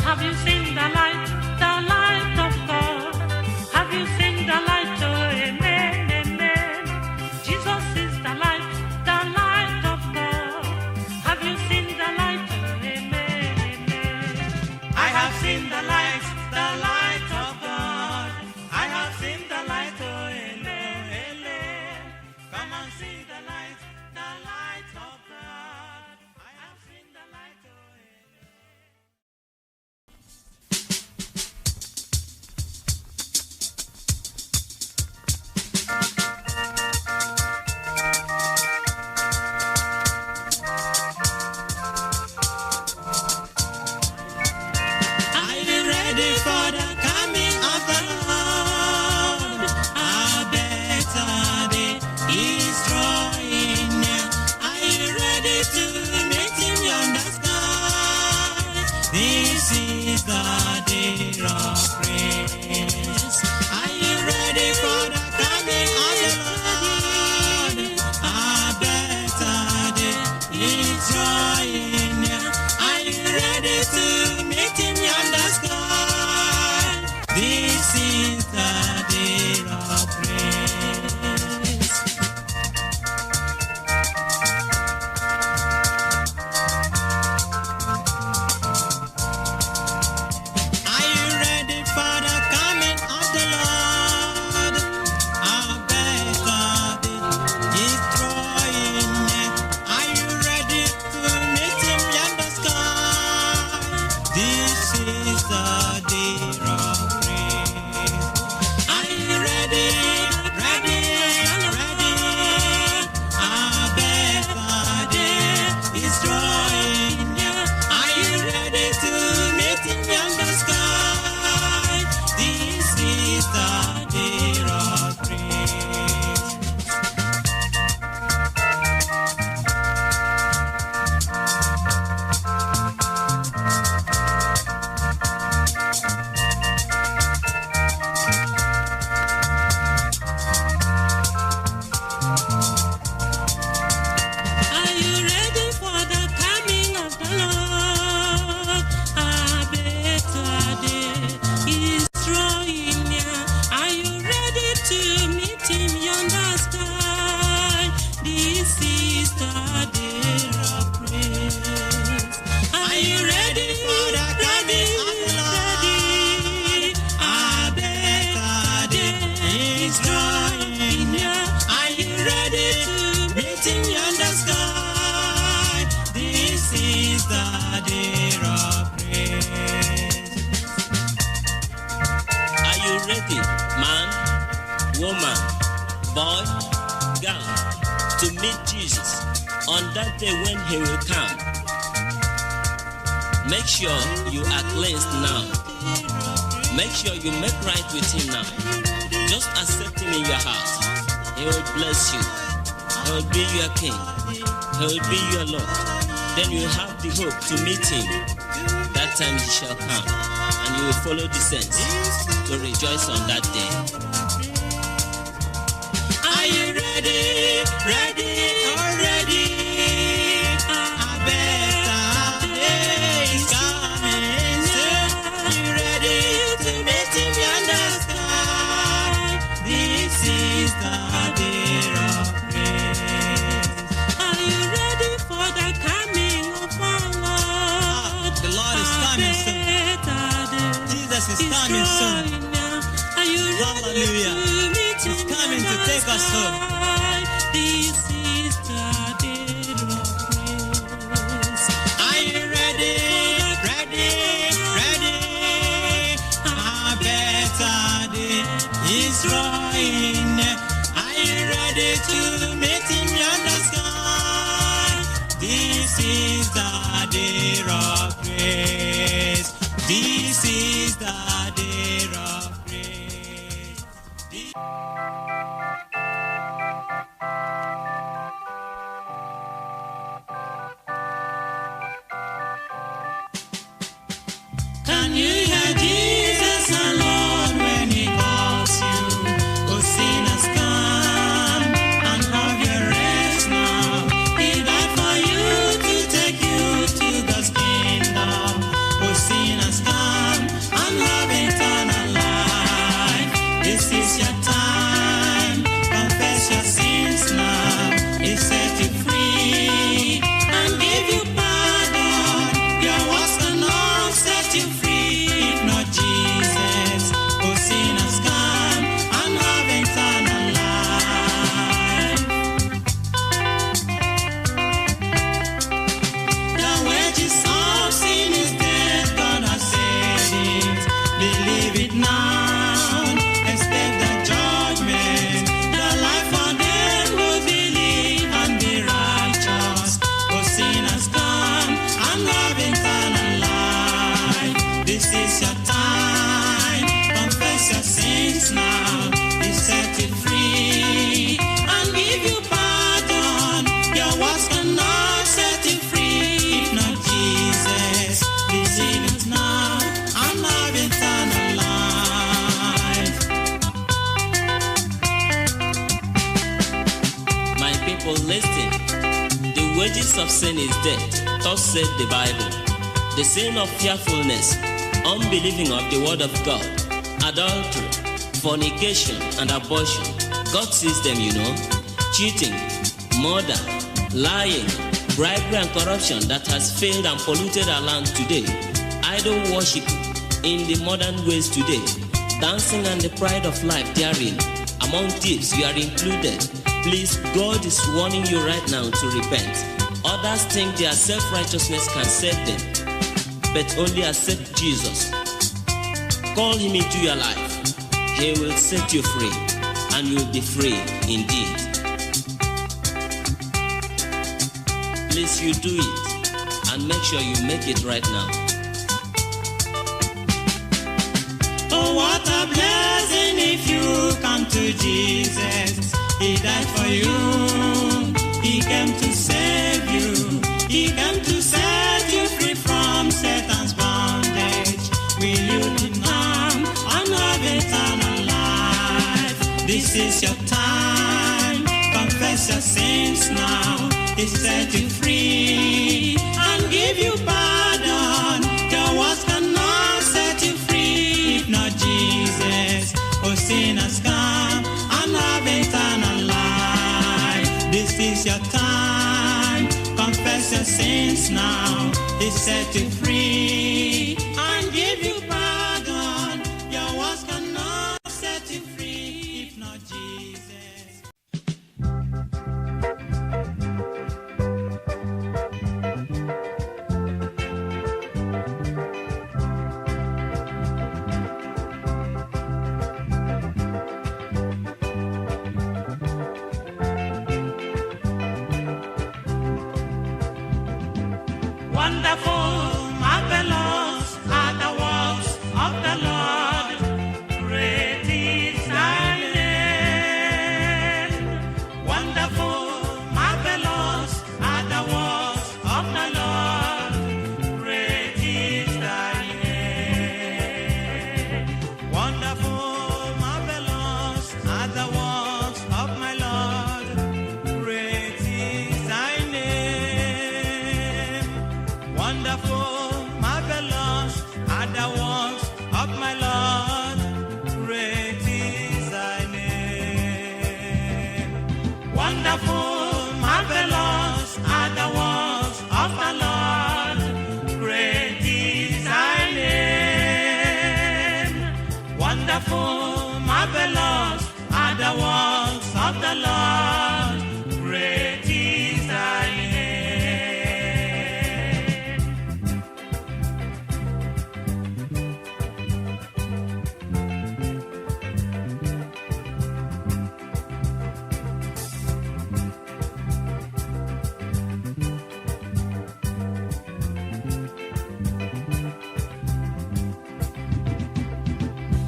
Have you seen the light of God? Have you seen the light, oh amen, amen. Jesus is the light of God. Have you seen the light, oh amen, amen. I have seen the light of God. I have seen the light, oh amen, amen. Come and see the light of God. I have seen the light, oh amen. Are you ready for the coming of the Lord? A better day is drawing near. Are you ready? to meet Jesus on that day when he will come. Make sure you are cleansed now. Make sure you make right with him now. Just accept him in your heart. He will bless you. He will be your king. He will be your Lord. Then you have the hope to meet him. That time he shall come, and you will follow the saints to rejoice on that day. Are you ready? Ready? Ready? A better day is coming. Are you ready to meet him yonder sky? This is the day of praise. Are you ready for the coming of our Lord? The Lord is coming soon. Jesus is coming soon. Hallelujah. He's coming to take us home. This is the day of praise. Are you ready? Ready? Ready? A better day is drawing. Are you ready to meet him yonder sky? This is the day of praise. This is the day of praise. Can you hear Jesus alone when he calls you? Oh, sinners, come and have your rest now. He died for you to take you to God's kingdom. Oh, sinners, come and have eternal life. This is your time. Confess your sins now. He set you free and give you pardon. Your works cannot set you free if not Jesus. Oh, sinners, come and have eternal life. The wages of sin is death, God has said it. Believe it now. Expect the judgment. The life for them who believe and be righteous. Oh, sinners, come and have eternal life. This is your time. Confess your sins now. He set you free and give you pardon. Your works cannot set you free if not Jesus. Believe it now and have eternal life. My people, listen. The wages of sin is death. Thus said the Bible. The sin of fearfulness, unbelieving of the word of God, adultery, fornication, and abortion. God sees them, you know. Cheating, murder, lying, bribery, and corruption that has failed and polluted our land today. Idol worship in the modern ways today. Dancing and the pride of life therein. Among thieves, you are included. Please, God is warning you right now to repent. Others think their self-righteousness can save them, but only accept Jesus. Call him into your life. He will set you free, and you will be free indeed. Please, you do it, and make sure you make it right now. Oh, what a blessing if you come to Jesus. He died for you. He came to save you. He came to set you free from Satan's bondage. Will you come and have eternal life? This is your time. Confess your sins now. He set you free and give you pardon. Your words cannot set you free if not Jesus. Oh, sinners, come and have eternal life. This is your time. Confess your sins now. He set you free and give you pardon. Your words cannot set you free if not Jesus. Wonderful, marvelous are the works of the Lord. Great is thy name. Wonderful, marvelous are the works of the Lord. Great is thy name. Wonderful, marvelous are the works of my Lord. Great is thy name. Wonderful, marvelous are the works of my Lord. Great is thy name. Wonderful, marvelous are the works of the Lord. Great is thy name. Wonderful, marvelous are the works of the Lord. Great is thy name.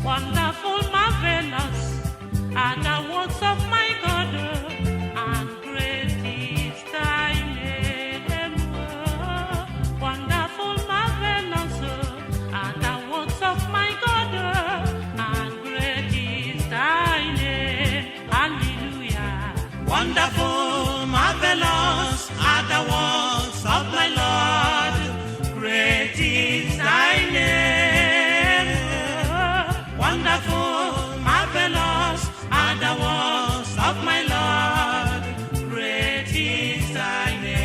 Wonderful, marvelous are the works of my God, and great is thy name. Wonderful, marvelous are the works of my God, and great is thy name. Hallelujah. Wonderful, marvelous are the works of my Lord. Great is thy name. Wonderful, marvelous are the works of my Lord. Great is thy name.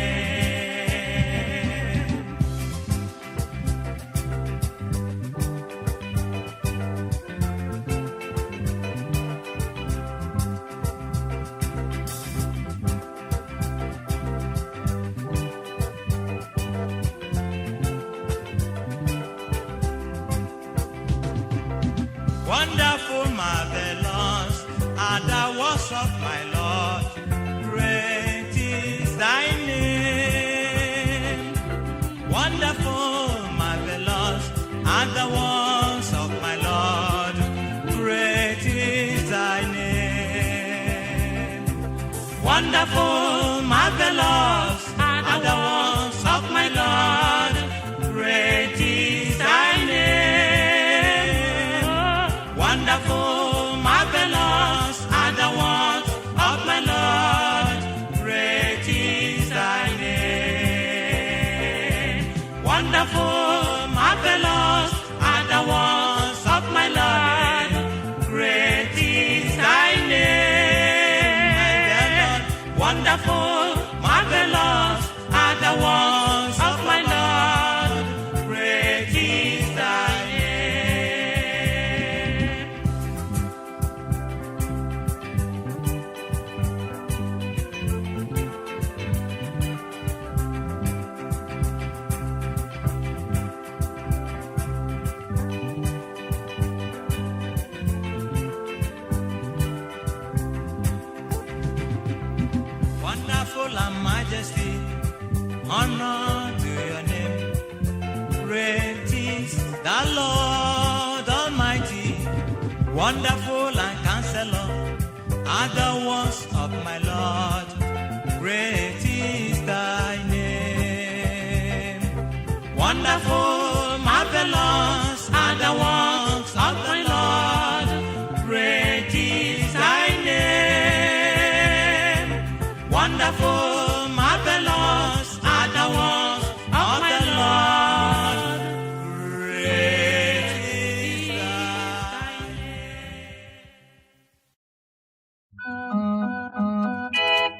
Wonderful, marvelous are the works of my Lord. Great is thy name. Wonderful, marvelous are the works of my Lord. Great is thy name. Wonderful, marvelous are the works of my Lord. Great is thy name. Wonderful, marvelous are the works of my Lord. Great is thy name. Wonderful, marvelous are the works of my Lord. Great is thy name. Wonderful, marvelous are the works of my Lord. Great is thy name. Wonderful and majesty, honor to your name. Great is the Lord Almighty. Wonderful and counselor are the works of my Lord. Great is thy name. Wonderful, marvelous are the works of my Lord. Great is thy name. Wonderful, marvelous are the works of my Lord. Great is thy name.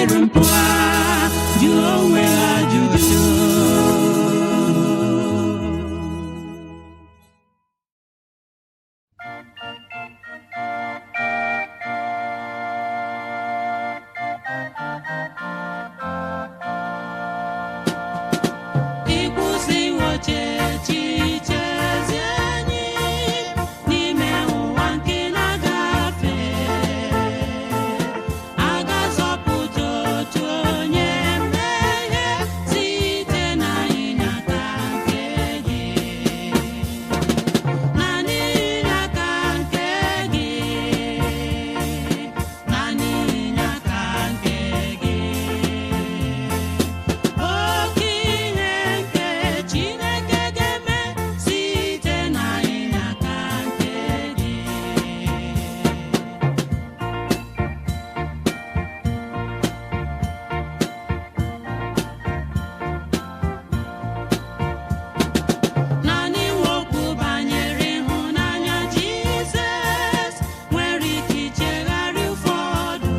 mere mpụ ha jụọ onwe ha ajụjụ. Ịkwụsịwo echiche ezi enyi n'ime ụwa nke na-agafe. A ga-azọpụta otu onye mmehie site n'ịnyaka nke gị. Naanị ịnyaka nke gị. Naanị ịnyaka nke gị. Oke ihe nke Chineke ga-eme site n'ịnyaka nke gị. Naanị okwu banyere ịhụnanya Jizọs nwere ike ichegharị ụfọdụ.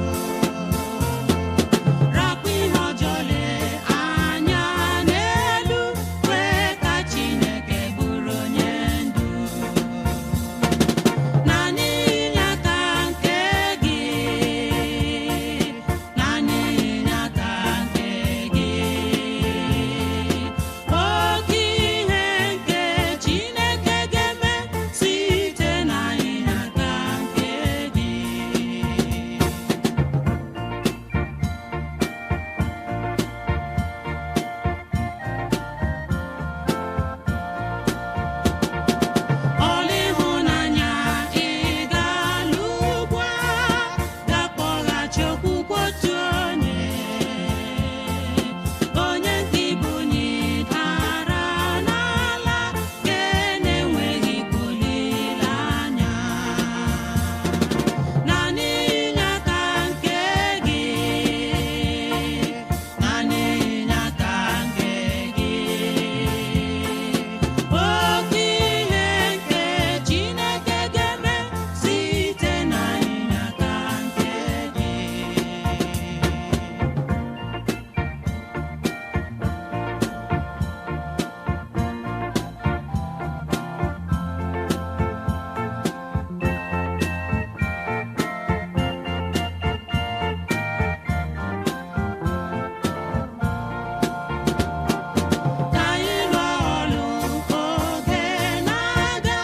Rapụ ihe ọjọọ, lee anya n'elu, kwee ka Chineke bụrụ onye ndu. Naanị ịnyaka nke gị. Naanị ịnyaka nke gị. Oke ihe nke Chineke ga-eme site n'ịnyaka nke gị. Ọla ịhụnanya ị ga-alụ ugbu a ga-akpọghachi okwukwe otu onye. Onye nke ibu nyidara n'ala nke na-enweghị olileanya. Naanị ịnyaka nke gị. Naanị ịnyaka nke gị. Oke ihe nke Chineke ga-eme site n'ịnyaka nke gị. Ka anyị lụọ ọlụ oge na-aga,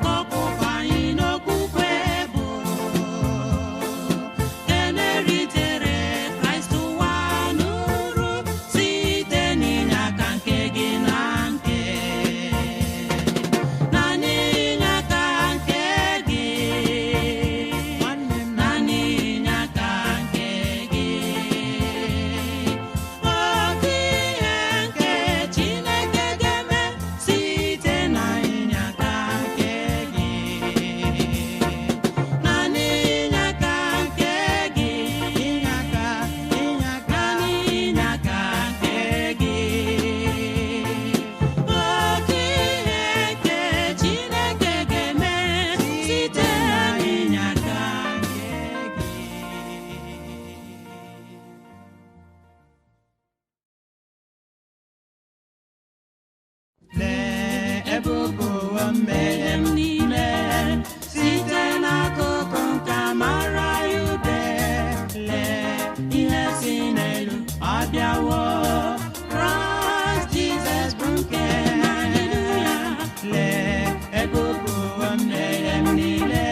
ka ọkpụkpọ anyị n'okwukwe bụ na-eritere Kraist ụwa n'uru site n'ịnyaka nke gị na nke. Naanị ịnyaka nke gị. Naanị ịnyaka nke gị. Oke ihe nke Chineke ga-eme site n'ịnyaka nke gị. Naanị ịnyaka nke gị. Naanị ịnyaka nke gị. Oke ihe nke Chineke ga-eme site n'ịnyaka nke gị. Lee ebe ụwa mmehie m niile site n'akụkụ nke amara ya ube. Lee ihe si n'elu abịawo. Kraist Jizọs bụ nke haleluya. Lee ebe ụwa mmehie m niile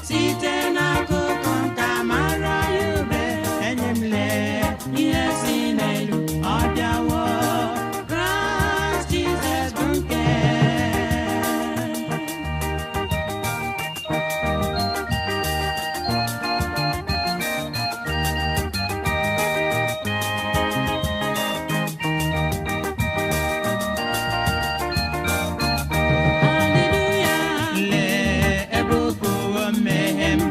site n'akụkụ nke amara ya ube. Enyi m, lee ihe si n'elu abịawo. Kraist Jizọs bụ nke. Haleluya. Lee ebe ụwa mmehie m,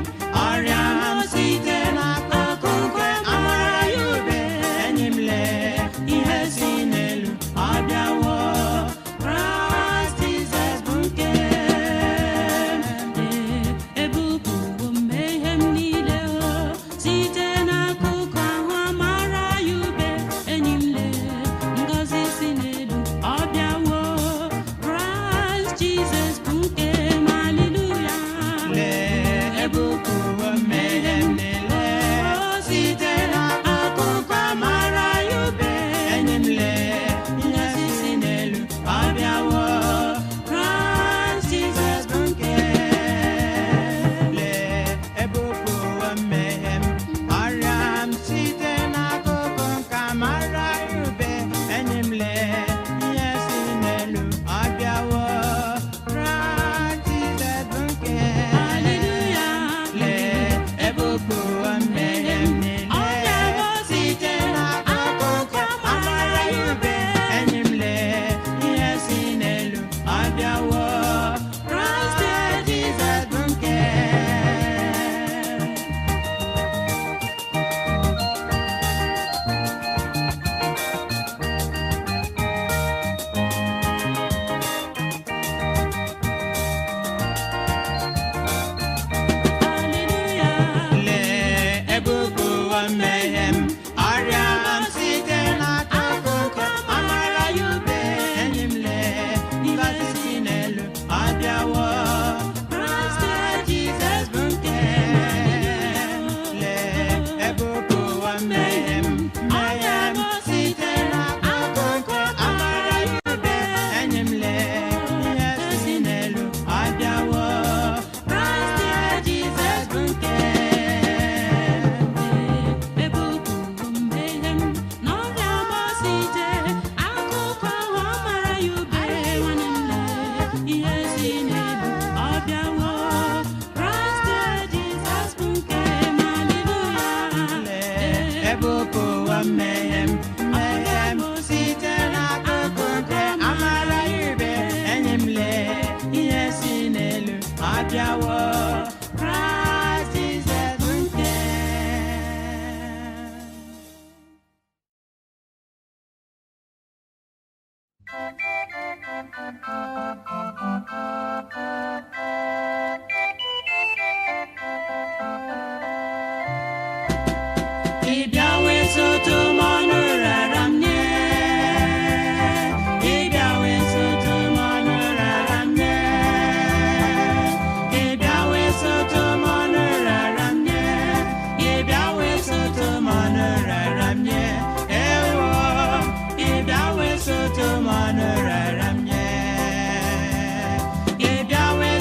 ọrịa m site n'akụkụ nke amara ya ube. mmehie m site n'akụkụ nke amara ibe enyi m lee ihe si n'elu abịawo Kraist is ebute. Ịbịa wee soto m ọnụ rara m nye. Ịbịa wee soto m ọnụ rara m nye. Ịbịa wee soto m ọnụ rara m nye. Ịbịa wee soto m ọnụ rara m nye. Ewo, ịbịa wee soto m ọnụ rara m nye. Ịbịa wee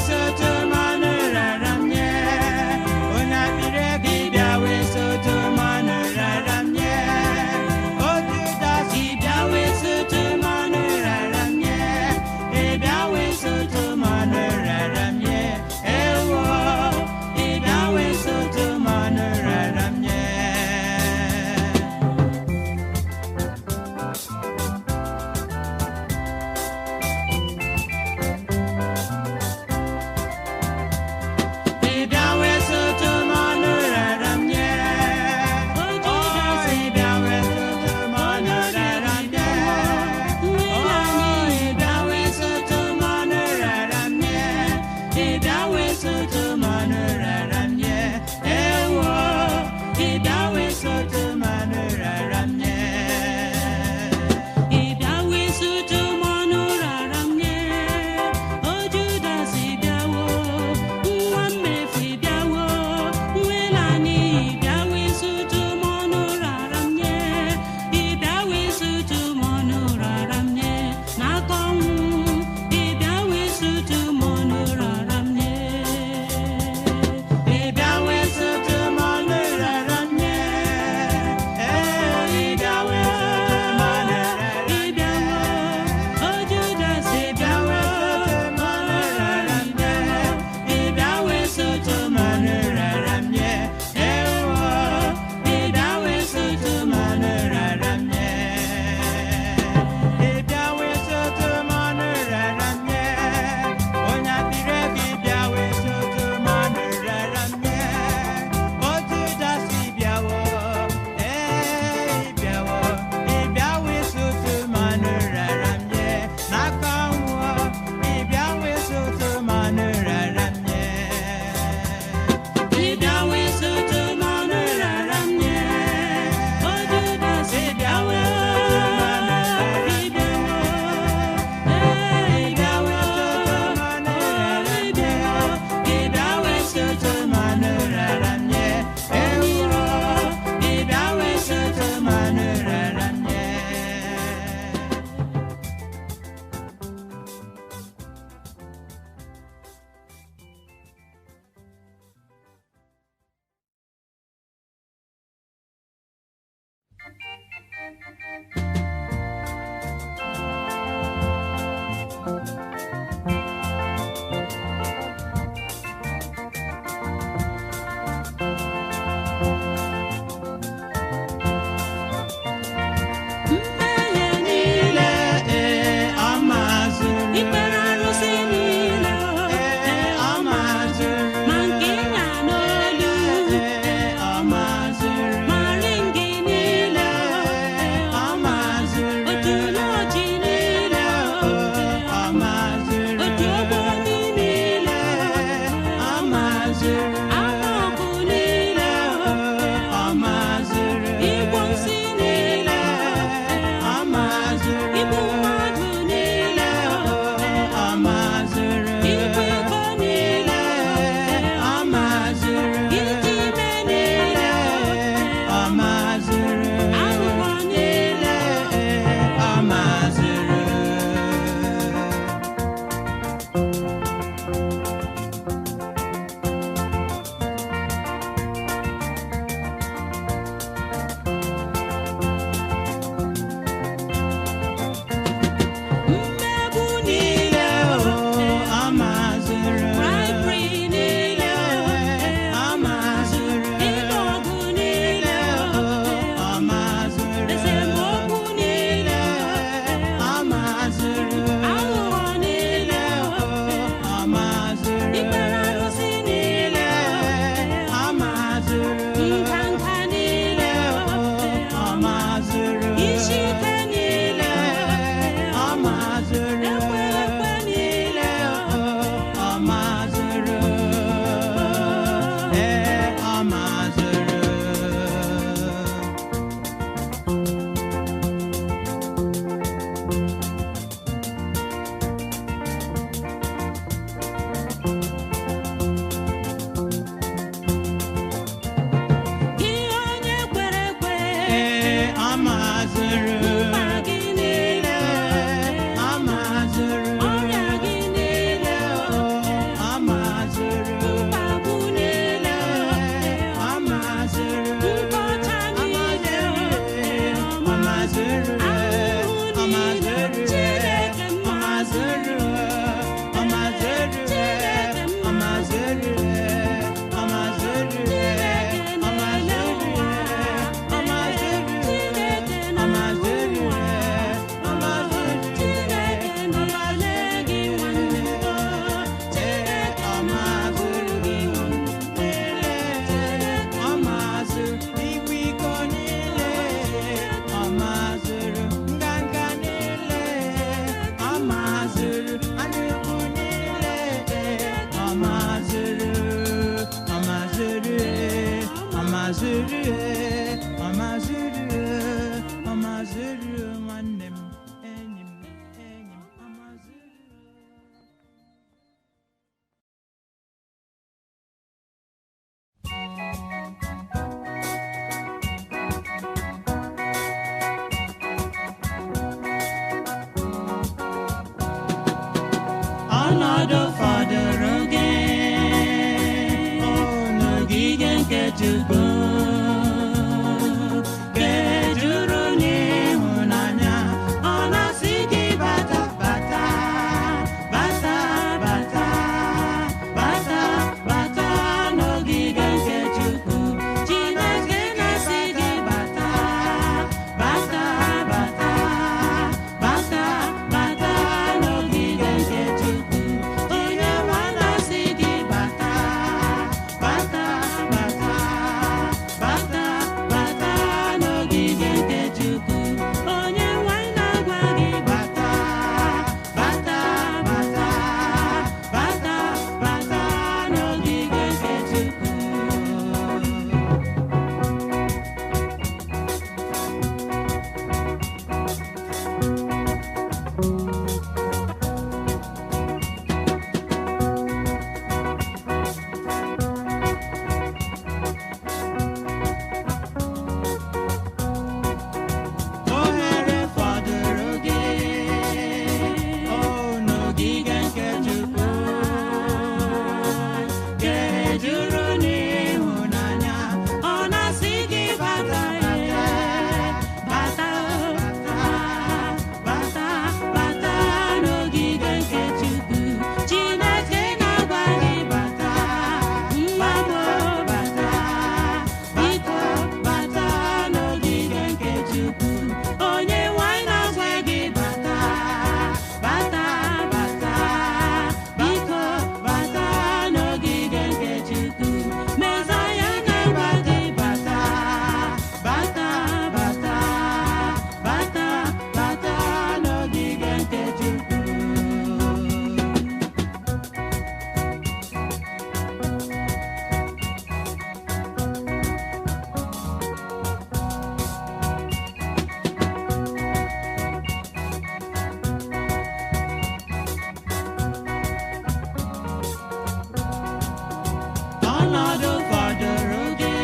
ọnọdụ fọdụrụ gị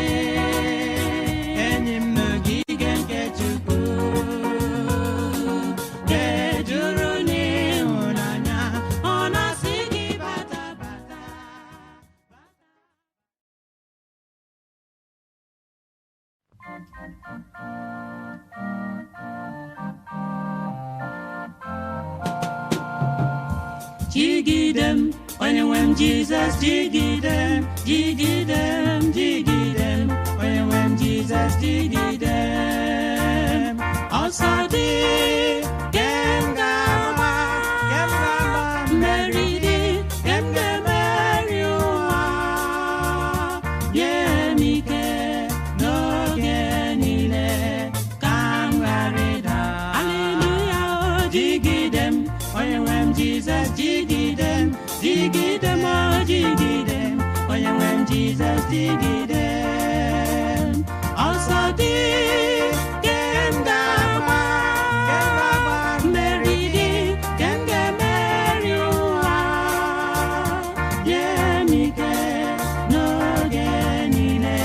enyi m n'ogige nke Chukwu ga-ejuru n'ịhụnanya ọ na-asị gị bata bata. Jigide m onye nwe m Jizọs, jigide m, jigide m, jigide m, onye nwe m Jizọs, jigide m. Ọsọ dị ke m ga-agba, mmeri dị ke m ga-emeri ụwa. Nye m ike n'oge niile ka m ghara ịda. Aleluya, o jigide m onye nwe m Jizọs, jigide m, jigide m, o jigide m, onye nwe m Jizọs, jigide m. Ọsọ dị ke m ga-agba, mmeri dị ke m ga-emeri ụwa. Nye m ike n'oge niile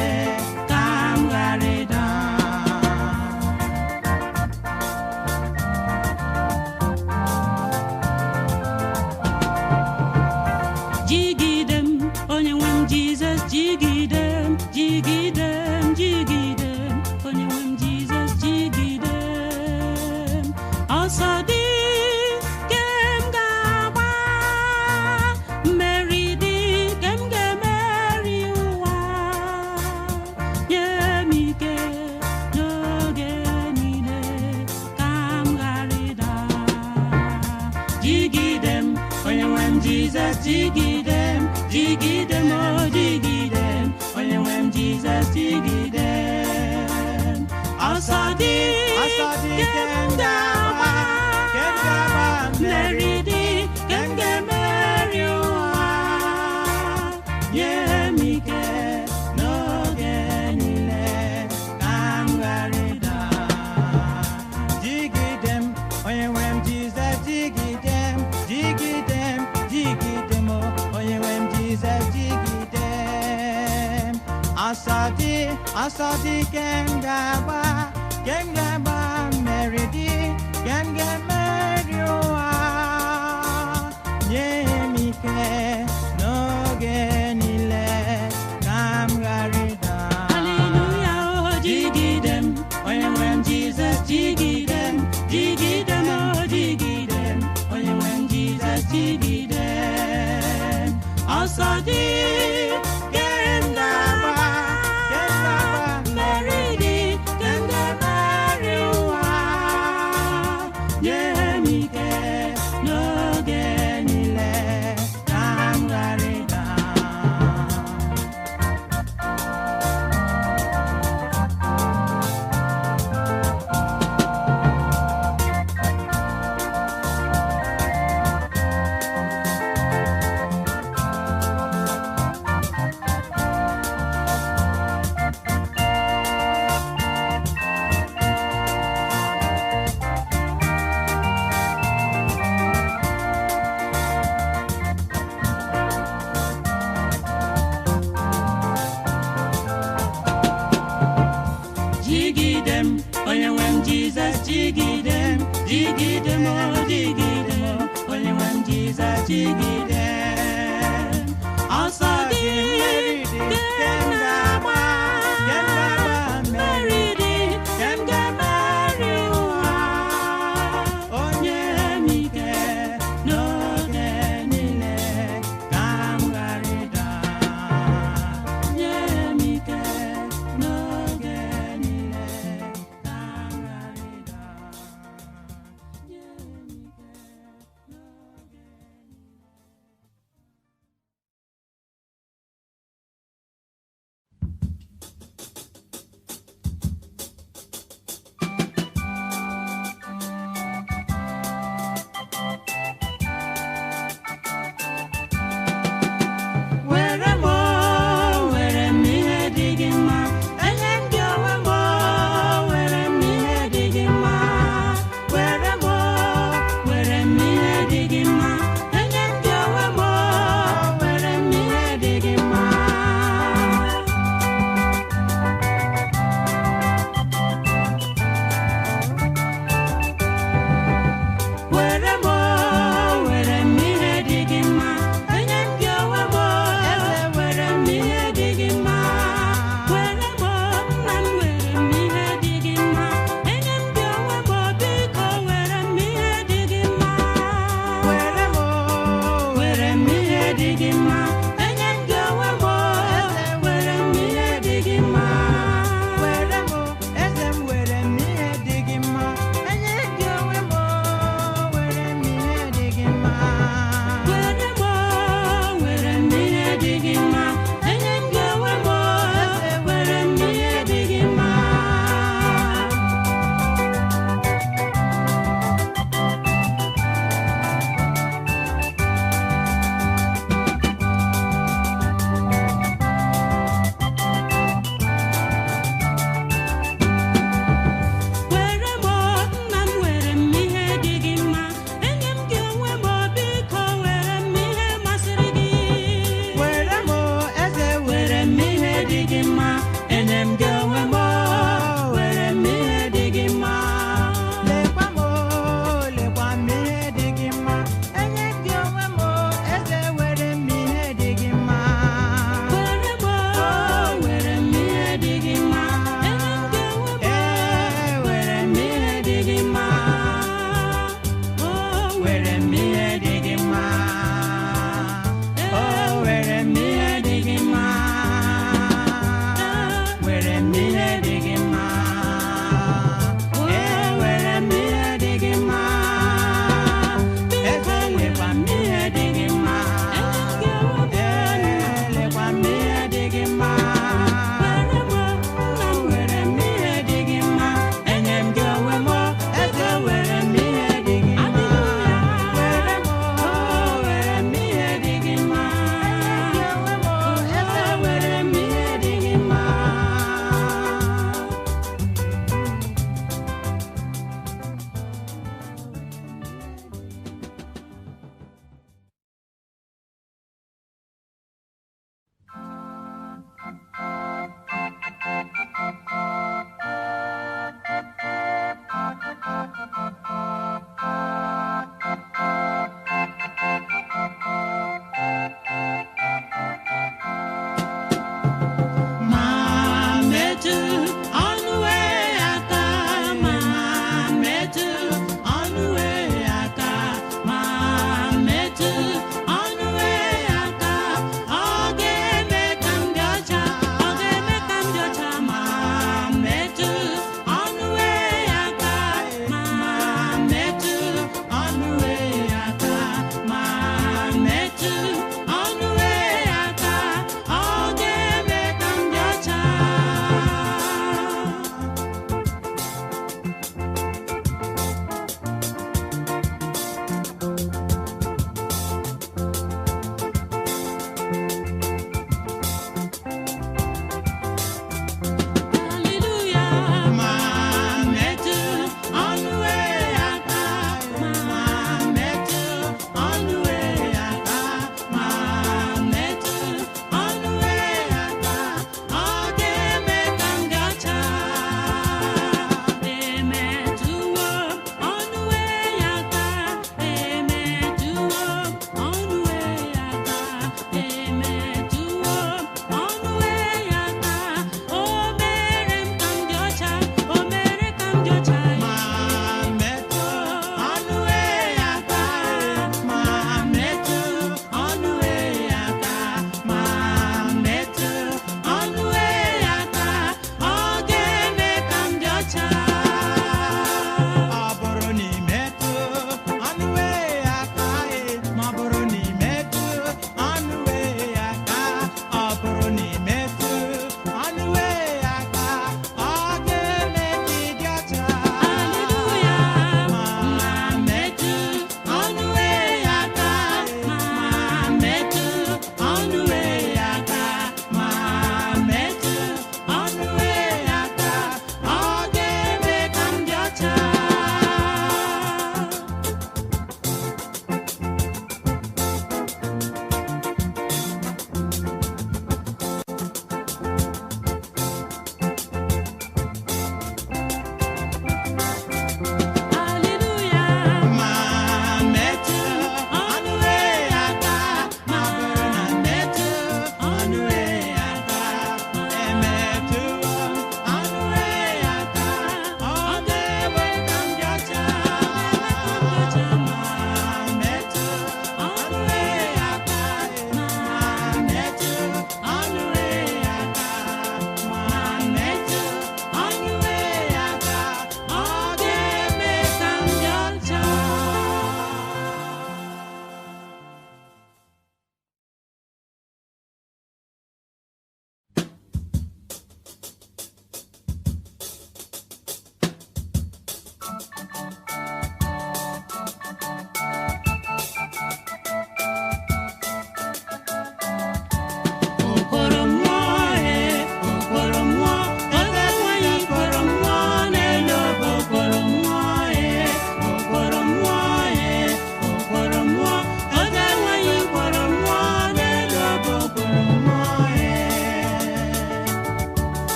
ka m ghara ịda. Jigide m onye nwe m Jizọs, jigide m, jigide m, jigide m, onye nwe m Jizọs, jigide m. Ọsọ dị ke m ga-agba, mmeri dị ke m ga-emeri ụwa. Nye m ike n'oge niile ka m ghara ịda. Jigide m onye nwe m Jizọs, jigide m, jigide m, o jigide m, onye nwe m Jizọs, jigide m. Ọsọ dị ke m ga-agba, mmeri dị ke m ga-emeri ụwa. Nye m ike n'oge niile ka m ghara ịda. Jigide m onye nwe m Jizọs, jigide m, jigide m, jigide m, onye nwe m Jizọs, jigide m. Ọsọ dị ke m ga-agba, mmeri dị ke m ga-emeri ụwa. Nye m ike n'oge niile ka m ghara ịda. Haleluya, o jigide m onye nwe m Jizọs, jigide m, jigide m, o jigide m, onye nwe m Jizọs, jigide m. Ọsọ dị ke m ga-agba, mmeri dị ke m ga-emeri ụwa. Nye m ike n'oge niile ka m ghara ịda. Jigide m onye nwe m Jizọs, jigide m, jigide m, o jigide m, onye nwe m Jizọs, jigide m. Ọsọ dị ke m ga-agba, mmeri dị ke m ga-emeri ụwa. Onye m ike n'oge niile ka m ghara ịda. Nye m ike n'oge niile ka m ghara ịda. Nye m ike n'oge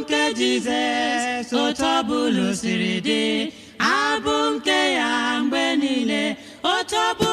nke Jizọs otu ọbụla o siri dị, abụ nke ya mgbe niile, otu ọbụla